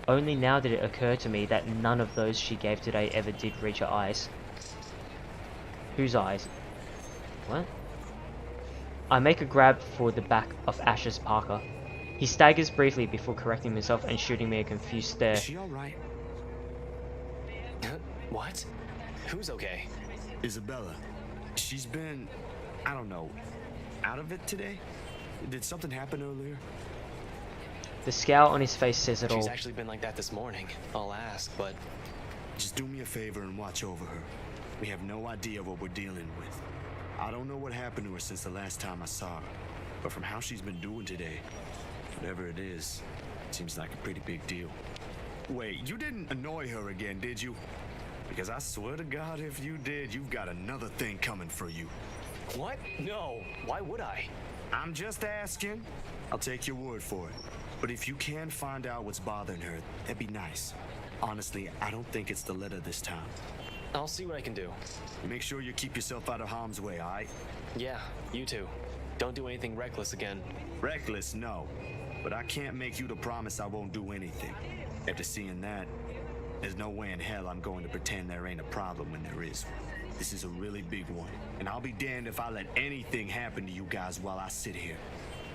Only now did it occur to me that none of those she gave today ever did reach her eyes. Whose eyes? What? I make a grab for the back of Ash's parka. He staggers briefly before correcting himself and shooting me a confused stare. Is she alright? What? Who's okay? Isabella. She's been, I don't know, out of it today? Did something happen earlier? The scowl on his face says it all. She's actually been like that this morning. I'll ask, but... Just do me a favor and watch over her. We have no idea what we're dealing with. I don't know what happened to her since the last time I saw her, but from how she's been doing today, whatever it is, it seems like a pretty big deal. Wait, you didn't annoy her again, did you? Because I swear to God, if you did, you've got another thing coming for you. What? No. Why would I? I'm just asking. I'll take your word for it. But if you can find out what's bothering her, that'd be nice. Honestly, I don't think it's the letter this time. I'll see what I can do. Make sure you keep yourself out of harm's way, alright? Yeah, you too. Don't do anything reckless again. Reckless, no. But I can't make you to promise I won't do anything. After seeing that, there's no way in hell I'm going to pretend there ain't a problem when there is one. This is a really big one, and I'll be damned if I let anything happen to you guys while I sit here.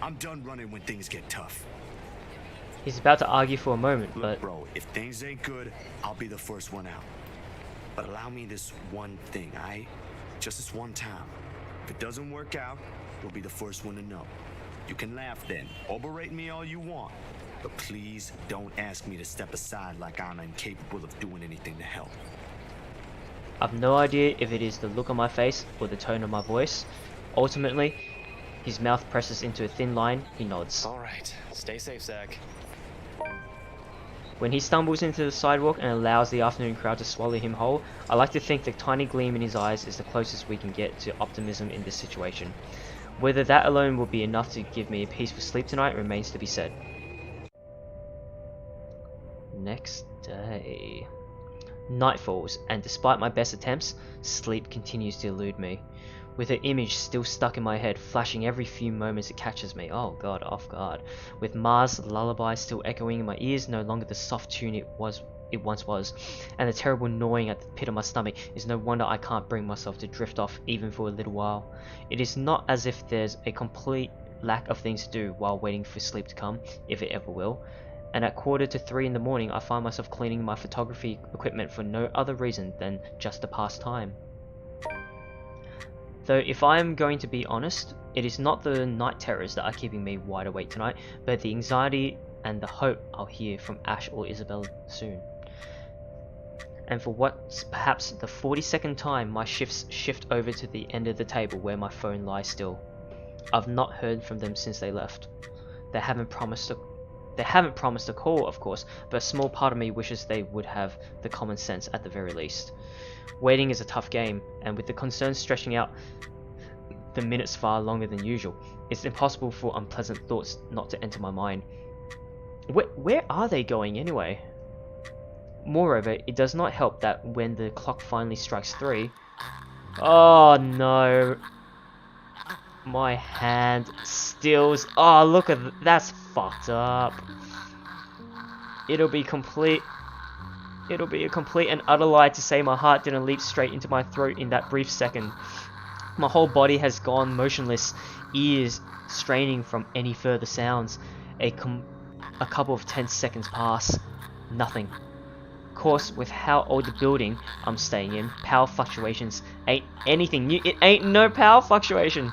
I'm done running when things get tough. He's about to argue for a moment, Look, but... bro, if things ain't good, I'll be the first one out. But allow me this one thing, alright? Just this one time. If it doesn't work out, you'll be the first one to know. You can laugh then, or berate me all you want, but please don't ask me to step aside like I'm incapable of doing anything to help. I've no idea if it is the look on my face or the tone of my voice. Ultimately, his mouth presses into a thin line, he nods. Alright, stay safe, Zach. When he stumbles into the sidewalk and allows the afternoon crowd to swallow him whole, I like to think the tiny gleam in his eyes is the closest we can get to optimism in this situation. Whether that alone will be enough to give me a peaceful sleep tonight remains to be said. Next day. Night falls, and despite my best attempts, sleep continues to elude me. With her image still stuck in my head, flashing every few moments it catches me. Oh god, off guard. With Mars' lullaby still echoing in my ears, no longer the soft tune it once was, and the terrible gnawing at the pit of my stomach, is no wonder I can't bring myself to drift off even for a little while. It is not as if there's a complete lack of things to do while waiting for sleep to come, if it ever will. And at 2:45 in the morning, I find myself cleaning my photography equipment for no other reason than just to pass time. Though if I am going to be honest, it is not the night terrors that are keeping me wide awake tonight, but the anxiety and the hope I'll hear from Ash or Isabel soon. And for what's perhaps the 42nd time, my shifts shift over to the end of the table where my phone lies still. I've not heard from them since they left. They haven't promised a call, of course, but a small part of me wishes they would have the common sense at the very least. Waiting is a tough game, and with the concerns stretching out the minutes far longer than usual, it's impossible for unpleasant thoughts not to enter my mind. Where are they going anyway? Moreover, it does not help that when the clock finally strikes 3... Oh no! My hand stills. Oh, look at that's fucked up. It'll be a complete and utter lie to say my heart didn't leap straight into my throat in that brief second. My whole body has gone motionless, ears straining from any further sounds. A couple of tense seconds pass. Nothing. Of course, with how old the building I'm staying in, power fluctuations ain't anything new. It ain't no power fluctuation.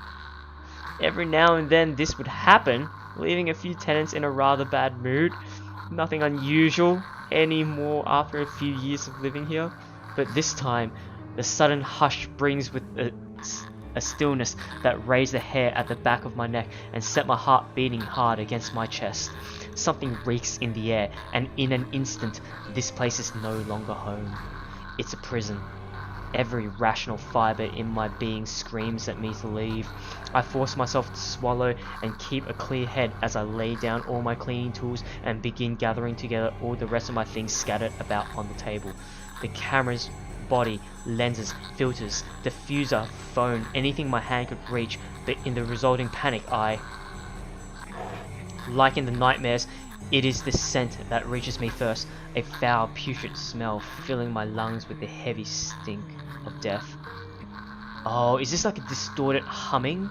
Every now and then this would happen, leaving a few tenants in a rather bad mood. Nothing unusual anymore after a few years of living here. But this time, the sudden hush brings with a stillness that raised the hair at the back of my neck and set my heart beating hard against my chest. Something reeks in the air, and in an instant, this place is no longer home. It's a prison. Every rational fibre in my being screams at me to leave. I force myself to swallow and keep a clear head as I lay down all my cleaning tools and begin gathering together all the rest of my things scattered about on the table. The camera's body, lenses, filters, diffuser, phone, anything my hand could reach, but in the resulting panic like in the nightmares, it is the scent that reaches me first, a foul, putrid smell filling my lungs with the heavy stink of death. Oh, is this like a distorted humming?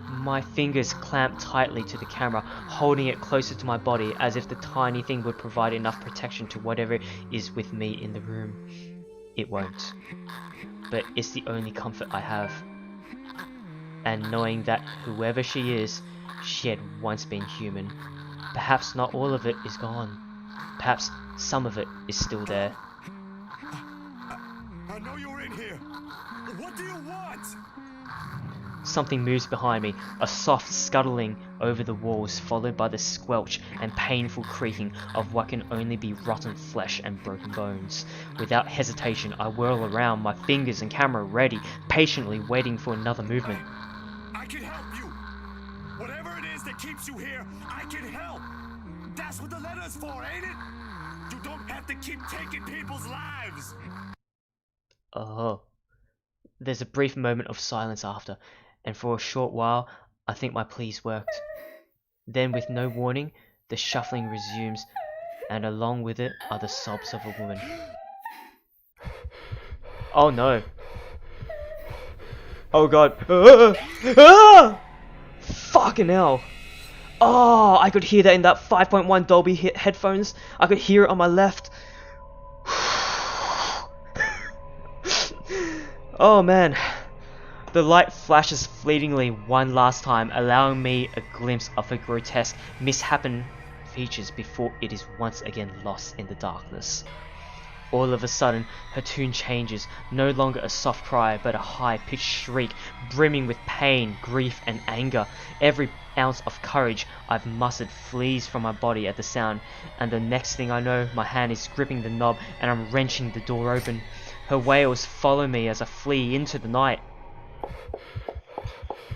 My fingers clamp tightly to the camera, holding it closer to my body as if the tiny thing would provide enough protection to whatever is with me in the room. It won't. But it's the only comfort I have. And knowing that whoever she is, she had once been human. Perhaps not all of it is gone. Perhaps some of it is still there. I know you're in here. What do you want? Something moves behind me, a soft scuttling over the walls, followed by the squelch and painful creaking of what can only be rotten flesh and broken bones. Without hesitation, I whirl around, my fingers and camera ready, patiently waiting for another movement. I can help you. Whatever it is that keeps you here, I can help. That's what the letter's for, ain't it? You don't have to keep taking people's lives. Oh. There's a brief moment of silence after, and for a short while, I think my pleas worked. Then, with no warning, the shuffling resumes, and along with it are the sobs of a woman. Oh no. Oh god. Fucking hell. Oh, I could hear that in that 5.1 Dolby headphones. I could hear it on my left. Oh man. The light flashes fleetingly one last time, allowing me a glimpse of her grotesque, misshapen features before it is once again lost in the darkness. All of a sudden, her tune changes, no longer a soft cry, but a high-pitched shriek, brimming with pain, grief, and anger. Every ounce of courage I've mustered flees from my body at the sound, and the next thing I know, my hand is gripping the knob and I'm wrenching the door open. Her wails follow me as I flee into the night.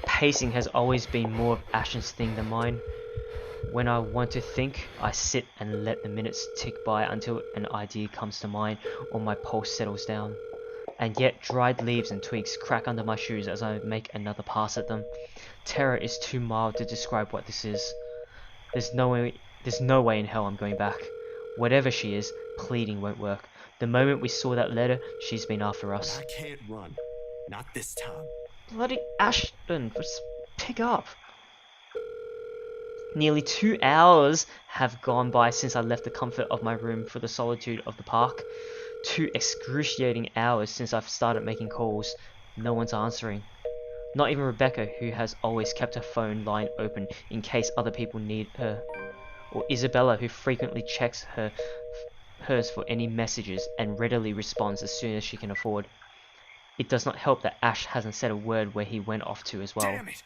Pacing has always been more of Ashton's thing than mine. When I want to think, I sit and let the minutes tick by until an idea comes to mind or my pulse settles down. And yet dried leaves and twigs crack under my shoes as I make another pass at them. Terror is too mild to describe what this is. There's no way in hell I'm going back. Whatever she is, pleading won't work. The moment we saw that letter, she's been after us. But I can't run. Not this time. Bloody Ashton, just pick up. Nearly 2 hours have gone by since I left the comfort of my room for the solitude of the park. 2 excruciating hours since I've started making calls. No one's answering. Not even Rebecca, who has always kept her phone line open in case other people need her. Or Isabella, who frequently checks hers for any messages and readily responds as soon as she can afford. It does not help that Ash hasn't said a word where he went off to as well. Damn it!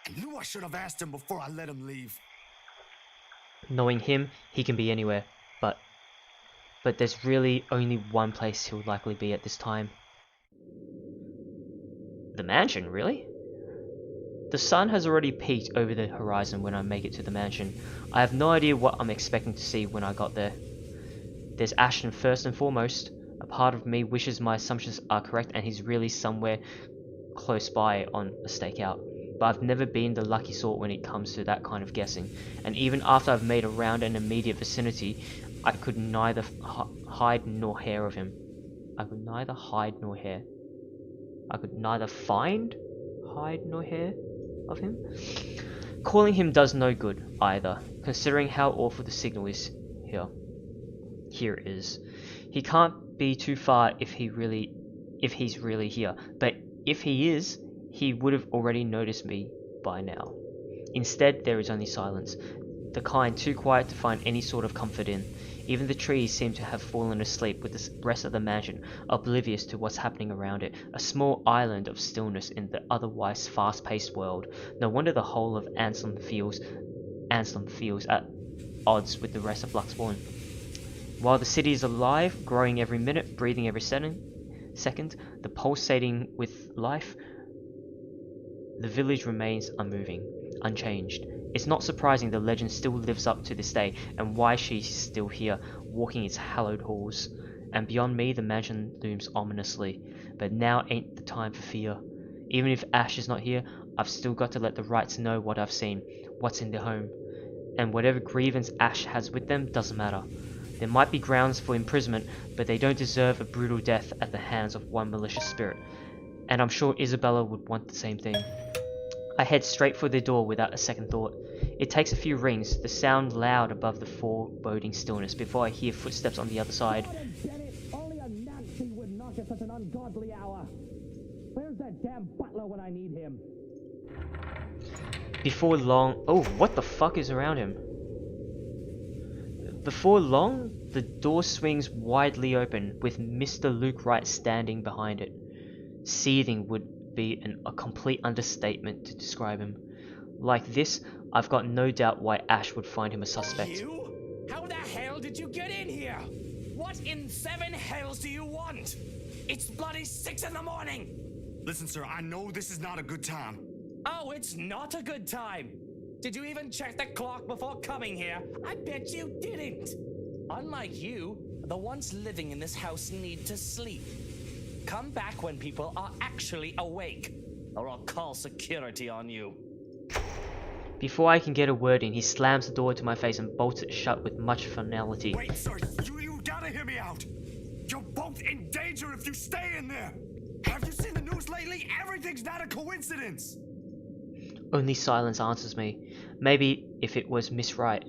I knew I should have asked him before I let him leave. Knowing him, he can be anywhere, but there's really only one place he'll likely be at this time. The mansion, really? The sun has already peaked over the horizon when I make it to the mansion. I have no idea what I'm expecting to see when I got there. There's Ashton first and foremost. A part of me wishes my assumptions are correct and he's really somewhere close by on a stakeout. But I've never been the lucky sort when it comes to that kind of guessing. And even after I've made around an immediate vicinity, I could neither hide nor hair of him. I could neither hide nor hair. I could neither find, hide nor hair of him. Calling him does no good either, considering how awful the signal is here. Here it is. He can't be too far if he's really here, but if he is, he would have already noticed me by now. Instead, there is only silence, the kind too quiet to find any sort of comfort in. Even the trees seem to have fallen asleep with the rest of the mansion, oblivious to what's happening around it, a small island of stillness in the otherwise fast-paced world. No wonder the whole of Anselm feels at odds with the rest of Luxbourne. While the city is alive, growing every minute, breathing every second, the pulsating with life, the village remains unmoving, unchanged. It's not surprising the legend still lives up to this day, and why she's still here, walking its hallowed halls. And beyond me, the mansion looms ominously. But now ain't the time for fear. Even if Ash is not here, I've still got to let the Wrights know what I've seen, what's in their home. And whatever grievance Ash has with them doesn't matter. There might be grounds for imprisonment, but they don't deserve a brutal death at the hands of one malicious spirit. And I'm sure Isabella would want the same thing. I head straight for the door without a second thought. It takes a few rings, the sound loud above the foreboding stillness, before I hear footsteps on the other side. Only a Nazi would knock at such an ungodly hour. Where's that damn butler when I need him? Before long... Oh, what the fuck is around him? Before long, the door swings widely open, with Mr. Luke Wright standing behind it. Seething would be a complete understatement to describe him. Like this, I've got no doubt why Ash would find him a suspect. You? How the hell did you get in here? What in 7 hells do you want? It's bloody 6 in the morning! Listen, sir, I know this is not a good time. Oh, it's not a good time! Did you even check the clock before coming here? I bet you didn't! Unlike you, the ones living in this house need to sleep. Come back when people are actually awake, or I'll call security on you. Before I can get a word in, he slams the door to my face and bolts it shut with much finality. Wait, sir, you gotta hear me out. You're both in danger if you stay in there. Have you seen the news lately? Everything's not a coincidence. Only silence answers me. Maybe if it was Miss Wright.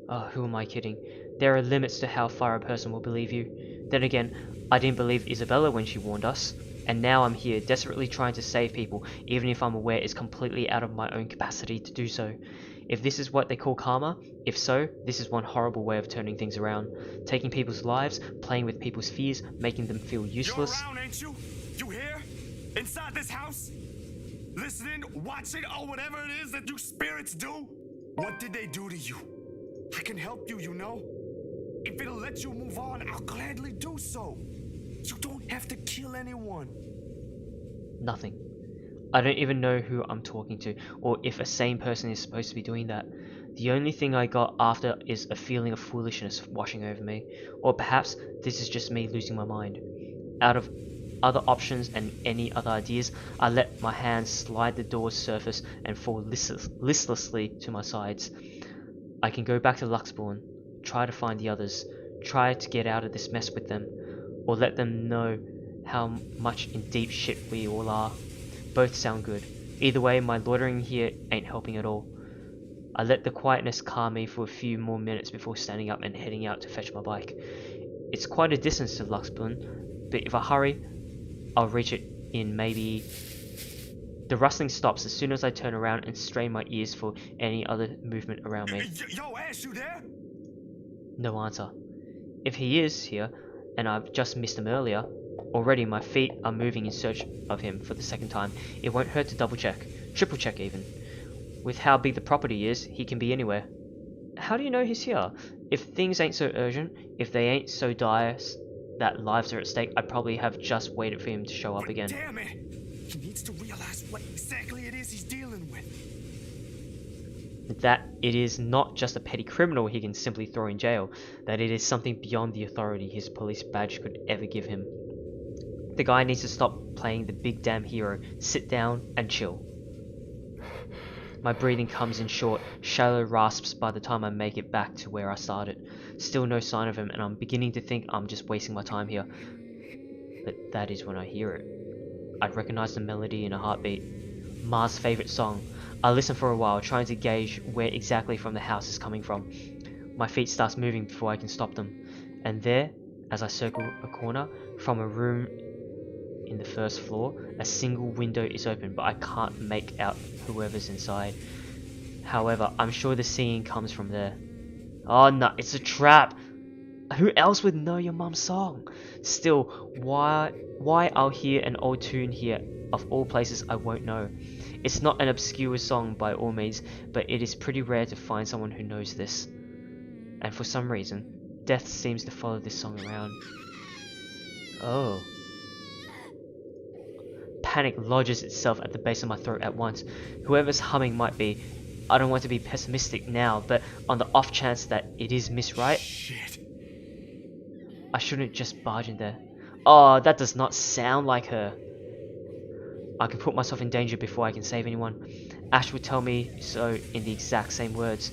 Oh, who am I kidding? There are limits to how far a person will believe you. Then again, I didn't believe Isabella when she warned us. And now I'm here, desperately trying to save people, even if I'm aware it's completely out of my own capacity to do so. If this is what they call karma, if so, this is one horrible way of turning things around. Taking people's lives, playing with people's fears, making them feel useless. You're around, ain't you? You here? Inside this house? Listening, watching, or whatever it is that you spirits do? What did they do to you? I can help you, you know? If it'll let you move on, I'll gladly do so. You don't have to kill anyone. Nothing. I don't even know who I'm talking to, or if a sane person is supposed to be doing that. The only thing I got after is a feeling of foolishness washing over me, or perhaps this is just me losing my mind. Out of other options and any other ideas, I let my hands slide the door's surface and fall listlessly to my sides. I can go back to Luxbourne, try to find the others, try to get out of this mess with them, or let them know how much in deep shit we all are. Both sound good. Either way, my loitering here ain't helping at all. I let the quietness calm me for a few more minutes before standing up and heading out to fetch my bike. It's quite a distance to Luxbourne, but if I hurry, I'll reach it in maybe... The rustling stops as soon as I turn around and strain my ears for any other movement around me. Yo, Ash, you there? No answer. If he is here, and I've just missed him earlier, already my feet are moving in search of him for the second time. It won't hurt to double check, triple check even. With how big the property is, he can be anywhere. How do you know he's here? If things ain't so urgent, if they ain't so dire that lives are at stake, I'd probably have just waited for him to show up again. Damn it! He needs to realize what exactly it is he's dealing with. That it is not just a petty criminal he can simply throw in jail, that it is something beyond the authority his police badge could ever give him. The guy needs to stop playing the big damn hero, sit down and chill. My breathing comes in short, shallow rasps by the time I make it back to where I started. Still no sign of him, and I'm beginning to think I'm just wasting my time here. But that is when I hear it. I'd recognize the melody in a heartbeat. Ma's favorite song. I listen for a while, trying to gauge where exactly from the house is coming from. My feet start moving before I can stop them. And there, as I circle a corner, from a room in the first floor, a single window is open, but I can't make out whoever's inside. However, I'm sure the singing comes from there. Oh no, it's a trap! Who else would know your mum's song? Still, why I'll hear an old tune here, of all places I won't know. It's not an obscure song by all means, but it is pretty rare to find someone who knows this. And for some reason, death seems to follow this song around. Oh. Panic lodges itself at the base of my throat at once. Whoever's humming might be. I don't want to be pessimistic now, but on the off chance that it is Miss Wright, Shit. I shouldn't just barge in there. Oh, that does not sound like her. I can put myself in danger before I can save anyone. Ash would tell me so in the exact same words.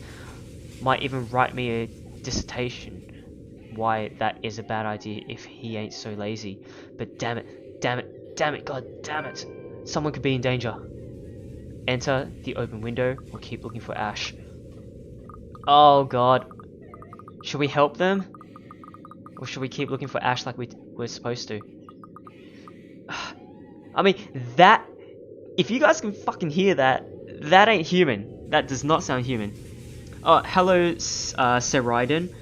Might even write me a dissertation why that is a bad idea if he ain't so lazy. But damn it, damn it, damn it, god damn it. Someone could be in danger. Enter the open window or keep looking for Ash. Oh god. Should we help them? Or should we keep looking for Ash like we're supposed to? I mean, that... If you guys can fucking hear that, that ain't human. That does not sound human. Oh, hello, Seraiden.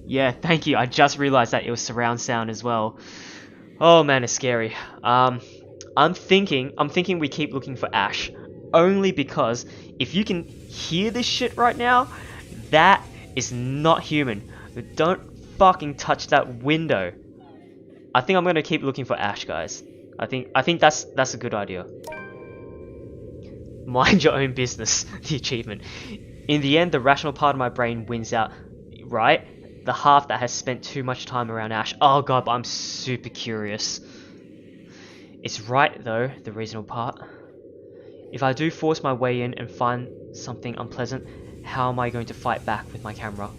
Yeah, thank you. I just realized that it was surround sound as well. Oh man, it's scary. I'm thinking we keep looking for Ash. Only because if you can hear this shit right now, that is not human. Don't fucking touch that window. I think I'm gonna keep looking for Ash, guys. I think that's a good idea. Mind your own business, the achievement. In the end, the rational part of my brain wins out, right? The half that has spent too much time around Ash. Oh god, but I'm super curious. It's right though, the reasonable part. If I do force my way in and find something unpleasant, how am I going to fight back with my camera?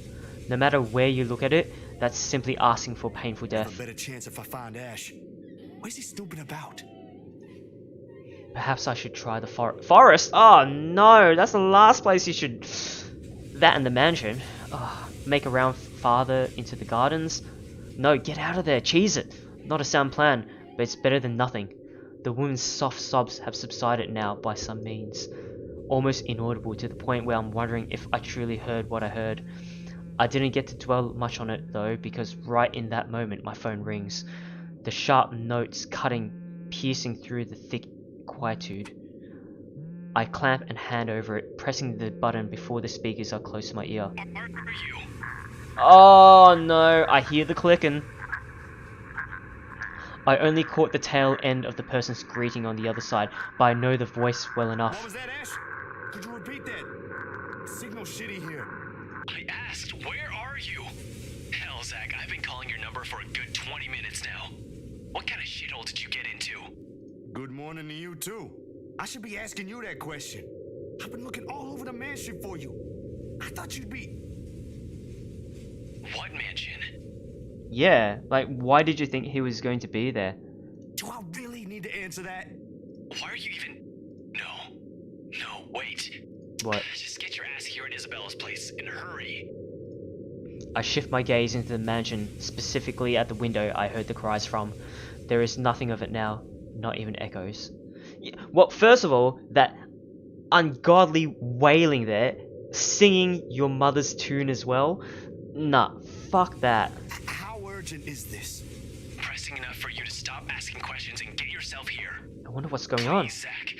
No matter where you look at it, that's simply asking for painful I have death. a better chance if I find Ash. What's he snooping about? Perhaps I should try the forest? Oh no, that's the last place you should... That and the mansion. Oh, make a round farther into the gardens? No, get out of there, cheese it. Not a sound plan. but it's better than nothing. The woman's soft sobs have subsided now by some means, almost inaudible to the point where I'm wondering if I truly heard what I heard. I didn't get to dwell much on it though, because right in that moment my phone rings, the sharp notes cutting, piercing through the thick quietude. I clamp and hand over it, pressing the button before the speakers are close to my ear. Are you? Oh no, I hear the clicking. I only caught the tail end of the person's greeting on the other side, but I know the voice well enough. What was that, Ash? Could you repeat that? Signal shitty here. I asked, where are you? Hell, Zach, I've been calling your number for a good 20 minutes now. What kind of shithole did you get into? Good morning to you, too. I should be asking you that question. I've been looking all over the mansion for you. I thought you'd be... What mansion? Yeah, like, why did you think he was going to be there? Do I really need to answer that? Why are you even... No, wait. What? Just get your ass here at Isabella's place, and hurry. I shift my gaze into the mansion, specifically at the window I heard the cries from. There is nothing of it now, not even echoes. Well, first of all, that ungodly wailing there, singing your mother's tune as well. Nah, fuck that. How urgent is this? Pressing enough for you to stop asking questions and get yourself here. I wonder what's going on. Please, Zach.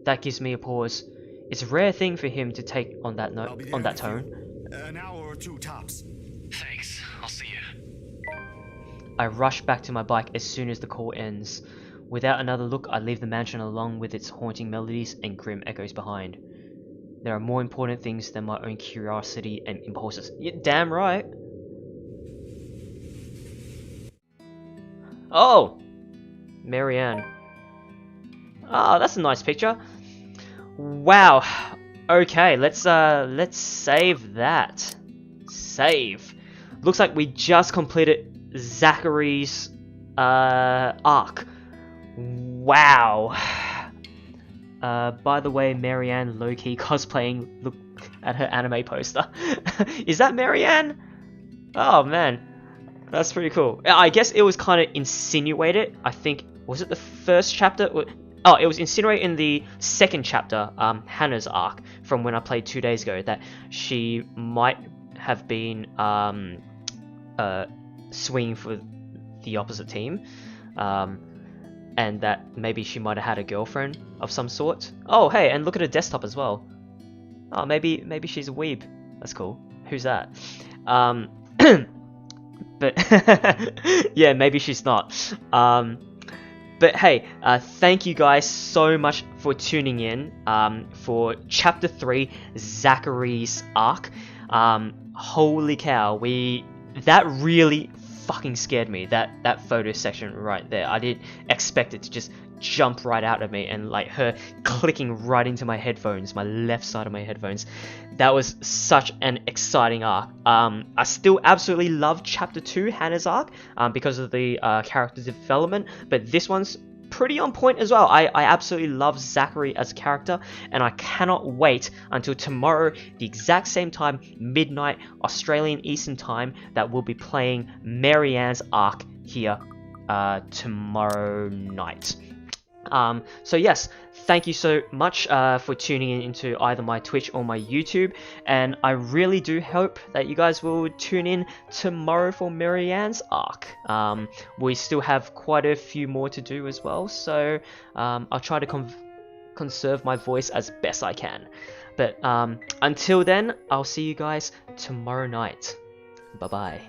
That gives me a pause. It's a rare thing for him to take on that I'll be note, there on that with you. tone. An hour or two tops. Thanks. I'll see you. I rush back to my bike as soon as the call ends. Without another look, I leave the mansion along with its haunting melodies and grim echoes behind. There are more important things than my own curiosity and impulses. You're damn right. Oh! Marianne. Ah, that's a nice picture. Wow. Okay, let's save that. Save. Looks like we just completed Zachary's arc. Wow. By the way, Marianne low-key cosplaying. Look at her anime poster. Is that Marianne? Oh man, that's pretty cool. I guess it was kind of insinuated. I think, was it the first chapter? Oh, it was insinuated in the second chapter, Hannah's arc, from when I played 2 days ago, that she might have been swinging for the opposite team. And that maybe she might have had a girlfriend of some sort. Oh, hey, and look at her desktop as well. Oh, maybe she's a weeb. That's cool. Who's that? But yeah, maybe she's not. But hey, thank you guys so much for tuning in for Chapter 3, Zachary's arc. Holy cow, that really fucking scared me, that photo section right there. I didn't expect it to just jump right out of me, and like her clicking right into my headphones, my left side of my headphones. That was such an exciting arc. I still absolutely love Chapter 2, Hannah's arc, because of the character development, but this one's pretty on point as well. I absolutely love Zachary as a character, and I cannot wait until tomorrow, the exact same time, midnight Australian Eastern Time, that we'll be playing Marianne's arc here tomorrow night. So yes, thank you so much for tuning in into either my Twitch or my YouTube, and I really do hope that you guys will tune in tomorrow for Marianne's arc. We still have quite a few more to do as well, so I'll try to conserve my voice as best I can. But until then, I'll see you guys tomorrow night. Bye bye.